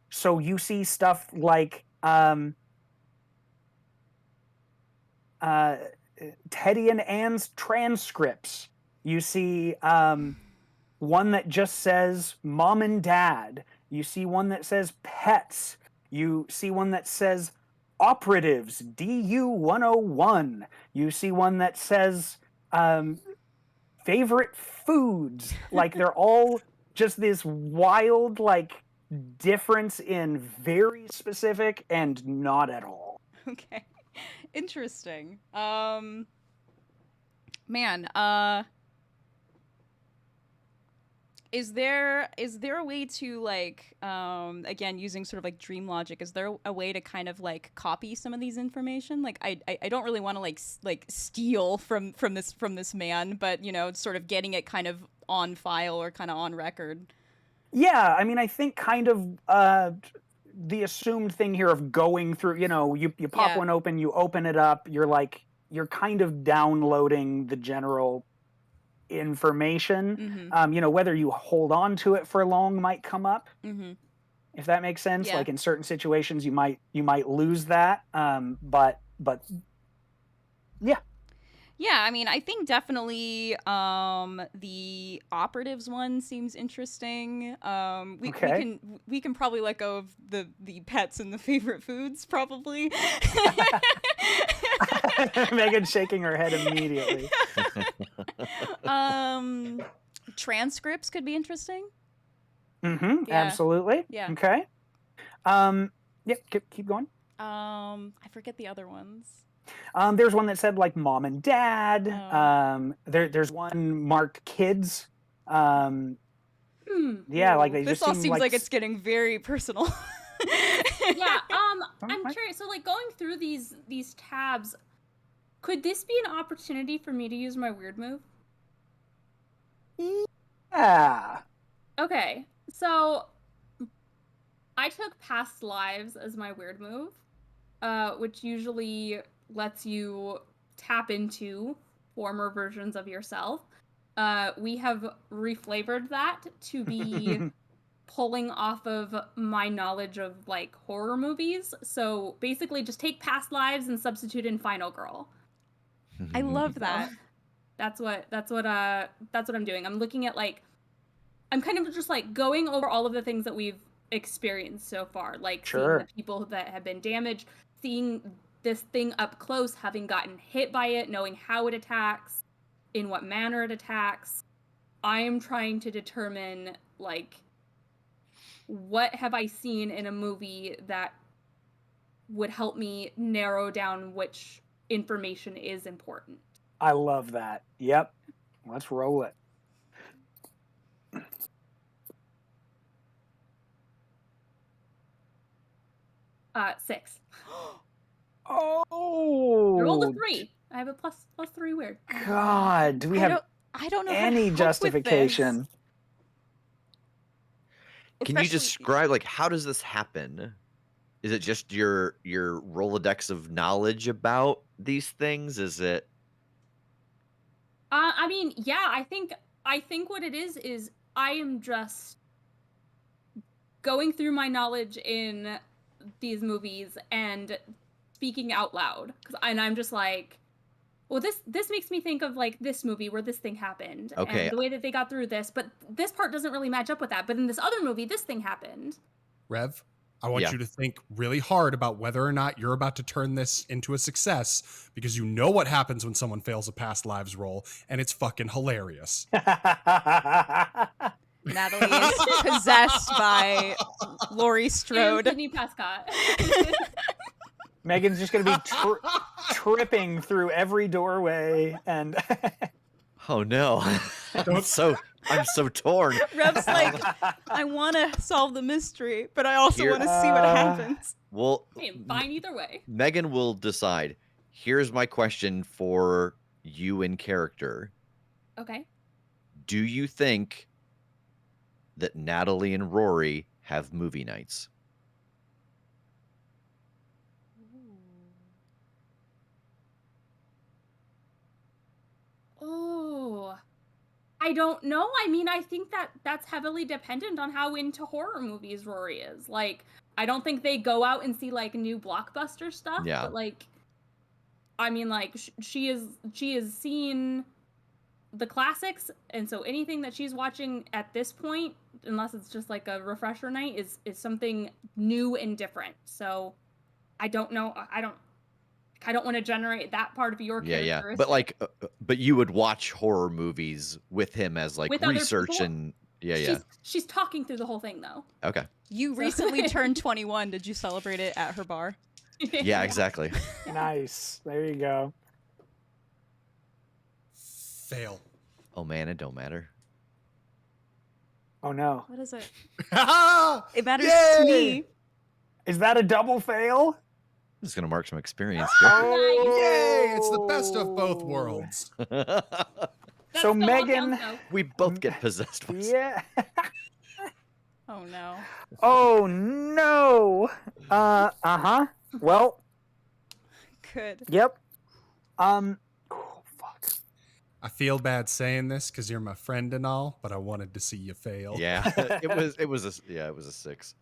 So you see stuff like Teddy and Anne's transcripts. You see one that just says mom and dad. You see one that says pets. You see one that says operatives, DU 101. You see one that says favorite foods. Like, they're all just this wild, like, difference in very specific and not at all. Okay. Interesting. Man, is there a way to like again, using sort of like dream logic, is there a way to kind of like copy some of these information? Like I don't really want to like steal from this man, but sort of getting it kind of on file or kind of on record. Yeah, I mean, I think kind of the assumed thing here of going through, you pop one open, you open it up, you're kind of downloading the general information. Whether you hold on to it for long might come up, if that makes sense. Yeah. Like, in certain situations you might lose that, but yeah, I mean, I think definitely the operatives one seems interesting. We can probably let go of the pets and the favorite foods, probably. Megan's shaking her head immediately. Transcripts could be interesting. Yeah. Absolutely. Yeah. Okay. Yeah, keep going. I forget the other ones. There's one that said like mom and dad. Oh. There's one marked kids. Yeah, like they this just all seem seems like it's getting very personal. Yeah, I'm curious. So, like, going through these tabs, could this be an opportunity for me to use my weird move? Yeah. Okay, so I took past lives as my weird move, which usually lets you tap into former versions of yourself. We have reflavored that to be pulling off of my knowledge of like horror movies. So basically just take past lives and substitute in Final Girl. I love that. So that's what I'm doing. I'm looking at like, I'm kind of just like going over all of the things that we've experienced so far, like seeing the people that have been damaged, seeing this thing up close, having gotten hit by it, knowing how it attacks, in what manner it attacks. I am trying to determine, like, what have I seen in a movie that would help me narrow down which information is important. I love that. Yep. Let's roll it. Six. Oh, I rolled a 3. I have a +3 weird. God, do we have I don't know any how to justification? Can you Especially- describe, like, how does this happen? Is it just your Rolodex of knowledge about these things? Is it? I mean, yeah, I think what it is I am just going through my knowledge in these movies and speaking out loud, and I'm just like, well, this makes me think of like this movie where this thing happened, Okay. and the way that they got through this, but this part doesn't really match up with that. But in this other movie, this thing happened. Rev, I want Yeah. you to think really hard about whether or not you're about to turn this into a success, because you know what happens when someone fails a past lives roll, and it's fucking hilarious. Natalie is possessed by Laurie And Strode. Sidney Prescott. Megan's just going to be tripping through every doorway and Oh no! I'm so torn. Rev's like, I want to solve the mystery, but I also Here- want to see what happens. Well, Hey, fine either way. Megan will decide. Here's my question for you in character. Okay. Do you think that Natalie and Rory have movie nights? Oh, I don't know. I mean, I think that's heavily dependent on how into horror movies Rory is. Like, I don't think they go out and see like new blockbuster stuff. Yeah. But like, I mean, like she is seen the classics, and so anything that she's watching at this point, unless it's just like a refresher night, is something new and different. So I don't know. I don't want to generate that part of your Yeah. characteristic. But like, but you would watch horror movies with him as like With other research people? and yeah. She's talking through the whole thing though. Okay. You recently turned 21. Did you celebrate it at her bar? Yeah, exactly. nice. There you go. Fail. Oh man, it don't matter. Oh no. What is it? Yay! It matters to me. Is that a double fail? I'm just gonna mark some experience. Yay! It's the best of both worlds. Here. That So still all Megan- counts, though. We both get possessed. By Yeah. Oh no. Oh no. Uh-huh. Well, Good. yep. Oh, fuck. I feel bad saying this because you're my friend and all, but I wanted to see you fail. Yeah, it was a 6.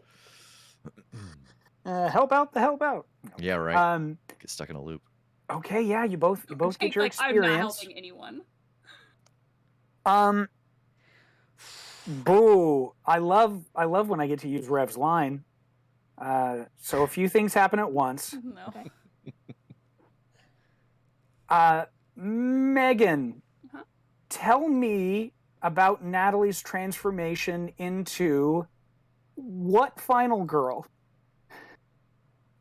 Help out. Yeah, right. Um, Get stuck in a loop. okay, yeah, you both get your Like, I'm not experience. helping anyone. Boo. I love when I get to use Rev's line. So a few things happen at once. No. Megan, Uh-huh. tell me about Natalie's transformation into what final girl?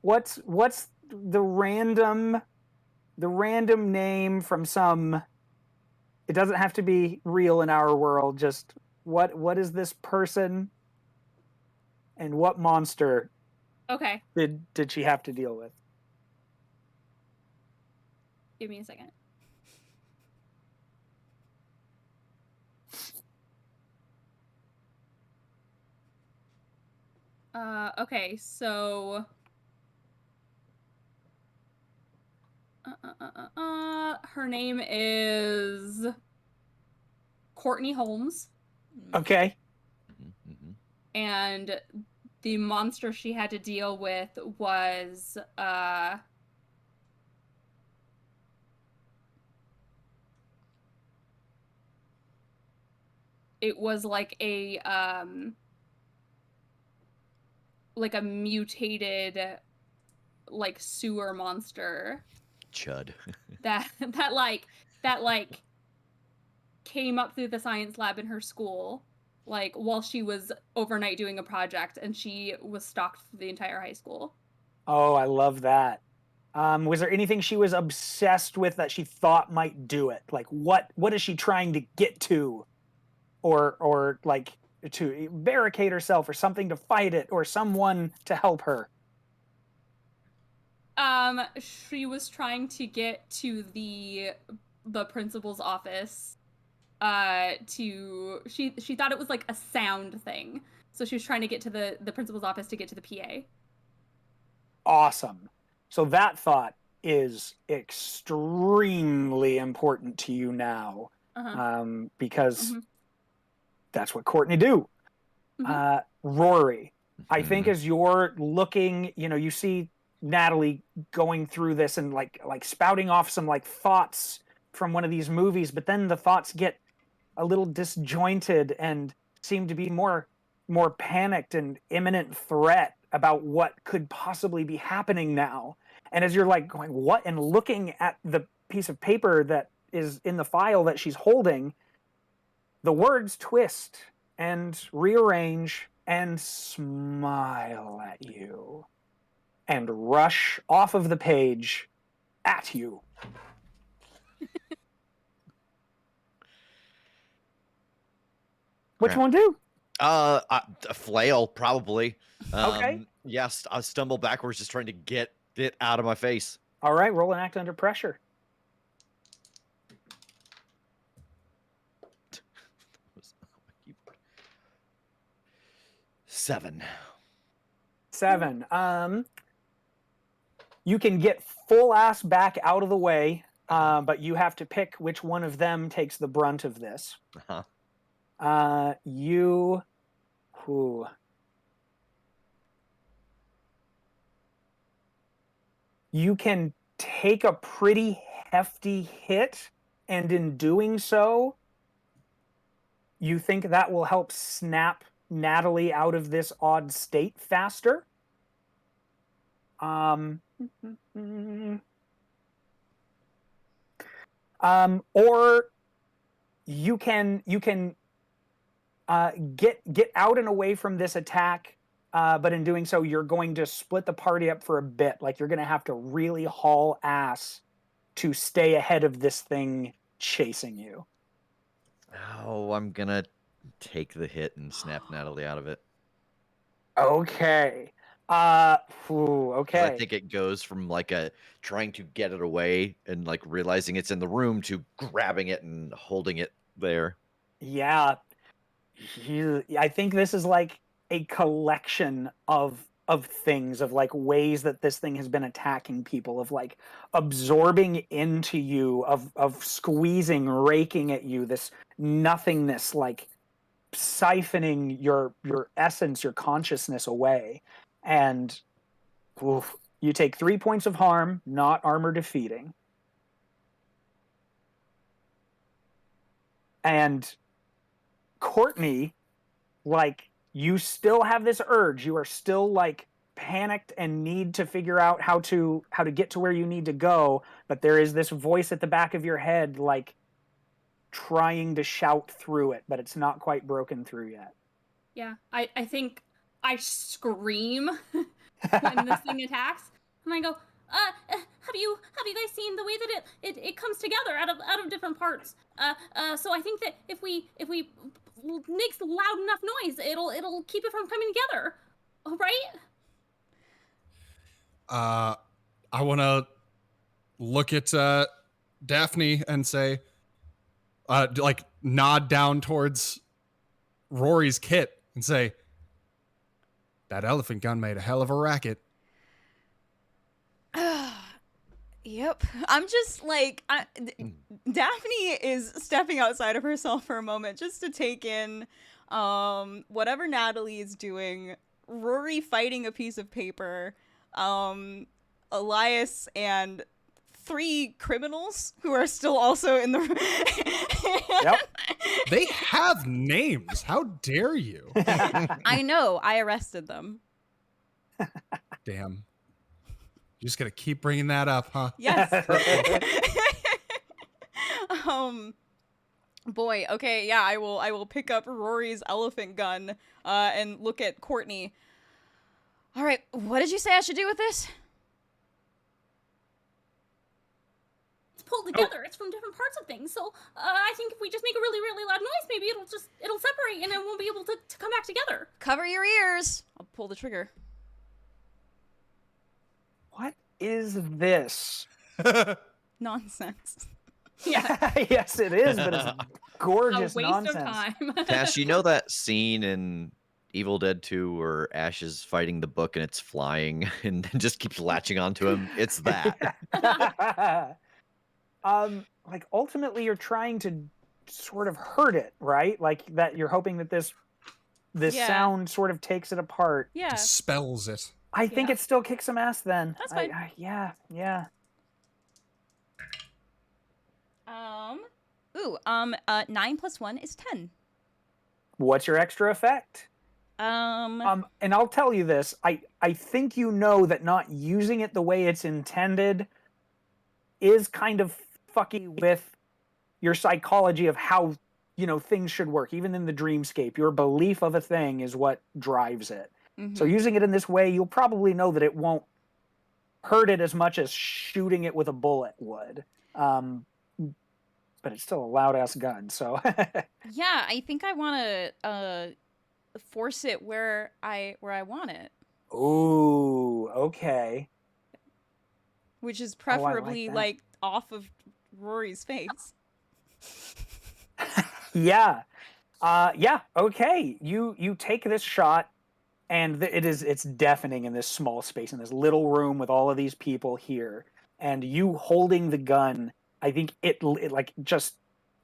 What's the random name from some? It doesn't have to be real in our world. Just what is this person, and what monster Okay, did she have to deal with? give me a second. Okay, so her name is Courtney Holmes, Okay. Mhm. and the monster she had to deal with was it was like a mutated like sewer monster Chud. that came up through the science lab in her school like while she was overnight doing a project, and she was stalked through the entire high school. Oh, I love that. Was there anything she was obsessed with that she thought might do it? Like what is she trying to get to? Or like to barricade herself, or something to fight it, or someone to help her? She was trying to get to the principal's office. She thought it was like a sound thing, so she was trying to get to the principal's office to get to the PA. Awesome. So that thought is extremely important to you now, because that's what Courtney do. Rory, I think as you're looking, you see Natalie going through this and like spouting off some like thoughts from one of these movies, but then the thoughts get a little disjointed and seem to be more panicked and imminent threat about what could possibly be happening now. And as you're like going, what? And looking at the piece of paper that is in the file that she's holding, the words twist and rearrange and smile at you and rush off of the page at you. Which one do? A flail, probably. Okay. Yes, I stumble backwards just trying to get it out of my face. All right, roll an act under pressure. Seven. You can get full ass back out of the way, but you have to pick which one of them takes the brunt of this. You can take a pretty hefty hit, and in doing so, you think that will help snap Natalie out of this odd state faster. Or you can get out and away from this attack, but in doing so, you're going to split the party up for a bit. Like, you're going to have to really haul ass to stay ahead of this thing chasing you. Oh, I'm gonna take the hit and snap Natalie out of it. Okay. Okay. I think it goes from like trying to get it away and like realizing it's in the room to grabbing it and holding it there. Yeah. I think this is like a collection of things, of like ways that this thing has been attacking people, of like absorbing into you, of squeezing, raking at you, this nothingness, like siphoning your essence, your consciousness away. And you take 3 points of harm, not armor defeating. And Courtney, like, you still have this urge. You are still like panicked and need to figure out how to get to where you need to go, but there is this voice at the back of your head like trying to shout through it, but it's not quite broken through yet. Yeah, I think I scream when this thing attacks, and I go, have you guys seen the way that it comes together out of different parts? So I think that if we makes loud enough noise, it'll keep it from coming together, right? I want to look at Daphne and say, like, nod down towards Rory's kit and say, that elephant gun made a hell of a racket. Yep. I'm just like, Daphne is stepping outside of herself for a moment just to take in whatever Natalie is doing, Rory fighting a piece of paper, Elias and 3 criminals who are still also in the Yep. They have names. How dare you? I know. I arrested them. Damn. You're just gonna keep bringing that up, huh? Yes. Boy. Okay. Yeah. I will pick up Rory's elephant gun and look at Courtney. All right. What did you say I should do with this? It's pulled together. It's from different parts of things. So I think if we just make a really, really loud noise, maybe it'll separate and it won't be able to come back together. Cover your ears. I'll pull the trigger. What? is this? Nonsense. Yeah, Yes, it is, but it's a gorgeous waste nonsense. of time. Tass, you know that scene in Evil Dead 2 where Ash is fighting the book and it's flying and then just keeps latching onto him? It's that. Like ultimately you're trying to sort of hurt it, right? Like that you're hoping that this Yeah. sound sort of takes it apart. Yeah. Dispels it. I think Yeah. it still kicks some ass then. That's fine. Yeah. Ooh, 9 plus 1 is 10. What's your extra effect? And I'll tell you this, I think you know that not using it the way it's intended is kind of fucky with your psychology of how, you know, things should work. Even in the dreamscape, your belief of a thing is what drives it. So using it in this way, you'll probably know that it won't hurt it as much as shooting it with a bullet would. But it's still a loud ass gun, so Yeah, I think I want to force it where I want it, Ooh, okay. which is like preferably that. like off of Rory's face. Yeah. Yeah, okay. You take this shot and it's deafening in this small space in this little room with all of these people here, and you holding the gun, I think it like just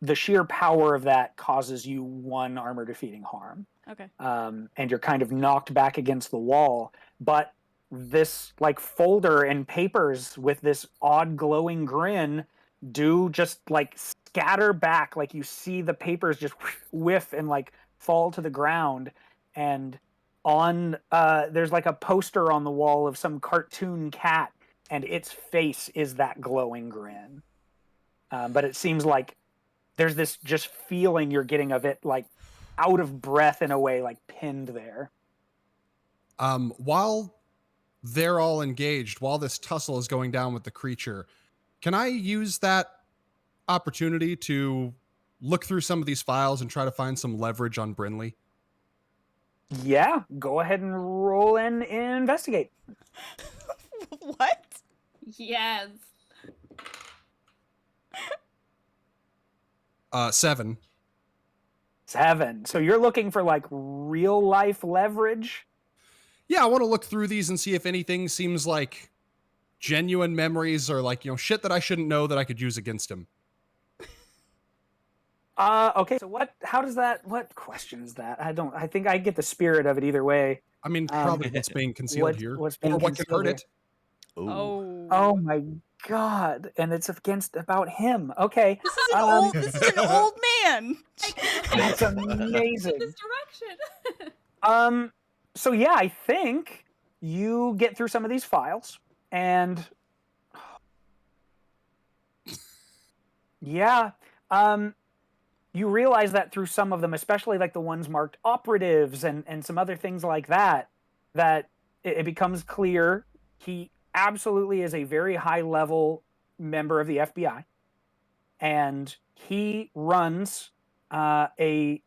the sheer power of that causes you 1 armor defeating harm. Okay. And you're kind of knocked back against the wall, but this like folder and papers with this odd glowing grin do just like scatter back, like you see the papers just whiff and like fall to the ground, and on there's like a poster on the wall of some cartoon cat, and its face is that glowing grin. But it seems like there's this just feeling you're getting of it, like out of breath in a way, like pinned there. While they're all engaged, while this tussle is going down with the creature, can I use that opportunity to look through some of these files and try to find some leverage on Brinley? Yeah, go ahead and roll in and investigate. What? Yes. 7. 7. So you're looking for like real life leverage? Yeah, I want to look through these and see if anything seems like genuine memories or like, you know, shit that I shouldn't know that I could use against him. Okay, so what question is that? I think I get the spirit of it either way. I mean, probably what's being concealed here. What's being or what could concealed hurt here? it. Ooh. Oh my god, and it's about him. Okay. This is an this is an old man. That's amazing. This direction. So yeah, I think you get through some of these files, and yeah, you realize that through some of them, especially like the ones marked operatives and some other things like that, that it becomes clear he absolutely is a very high level member of the FBI, and he runs a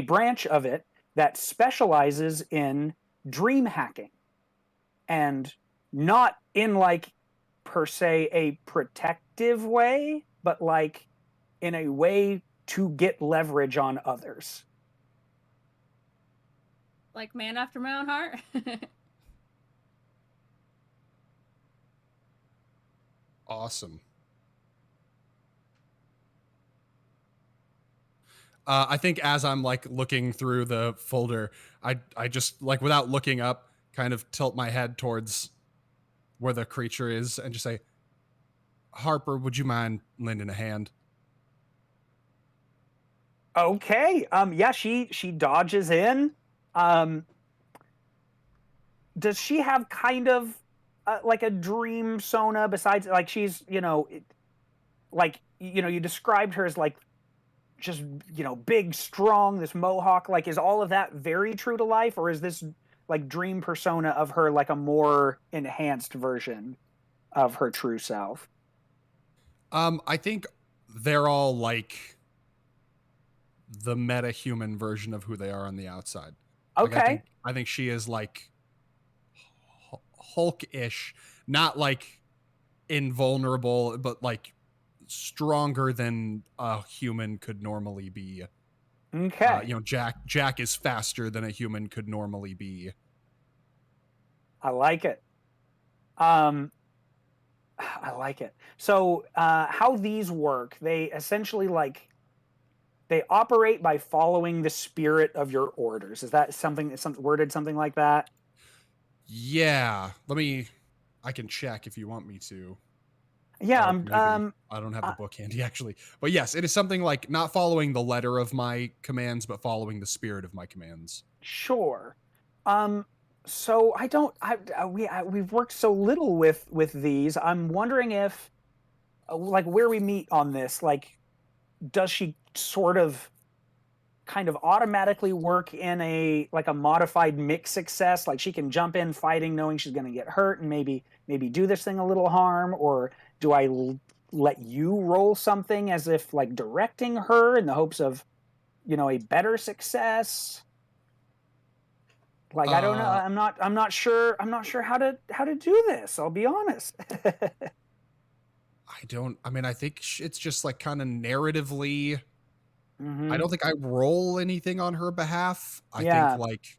branch of it that specializes in dream hacking, and not in like per se a protective way, but like in a way to get leverage on others. Like man after my own heart. Awesome. I think as I'm like looking through the folder, I just like without looking up, kind of tilt my head towards where the creature is and just say, Harper, would you mind lending a hand? Okay. Yeah, she dodges in. Does she have kind of like a dream sona besides like she's, you know, like, you know, you described her as like just, you know, big, strong, this mohawk, like is all of that very true to life, or is this like dream persona of her like a more enhanced version of her true self? I think they're all like the meta human version of who they are on the outside. Okay. Like, I think she is like Hulk-ish, not like invulnerable, but like stronger than a human could normally be. Okay. You know, Jack is faster than a human could normally be. I like it. I like it. So how these work, they essentially they operate by following the spirit of your orders. Is that something worded something like that? Yeah. I can check if you want me to. Yeah, Or maybe I don't have the book handy actually. But yes, it is something like not following the letter of my commands, but following the spirit of my commands. sure. So we've worked so little with these. I'm wondering if like where we meet on this, like does she sort of kind of automatically work in a modified mixed success, like she can jump in fighting knowing she's going to get hurt and maybe do this thing a little harm, or do I let you roll something as if like directing her in the hopes of a better success? Like I don't know, I'm not sure how to do this, I'll be honest. I think it's just like kind of narratively. Mm-hmm. I don't think I roll anything on her behalf. I Yeah. think like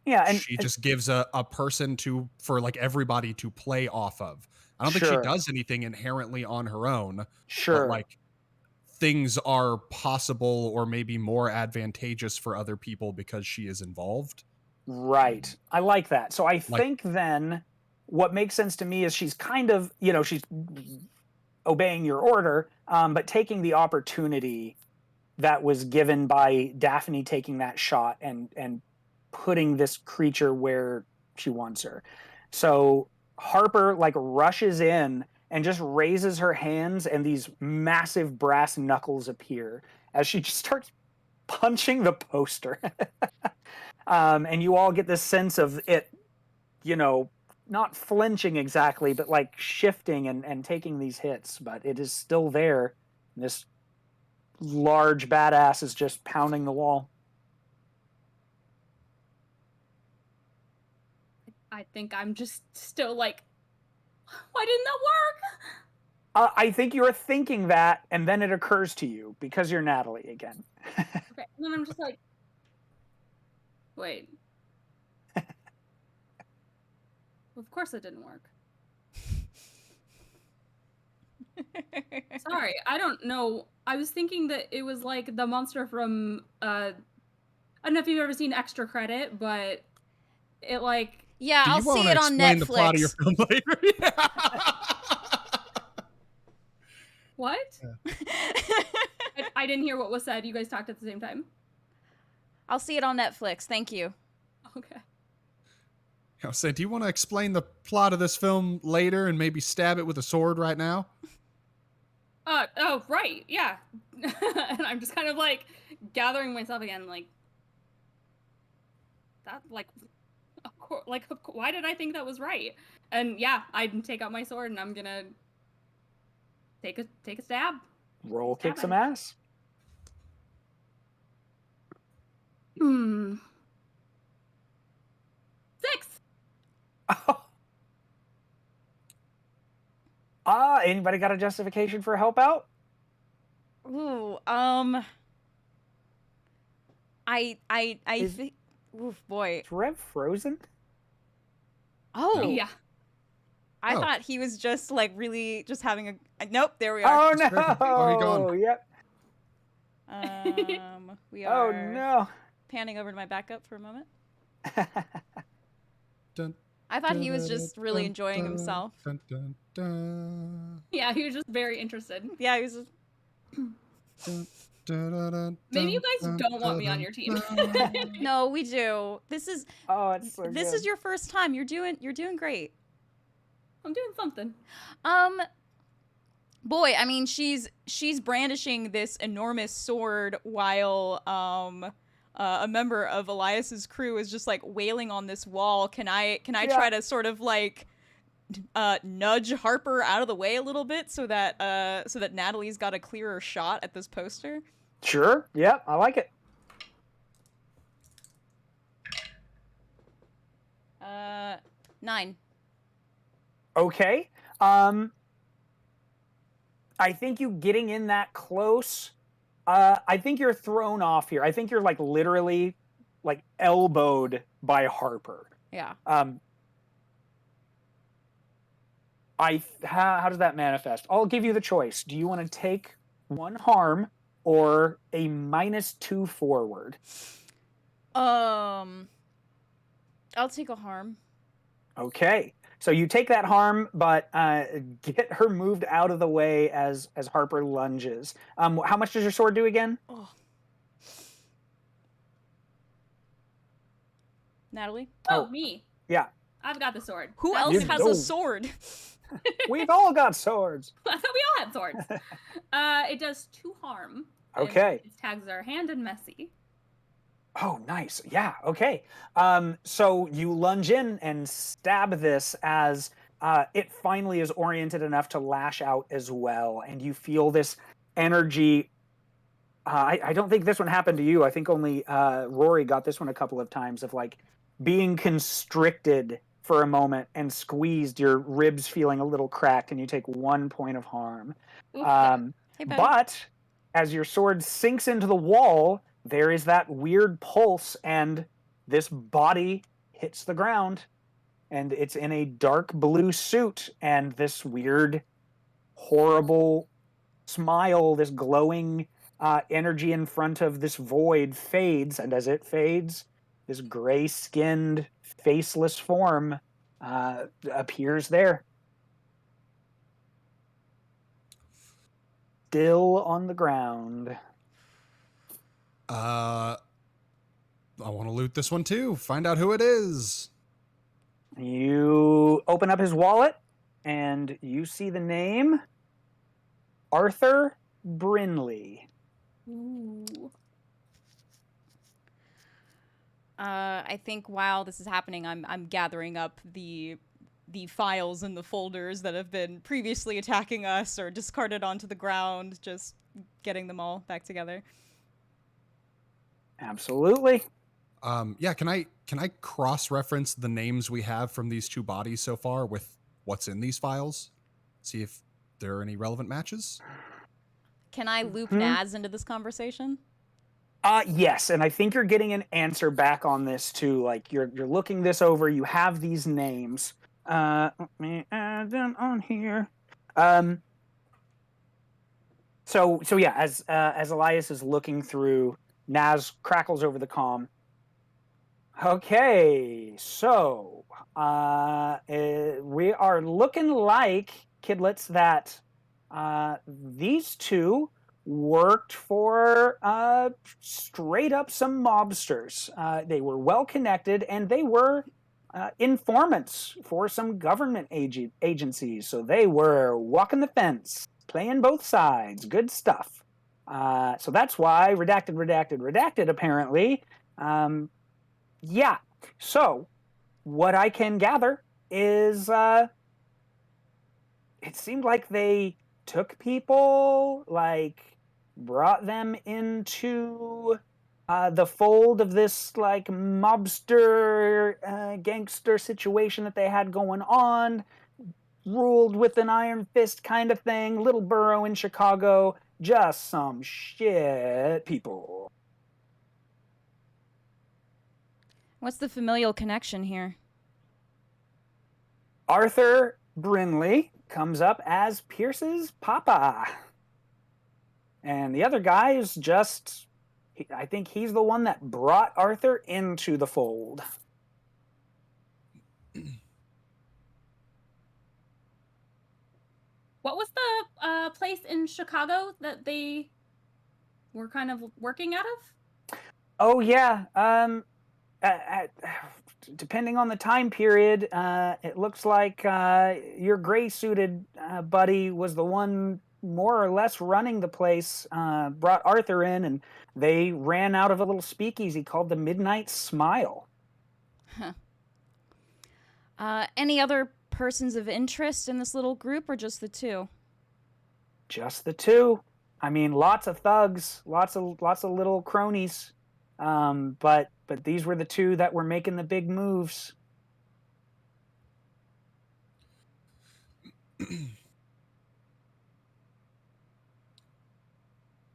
and she just gives a person for like everybody to play off of. I don't think she Sure. does anything inherently on her own, Sure. but like things are possible or maybe more advantageous for other people because she is involved. Right. I like that. So I think then what makes sense to me is she's kind of, she's obeying your order, but taking the opportunity that was given by Daphne taking that shot and putting this creature where she wants her. So Harper like rushes in and just raises her hands, and these massive brass knuckles appear as she just starts punching the poster. And you all get this sense of it, not flinching exactly, but like shifting and taking these hits, but it is still there. This large badass is just pounding the wall. I think I'm just still like, why didn't that work? I think you're thinking that, and then it occurs to you because you're Natalie again. Okay, and then I'm just like, wait. Of course it didn't work. Sorry, I don't know. I was thinking that it was like the monster from I don't know if you've ever seen Extra Credit, but it like Yeah, Do I'll you want see to it on explain the plot of your Netflix. film later? what? I didn't hear what was said. You guys talked at the same time. I'll see it on Netflix. Thank you. Okay. I was saying, do you want to explain the plot of this film later and maybe stab it with a sword right now? Oh, right, yeah. And I'm just kind of like gathering myself again, like that, like, of course, like, why did I think that was right? And yeah, I take out my sword and I'm gonna take a stab. Roll kick some ass. 6. Anybody got a justification for help out? Ooh, I think, oof, boy. Is Rev frozen? Oh, Yeah. I thought he was just like really just having a. Nope, there we are. Oh no! Oh, he gone. Yep. We are. Oh no! Panning over to my backup for a moment. Dun, I thought he was just really enjoying himself. Dun, dun, dun. Yeah, he was just very interested. Yeah, he was just. Maybe you guys don't want me on your team. No, we do. This is. Oh, it's so This good. is your first time. You're doing great. I'm doing something. Boy, I mean, she's brandishing this enormous sword while a member of Elias's crew is just like wailing on this wall. Can I try to sort of like nudge Harper out of the way a little bit so that Natalie's got a clearer shot at this poster? Sure. Yep. I like it. 9. Okay. I think you getting in that close, I think you're thrown off here. I think you're like literally like elbowed by Harper. Yeah. How does that manifest? I'll give you the choice. Do you want to take 1 harm or a -2 forward? I'll take a harm. Okay. So you take that harm, but get her moved out of the way as Harper lunges. How much does your sword do again? Oh. Natalie? Oh, me. Yeah. I've got the sword. Who That's- else has a sword? We've all got swords. I thought we all had swords. It does 2 harm. and Okay. Its tags are hand and messy. Oh, nice. Yeah. Okay. So you lunge in and stab this as it finally is oriented enough to lash out as well, and you feel this energy. I don't think this one happened to you. I think only Rory got this one a couple of times of like being constricted for a moment and squeezed, your ribs feeling a little cracked, and you take 1 point of harm. Oof. Hey, buddy. But as your sword sinks into the wall, there is that weird pulse, and this body hits the ground, and it's in a dark blue suit, and this weird, horrible smile, this glowing energy in front of this void fades, and as it fades, this gray-skinned, faceless form appears there. Still on the ground. I want to loot this one too. Find out who it is. You open up his wallet, and you see the name Arthur Brinley. Ooh. I think while this is happening, I'm gathering up the files and the folders that have been previously attacking us or discarded onto the ground, just getting them all back together. Absolutely. Yeah, can I cross-reference the names we have from these 2 bodies so far with what's in these files? See if there are any relevant matches? Can I loop Naz into this conversation? Yes, and I think you're getting an answer back on this too. Like you're looking this over. You have these names. Let me add them on here. So yeah, as Elias is looking through, Naz crackles over the comm. Okay, so we are looking like, kidlets, that these 2 worked for straight up some mobsters. They were well connected, and they were informants for some government agencies. So they were walking the fence, playing both sides. Good stuff. So that's why redacted, apparently. Yeah. So what I can gather is it seemed like they took people, like brought them into the fold of this like mobster gangster situation that they had going on, ruled with an iron fist kind of thing, little borough in Chicago, just some shit people. What's the familial connection here? Arthur Brinley comes up as Pierce's papa. And the other guy is just, I think he's the one that brought Arthur into the fold. What was the place in Chicago that they were kind of working out of? Oh, yeah. Depending on the time period, it looks like your gray-suited buddy was the one more or less running the place, brought Arthur in, and they ran out of a little speakeasy called the Midnight Smile. Huh. Any other persons of interest in this little group, or just the 2? Just the 2. I mean, lots of thugs, lots of little cronies, but these were the 2 that were making the big moves.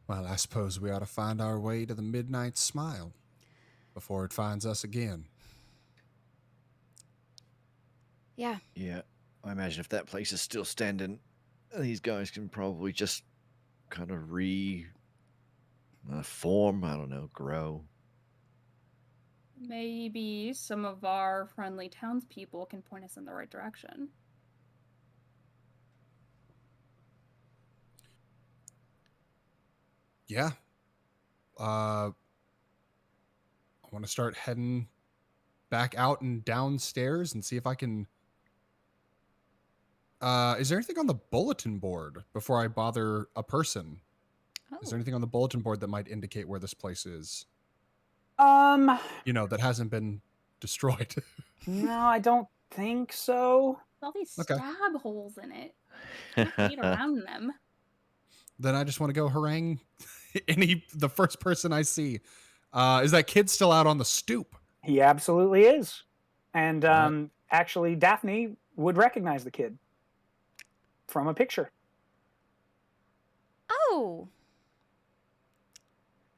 Well, I suppose we ought to find our way to the Midnight Smile before it finds us again. Yeah. Yeah, I imagine if that place is still standing, these guys can probably just kind of form, I don't know, grow. Maybe some of our friendly townspeople can point us in the right direction. Yeah. I want to start heading back out and downstairs and see if I can. Is there anything on the bulletin board before I bother a person? Oh. Is there anything on the bulletin board that might indicate where this place is? That hasn't been destroyed. No, I don't think so. All these Okay. stab holes in it. Can't beat around them. Then I just want to go harangue the first person I see. Is that kid still out on the stoop? He absolutely is. And Right. actually, Daphne would recognize the kid from a picture. Oh.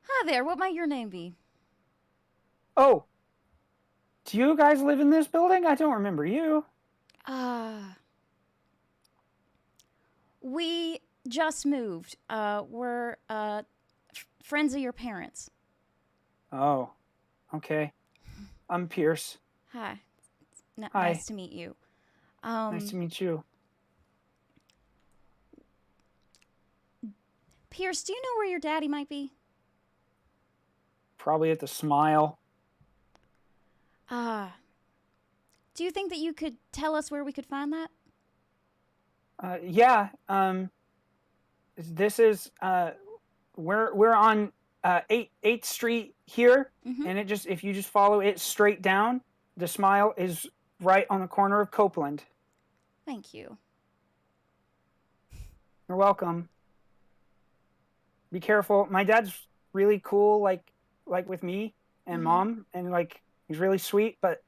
Hi there. What might your name be? Oh, do you guys live in this building? I don't remember you. We just moved. We're friends of your parents. Oh, okay. I'm Pierce. Hi. Hi. Nice to meet you. Nice to meet you. Pierce, do you know where your daddy might be? Probably at the Smile. Do you think that you could tell us where we could find that? Yeah. This is we're on 8th Street here, and if you just follow it straight down, the Smile is right on the corner of Copeland. Thank you. You're welcome. Be careful. My dad's really cool, like with me and Mom, and like he's really sweet. But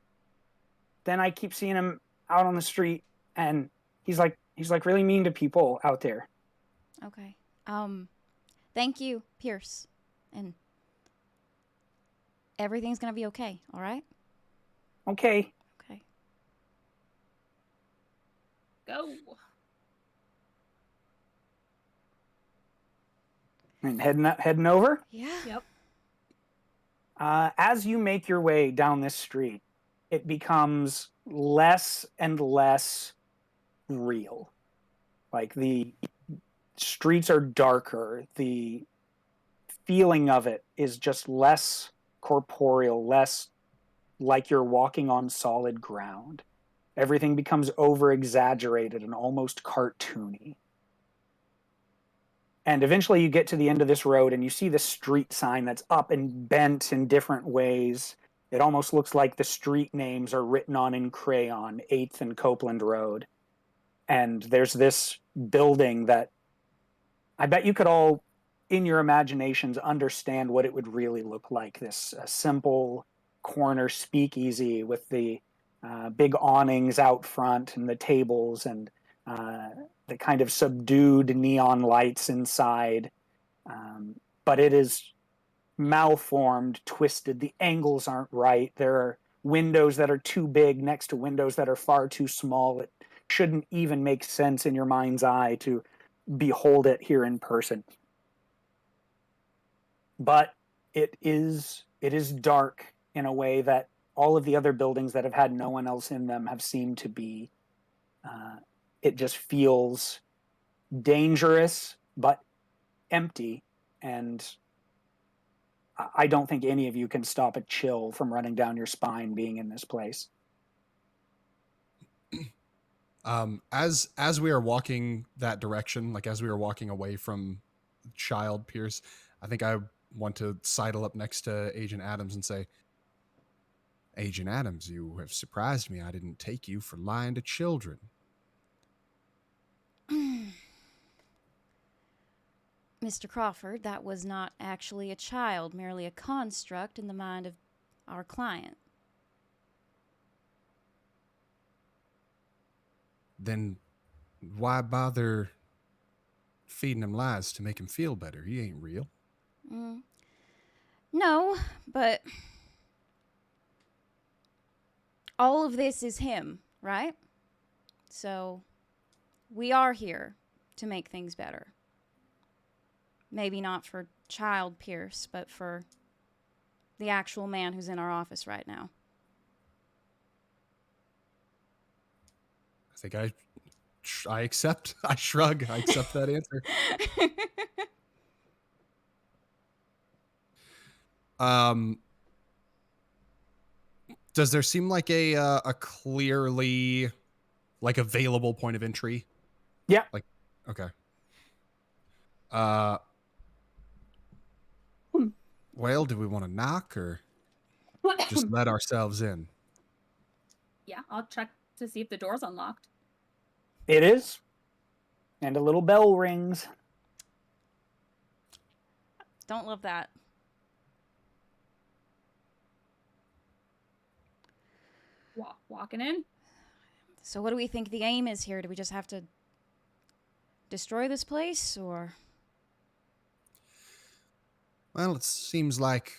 then I keep seeing him out on the street, and he's like really mean to people out there. Okay. Thank you, Pierce, and everything's gonna be okay. All right. Okay. Okay. Go. And heading over. Yeah. Yep. As you make your way down this street, it becomes less and less real. Like the streets are darker. The feeling of it is just less corporeal, less like you're walking on solid ground. Everything becomes over-exaggerated and almost cartoony. And eventually you get to the end of this road and you see the street sign that's up and bent in different ways. It almost looks like the street names are written on in crayon, 8th and Copeland Road. And there's this building that I bet you could all, in your imaginations, understand what it would really look like. This simple corner speakeasy with the big awnings out front and the tables and the kind of subdued neon lights inside. But it is malformed, twisted. The angles aren't right. There are windows that are too big next to windows that are far too small. It shouldn't even make sense in your mind's eye to behold it here in person. But it is dark in a way that all of the other buildings that have had no one else in them have seemed to be. It just feels dangerous but empty, and I don't think any of you can stop a chill from running down your spine being in this place. As we are walking that direction, like as we are walking away from Child Pierce, I think I want to sidle up next to Agent Adams and say, Agent Adams, you have surprised me. I didn't take you for lying to children. Mr. Crawford, that was not actually a child, merely a construct in the mind of our client. Then Why bother feeding him lies to make him feel better? He ain't real. No, but all of this is him, right? So we are here to make things better. Maybe not for Child Pierce, but for the actual man who's in our office right now. I think I accept. I shrug. I accept that answer. Does there seem like a clearly like available point of entry? Yeah. Like, okay. Well, do we want to knock or just let ourselves in? Yeah, I'll check to see if the door's unlocked. It is. And a little bell rings. Don't love that. Walking in. So what do we think the aim is here? Do we just have to destroy this place, or? Well, it seems like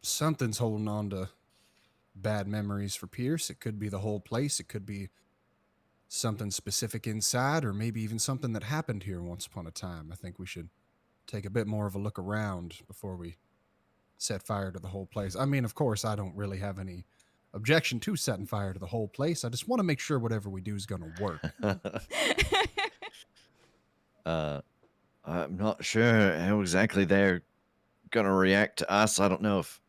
something's holding on to bad memories for Pierce. It could be the whole place. It could be something specific inside, or maybe even something that happened here once upon a time. I think we should take a bit more of a look around before we set fire to the whole place. I mean, of course, I don't really have any objection to setting fire to the whole place. I just want to make sure whatever we do is going to work. I'm not sure how exactly they're going to react to us. I don't know if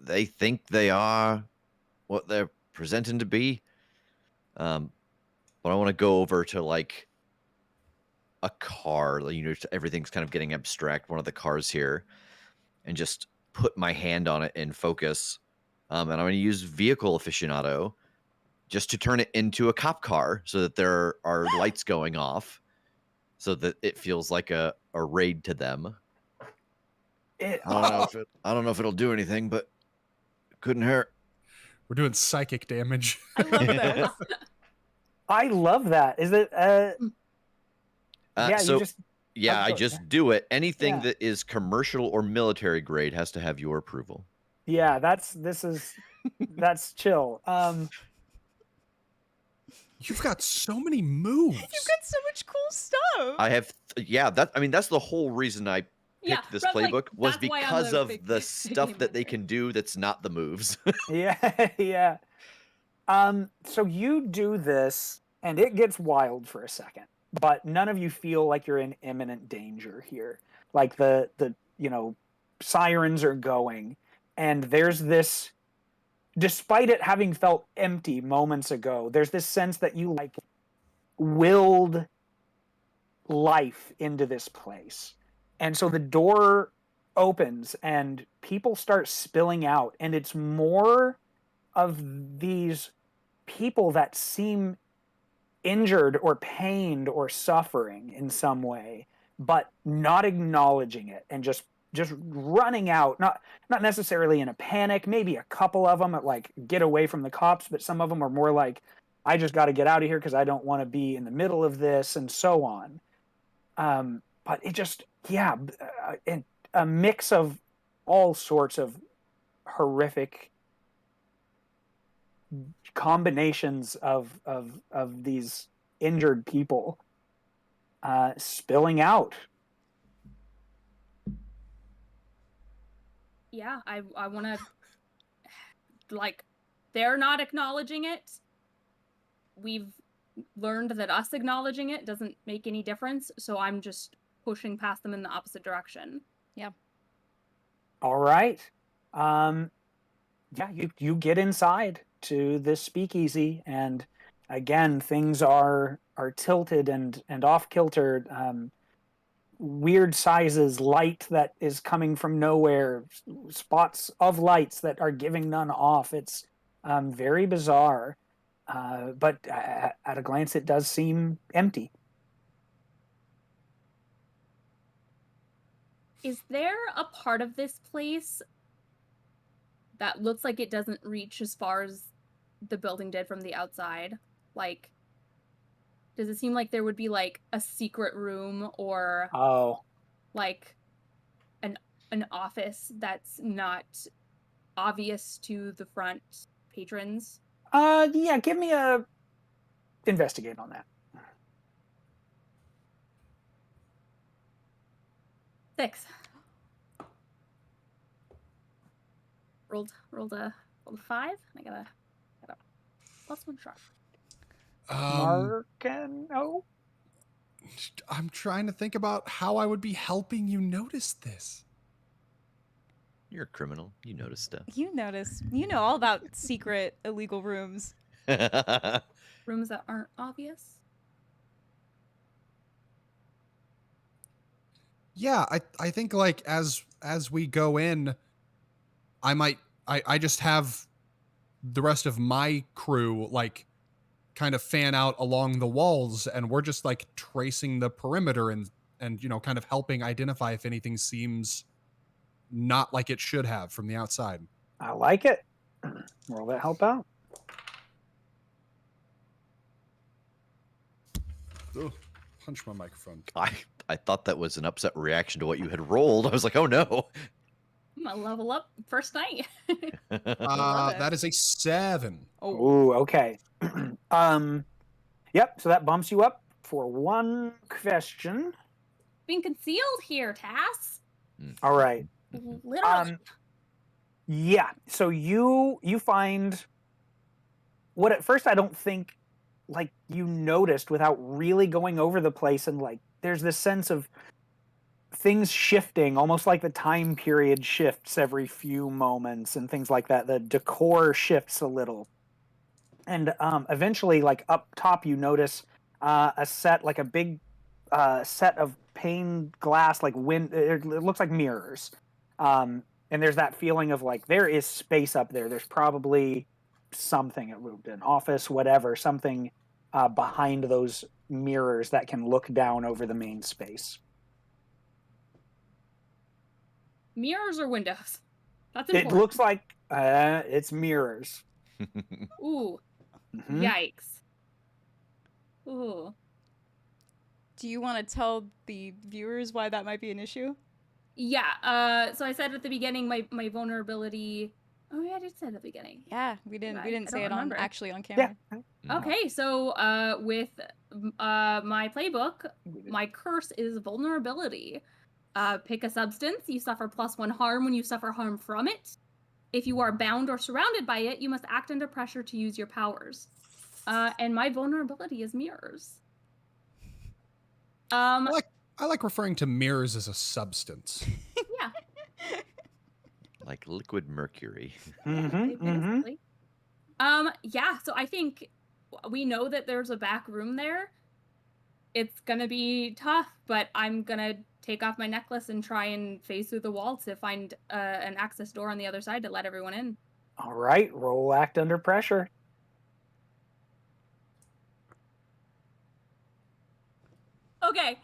they think they are what they're presenting to be. But I want to go over to like a car. You know, everything's kind of getting abstract. One of the cars here, and just put my hand on it and focus. And I'm going to use vehicle aficionado just to turn it into a cop car so that there are lights going off so that it feels like a raid to them. I don't know if it'll do anything, but it couldn't hurt. We're doing psychic damage. I love this. I love that. Is it I just do it. Anything Yeah. that is commercial or military grade has to have your approval. Yeah, that's chill. You've got so many moves. You've got so much cool stuff. I have that's the whole reason I picked this Brett's like, playbook was "That's why I'm because the of big the big stuff that they gamer." can do that's not the moves. Yeah. So you do this and it gets wild for a second, but none of you feel like you're in imminent danger here. Like the sirens are going and there's this, despite it having felt empty moments ago, there's this sense that you like willed life into this place. And so the door opens and people start spilling out, and it's more of these people that seem injured or pained or suffering in some way, but not acknowledging it and just running out, not necessarily in a panic. Maybe a couple of them like get away from the cops, but some of them are more like, I just got to get out of here because I don't want to be in the middle of this, and so on. But it just, a mix of all sorts of horrific combinations of these injured people spilling out. Yeah, I want to, like, they're not acknowledging it. We've learned that us acknowledging it doesn't make any difference, so I'm just pushing past them in the opposite direction. Yeah. All right. You get inside to this speakeasy, and again, things are tilted and off kilter. Weird sizes, light that is coming from nowhere, spots of lights that are giving none off. It's very bizarre, but at a glance, it does seem empty. Is there a part of this place that looks like it doesn't reach as far as the building did from the outside? Like, Does it seem like there would be like a secret room or Oh, like an office that's not obvious to the front patrons? yeah. Give me a investigate on that. 6. Rolled a 5. I got a +1 sharp. Marcano? I'm trying to think about how I would be helping you notice this. You're a criminal. You notice stuff. You know all about secret illegal rooms. Rooms that aren't obvious. Yeah, I think like as we go in, I just have the rest of my crew like kind of fan out along the walls, and we're just like tracing the perimeter and kind of helping identify if anything seems not like it should have from the outside. I like it. Roll that help out. Ugh, punch my microphone. I thought that was an upset reaction to what you had rolled. I was like, oh no. I'm gonna level up first night. Love it. That is a 7. Ooh, okay. Yep. So that bumps you up for 1 question. Being concealed here, Tass. All right. Literally. Yeah. So you find what at first I don't think like you noticed without really going over the place, and like there's this sense of things shifting, almost like the time period shifts every few moments and things like that. The decor shifts a little. And eventually, like up top, you notice a set, like a big set of pane glass, like it looks like mirrors. And there's that feeling of like there is space up there. There's probably something, an office, whatever, something behind those mirrors that can look down over the main space. Mirrors or windows? That's It important. looks like it's mirrors. Ooh. Mhm. Yikes. Ooh. Do you want to tell the viewers why that might be an issue? Yeah, so I said at the beginning my vulnerability. Oh yeah, I did say at the beginning. Yeah, we didn't say don't it on remember. actually on camera. Yeah. Okay, so with my playbook, my curse is vulnerability. Pick a substance. You suffer +1 harm when you suffer harm from it. If you are bound or surrounded by it, you must act under pressure to use your powers. And my vulnerability is mirrors. I like referring to mirrors as a substance. Yeah. Like liquid mercury. Basically. Yeah, so I think we know that there's a back room there. It's gonna be tough, but I'm gonna take off my necklace and try and phase through the wall to find an access door on the other side to let everyone in. All right, roll act under pressure. Okay.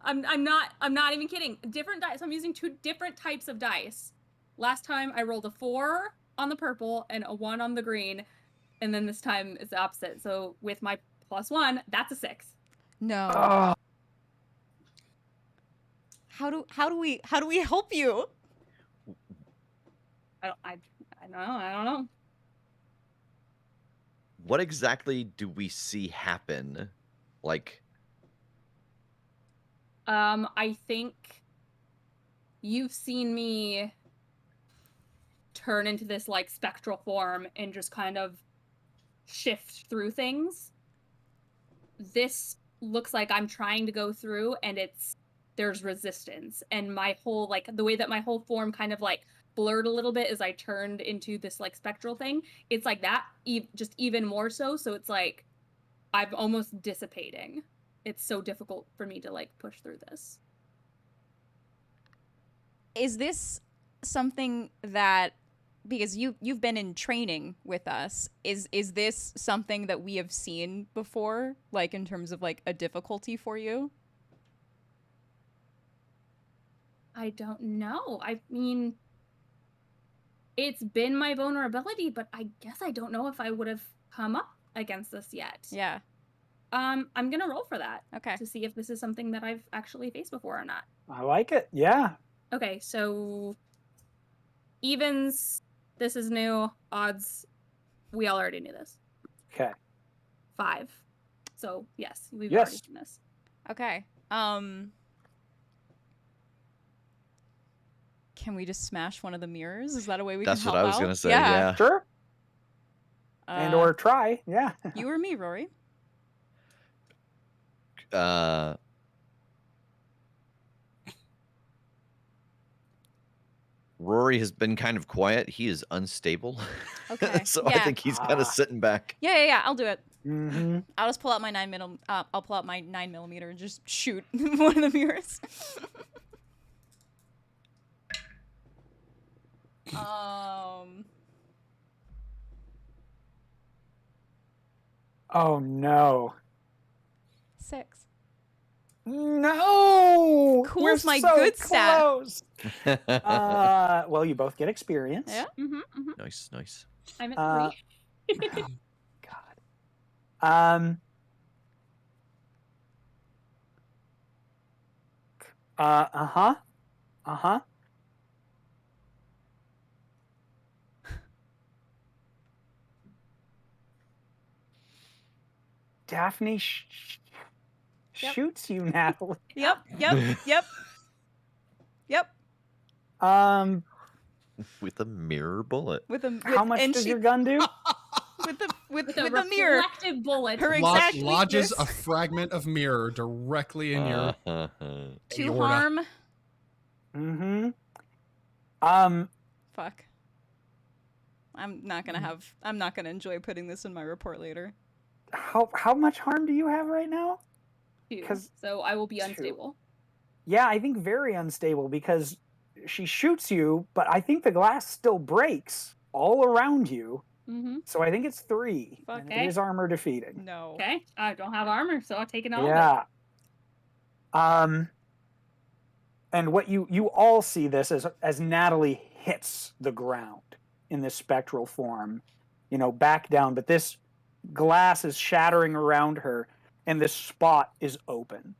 I'm not even kidding. Different dice. I'm using 2 different types of dice. Last time I rolled a 4 on the purple and a 1 on the green, and then this time it's the opposite. So with my +1, that's a 6. No. Oh, How do we help you? I don't know. What exactly do we see happen? Like, I think you've seen me turn into this like spectral form and just kind of shift through things. This looks like I'm trying to go through and there's resistance, and my whole like the way that my whole form kind of like blurred a little bit as I turned into this like spectral thing. It's like that just even more so it's like I'm almost dissipating. It's so difficult for me to like push through this. Is this something that, because you've been in training with us, is this something that we have seen before, like in terms of like a difficulty for you? I don't know. I mean, it's been my vulnerability, but I guess I don't know if I would have come up against this yet. Yeah. I'm gonna roll for that. Okay. To see if this is something that I've actually faced before or not. I like it. Yeah. Okay, so evens, this is new. Odds, we all already knew this. Okay. 5. So yes, we've Yes. already seen this. Okay. Can we just smash one of the mirrors? Is that a way we That's can what help I was out? gonna say. Yeah. Sure. And or try. Yeah. You or me, Rory? Rory has been kind of quiet. He is unstable. Okay. So I Yeah. think he's kind of sitting back. Yeah. I'll do it. Mm-hmm. I'll just pull out my 9mm and just shoot one of the mirrors. Oh no. 6. No. Cool's We're my so good stat. close. Well, you both get experience. Yeah. Nice. I'm at 3. God. Uh-huh. Daphne Yep. shoots you, Natalie. Yep. With a mirror bullet. How much does your gun do? with a the mirror? reflective bullet. Her exact Lodges weakness. a fragment of mirror directly in your 2 aorta. harm. Mm-hmm. Fuck. I'm not gonna enjoy putting this in my report later. How much harm do you have right now? 2. 'Cause- So I will be 2. unstable. Yeah, I think very unstable because she shoots you, but I think the glass still breaks all around you. Mm-hmm. So I think it's 3. Fuck. And it is armor defeating. No. Okay, I don't have armor, so I'll take it all. Yeah. And what you all see this as Natalie hits the ground in this spectral form, back down, but this glass is shattering around her and this spot is open.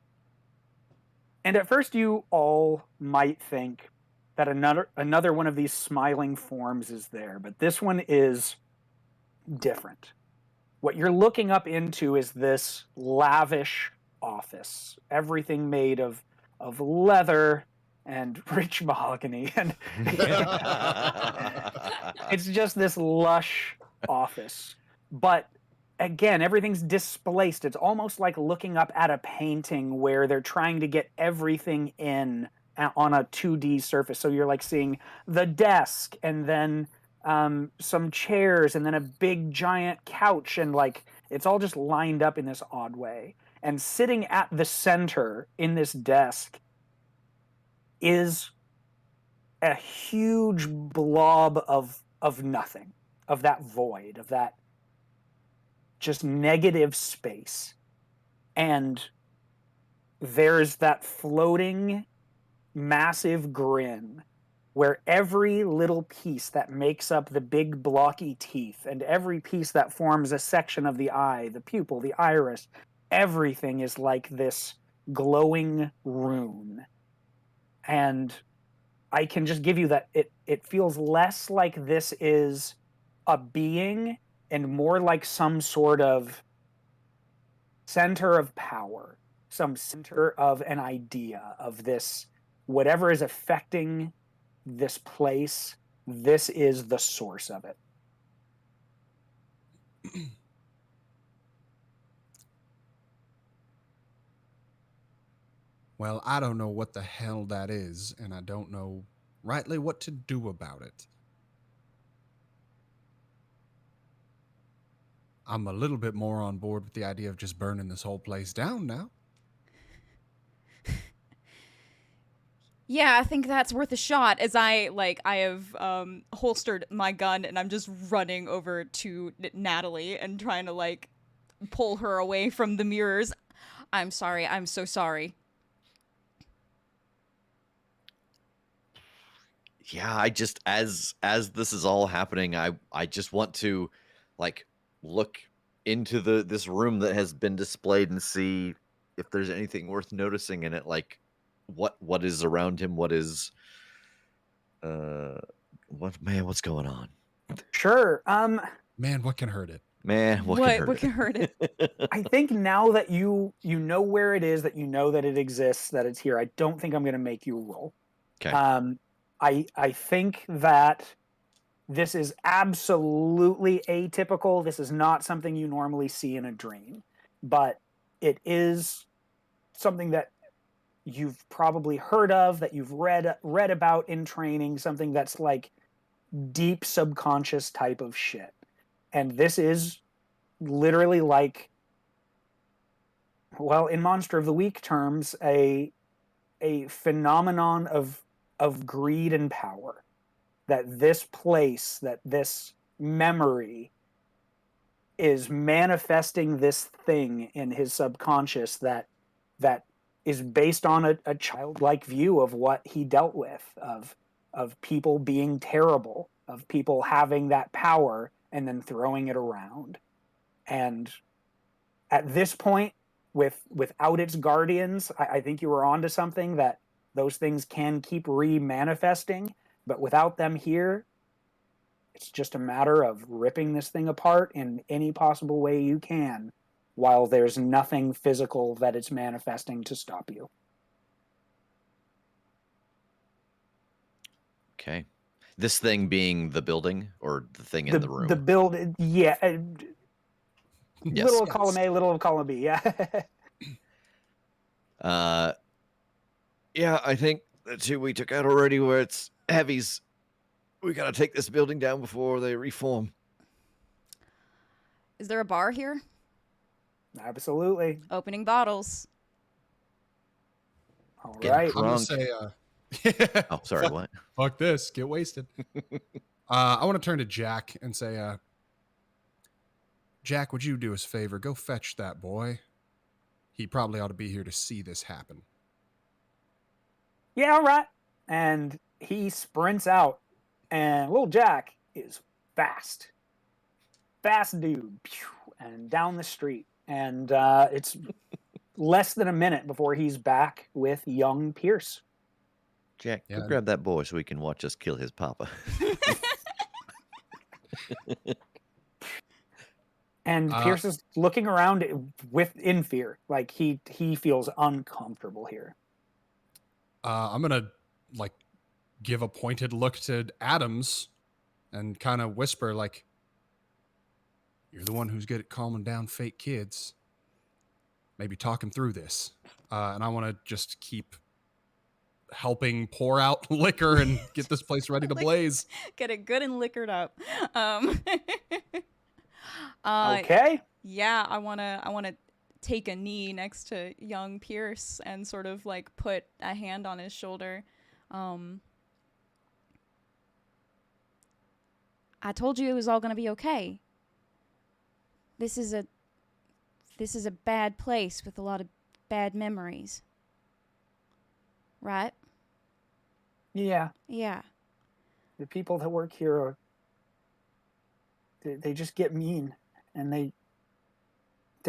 And at first you all might think that another one of these smiling forms is there, but this one is different. What you're looking up into is this lavish office, everything made of leather and rich mahogany, and it's just this lush office. But again, everything's displaced. It's almost like looking up at a painting where they're trying to get everything in on a 2D surface. So you're like seeing the desk and then some chairs and then a big giant couch, and like it's all just lined up in this odd way. And sitting at the center in this desk is a huge blob of nothing, of that void, of that just negative space. And there's that floating massive grin where every little piece that makes up the big blocky teeth and every piece that forms a section of the eye, the pupil, the iris, everything is like this glowing rune. And I can just give you that it feels less like this is a being and more like some sort of center of power, some center of an idea of this, whatever is affecting this place, this is the source of it. Well, I don't know what the hell that is, and I don't know rightly what to do about it. I'm a little bit more on board with the idea of just burning this whole place down now. Yeah, I think that's worth a shot. As I have holstered my gun and I'm just running over to Natalie and trying to pull her away from the mirrors. I'm sorry. I'm so sorry. Yeah, I just as this is all happening, I just want to look into this room that has been displayed and see if there's anything worth noticing in it, like what is around him, what's what's going on? Sure. Man, what can hurt it? Man, what can hurt What can hurt it? I think now that you know where it is, that you know that it exists, that it's here, I don't think I'm going to make you roll. Okay. I think that this is absolutely atypical. This is not something you normally see in a dream, but it is something that you've probably heard of, that you've read about in training, something that's like deep subconscious type of shit. And this is literally like, well, in Monster of the Week terms, a phenomenon of greed and power. That this place, that this memory is manifesting this thing in his subconscious that is based on a childlike view of what he dealt with, of people being terrible, of people having that power and then throwing it around. And at this point, without its guardians, I think you were onto something, that those things can keep re-manifesting, but without them here, it's just a matter of ripping this thing apart in any possible way you can, while there's nothing physical that it's manifesting to stop you. Okay. This thing being the building or the thing in the room? The building, yeah. Yes. Little of column A, little of column B, yeah. Yeah, I think the two we took out already where it's heavies. We gotta take this building down before they reform. Is there a bar here? Absolutely. Opening bottles. All Get right. I'm gonna drunk. say, Oh, sorry, what? fuck this, get wasted. I want to turn to Jack and say, Jack, would you do us a favor? Go fetch that boy. He probably ought to be here to see this happen. Yeah, all right. And he sprints out, and little Jack is fast dude, and down the street. And it's less than a minute before he's back with young Pierce. Jack, Yeah. go grab that boy so we can watch us kill his papa. And Pierce is looking around in fear, like he feels uncomfortable here. I'm gonna like give a pointed look to Adams and kind of whisper, like, you're the one who's good at calming down fake kids. Maybe talk him through this. And I want to just keep helping pour out liquor and get this place ready to blaze. Get it good and liquored up. Okay. Yeah, I wanna take a knee next to young Pierce and sort of like put a hand on his shoulder. I told you it was all gonna be okay. This is a bad place with a lot of bad memories. Right? Yeah. Yeah. The people that work here are, they just get mean, and they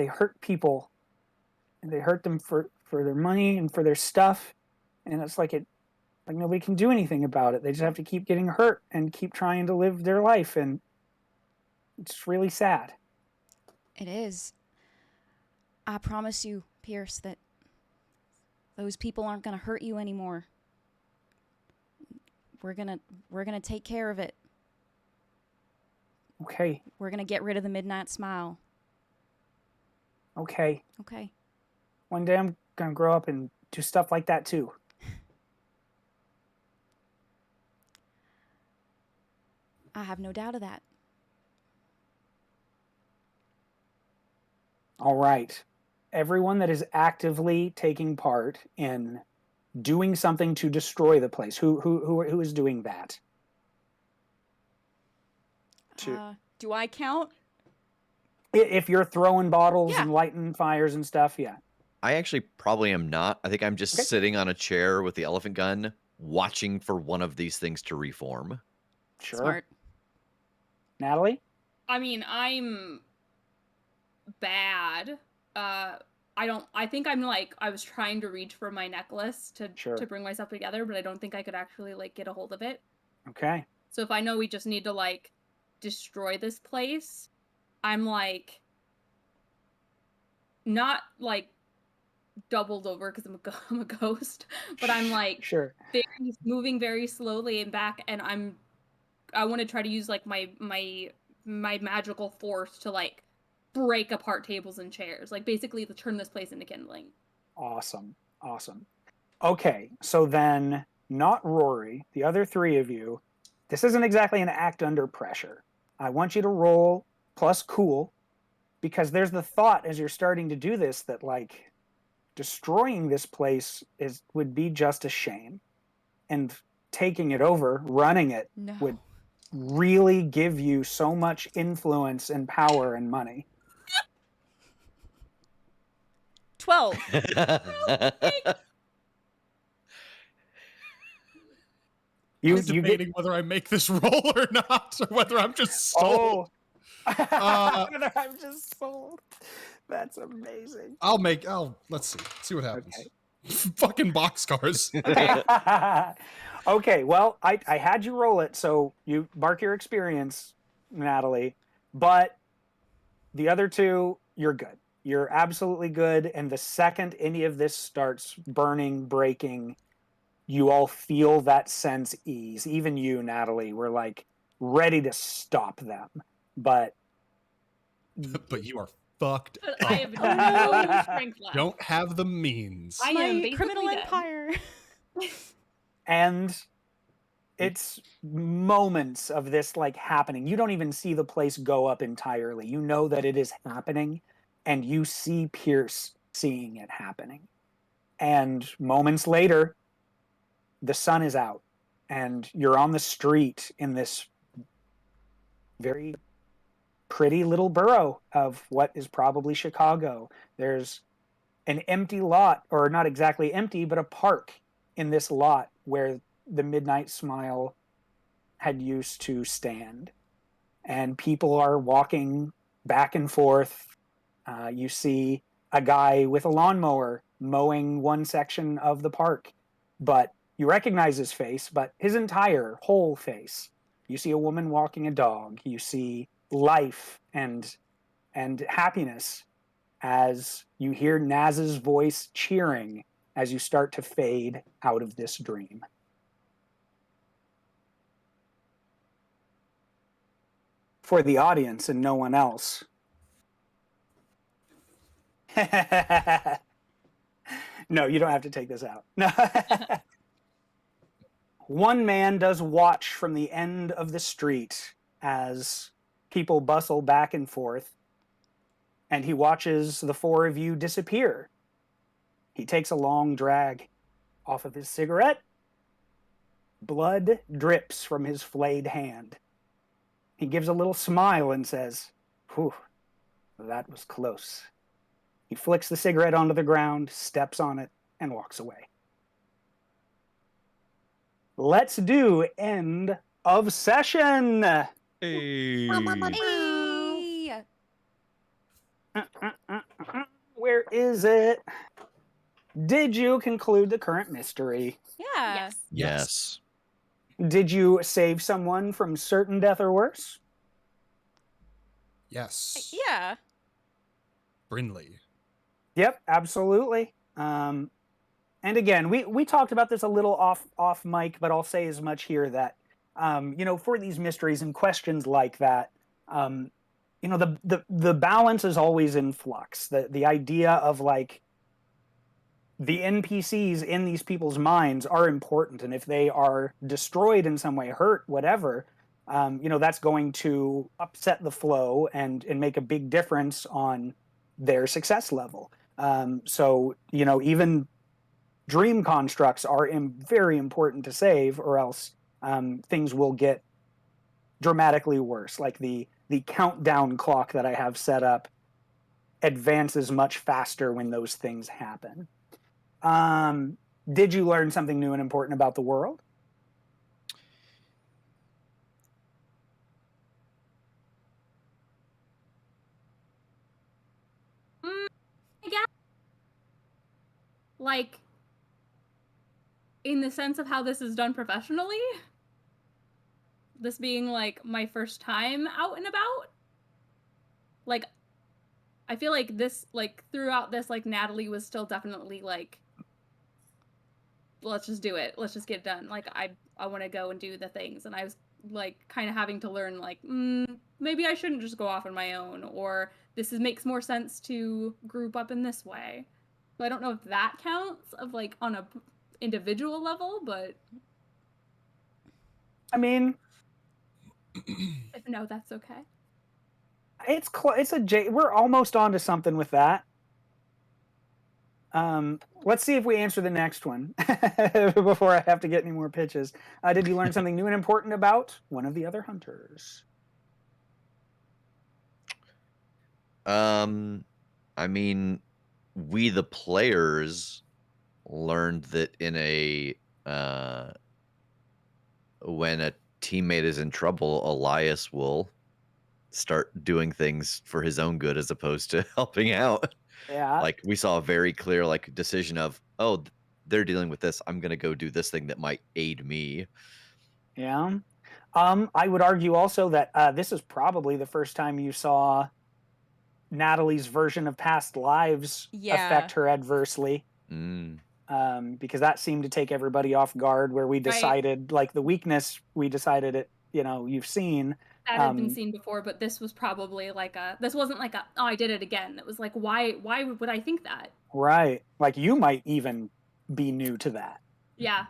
hurt people, and they hurt them for their money and for their stuff, and it's like nobody can do anything about it. They just have to keep getting hurt and keep trying to live their life, and it's really sad. It is. I promise you, Pierce, that those people aren't going to hurt you anymore. We're going to take care of it. Okay. We're going to get rid of the midnight smile. Okay. Okay. One day I'm going to grow up and do stuff like that too. I have no doubt of that. All right. Everyone that is actively taking part in doing something to destroy the place, who is doing that? Do I count? If you're throwing bottles Yeah. and lighting fires and stuff, yeah. I actually probably am not. I think I'm just Okay. sitting on a chair with the elephant gun, watching for one of these things to reform. Sure. Smart. Natalie? I mean, I'm bad. I think I'm like, I was trying to reach for my necklace to bring myself together, but I don't think I could actually like get a hold of it. Okay. So if I know we just need to like destroy this place, I'm like not like doubled over because I'm a ghost, but I'm like moving very slowly and back, and I want to try to use like my magical force to like break apart tables and chairs, like basically to turn this place into kindling. Awesome. Okay, so then not Rory, the other three of you, this isn't exactly an act under pressure. I want you to roll plus cool, because there's the thought as you're starting to do this that like destroying this place would be just a shame, and taking it over, running it, would really give you so much influence and power and money. 12. I'm debating whether I make this roll or not, or whether I'm just sold. Whether I'm just sold. That's amazing. Let's see what happens. Okay. Fucking boxcars. Okay, well, I had you roll it, so you mark your experience, Natalie, but the other two, you're good. You're absolutely good, and the second any of this starts burning, breaking, you all feel that sense ease. Even you, Natalie, were like ready to stop them, but you are fucked up. I have no strength left. Don't have the means. I am My criminal empire. And it's moments of this like happening. You don't even see the place go up entirely. You know that it is happening, and you see Pierce seeing it happening. And moments later, the sun is out, and you're on the street in this very pretty little borough of what is probably Chicago. There's an empty lot, or not exactly empty, but a park in this lot where the Midnight Smile had used to stand. And people are walking back and forth. You see a guy with a lawnmower mowing one section of the park, but you recognize his face, but his entire whole face. You see a woman walking a dog. You see life and happiness as you hear Naz's voice cheering as you start to fade out of this dream. For the audience and no one else. No, you don't have to take this out. One man does watch from the end of the street as people bustle back and forth, and he watches the four of you disappear. He takes a long drag off of his cigarette. Blood drips from his flayed hand. He gives a little smile and says, "Whew, that was close." He flicks the cigarette onto the ground, steps on it, and walks away. Let's do end of session. Hey. Where is it? Did you conclude the current mystery? Yeah. Yes. Did you save someone from certain death or worse? Yes. Yeah. Brinley. Yep, absolutely. And again, we talked about this a little off mic, but I'll say as much here that for these mysteries and questions like that, the balance is always in flux. The idea of like the NPCs in these people's minds are important, and if they are destroyed in some way, hurt, whatever, that's going to upset the flow and make a big difference on their success level. So even dream constructs are very important to save, or else things will get dramatically worse. Like the countdown clock that I have set up advances much faster when those things happen. Did you learn something new and important about the world? like, in the sense of how this is done professionally, this being, like, my first time out and about, like, I feel like this, like, throughout this, like, Natalie was still definitely, like, let's just do it. Let's just get it done. Like, I want to go and do the things. And I was, like, kind of having to learn, like, maybe I shouldn't just go off on my own, or this makes more sense to group up in this way. So I don't know if that counts of, like, on a individual level, but I mean, if no, that's okay. we're almost onto something with that. Let's see if we answer the next one before I have to get any more pitches. Did you learn something new and important about one of the other hunters? I mean, we the players learned that in a when a teammate is in trouble, Elias will start doing things for his own good as opposed to helping out. Yeah. Like, we saw a very clear, like, decision of, oh, they're dealing with this. I'm going to go do this thing that might aid me. Yeah. I would argue also that this is probably the first time you saw Natalie's version of past lives affect her adversely. Because that seemed to take everybody off guard, where we decided, like, the weakness, we decided it, you've seen. That had been seen before, but this was probably like this wasn't like oh, I did it again. It was like, why would I think that? Right. Like, you might even be new to that. Yeah.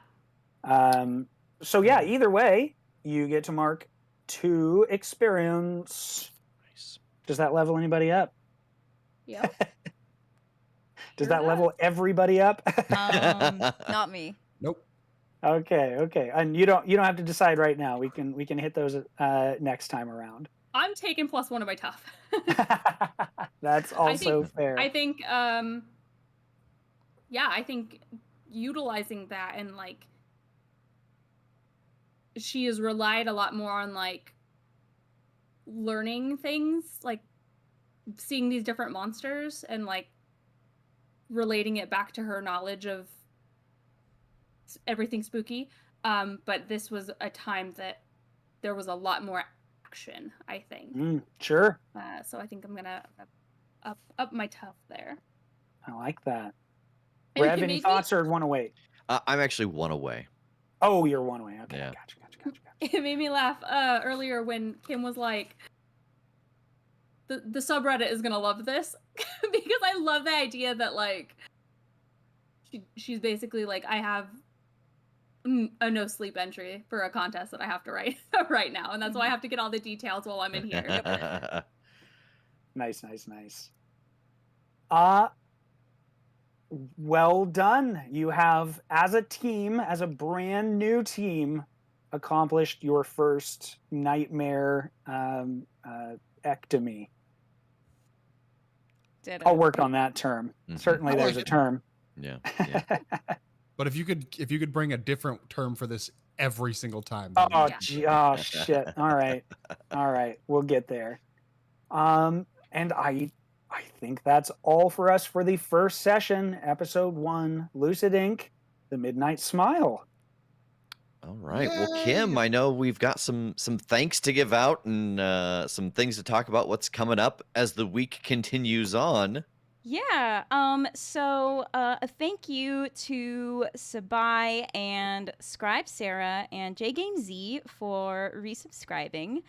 So yeah, either way, you get to mark 2 experience. Nice. Does that level anybody up? Yep. Does that level everybody up? Not me. Nope. Okay. And you don't have to decide right now. We can hit those next time around. I'm taking +1 of my tough. That's also fair. I think I think utilizing that, and, like, she has relied a lot more on, like, learning things, like seeing these different monsters and, like, relating it back to her knowledge of everything spooky. But this was a time that there was a lot more action, I think. Sure. So I think I'm gonna up my tough there. I like that. Rev, any thoughts, or one away? I'm actually 1 away. Oh, you're 1 away. Okay, yeah. Gotcha. It made me laugh earlier when Kim was like, the subreddit is gonna love this, because I love the idea that, like, she's basically like, I have a no sleep entry for a contest that I have to write right now, and that's why I have to get all the details while I'm in here. Nice. Well done. You have, as a team, as a brand new team, accomplished your first nightmare ectomy. I'll work on that term. Certainly there's a term. Yeah. But if you could bring a different term for this every single time. Oh shit. All right. We'll get there. And I think that's all for us for the first session, episode 1, Lucid Inc., The Midnight Smile. All right. Yay! Well, Kim, I know we've got some thanks to give out and some things to talk about what's coming up as the week continues on. Yeah. So a thank you to Sabai and Scribe Sarah and JGameZ for resubscribing.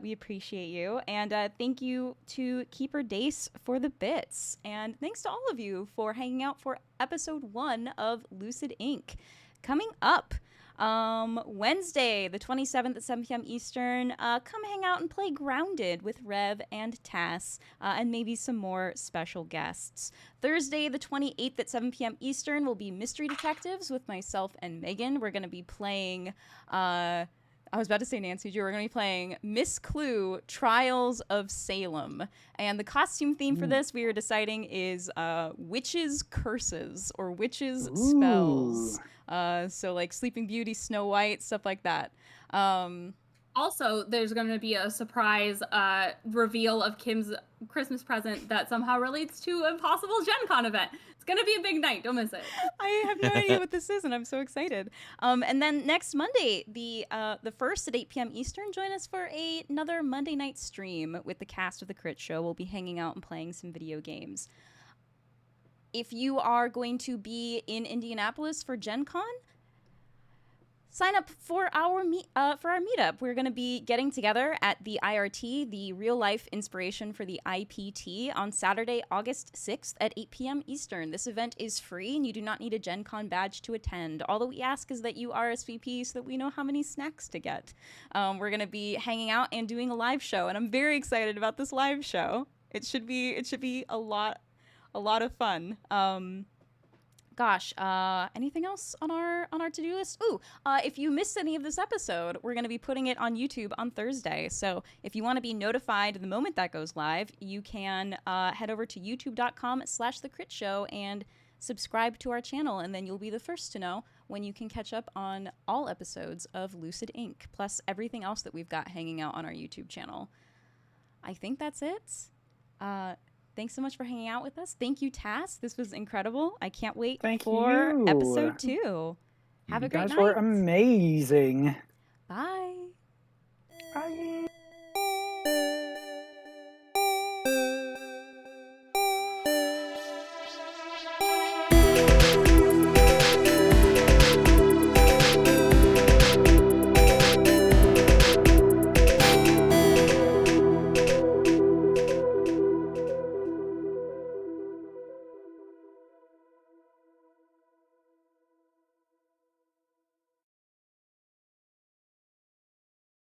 We appreciate you. And thank you to Keeper Dace for the bits. And thanks to all of you for hanging out for episode 1 of Lucid Inc. Coming up Wednesday, the 27th at 7 p.m. Eastern, come hang out and play Grounded with Rev and Tass, and maybe some more special guests. Thursday, the 28th at 7 p.m. Eastern, will be Mystery Detectives with myself and Megan. We're going to be playing, I was about to say Nancy Drew. We're going to be playing Miss Clue, Trials of Salem. And the costume theme for this, we are deciding, is witches' curses or witches' spells. So like Sleeping Beauty, Snow White, stuff like that. Also, there's going to be a surprise reveal of Kim's Christmas present that somehow relates to a possible Gen Con event. It's going to be a big night. Don't miss it. I have no idea what this is, and I'm so excited. And then next Monday, the 1st at 8 p.m. Eastern, join us for another Monday night stream with the cast of the Crit Show. We'll be hanging out and playing some video games. If you are going to be in Indianapolis for Gen Con, sign up for our meetup. We're going to be getting together at the IRT, the Real Life Inspiration for the IPT, on Saturday, August 6th at 8 p.m. Eastern. This event is free, and you do not need a Gen Con badge to attend. All that we ask is that you RSVP so that we know how many snacks to get. We're going to be hanging out and doing a live show, and I'm very excited about this live show. It should be a lot of fun. Gosh, anything else on our to-do list? Ooh, if you missed any of this episode, we're going to be putting it on YouTube on Thursday. So if you want to be notified the moment that goes live, you can head over to youtube.com/thecritshow and subscribe to our channel, and then you'll be the first to know when you can catch up on all episodes of Lucid Inc., plus everything else that we've got hanging out on our YouTube channel. I think that's it. Thanks so much for hanging out with us. Thank you, Tass. This was incredible. I can't wait for episode 2. Have a great night. You guys were amazing.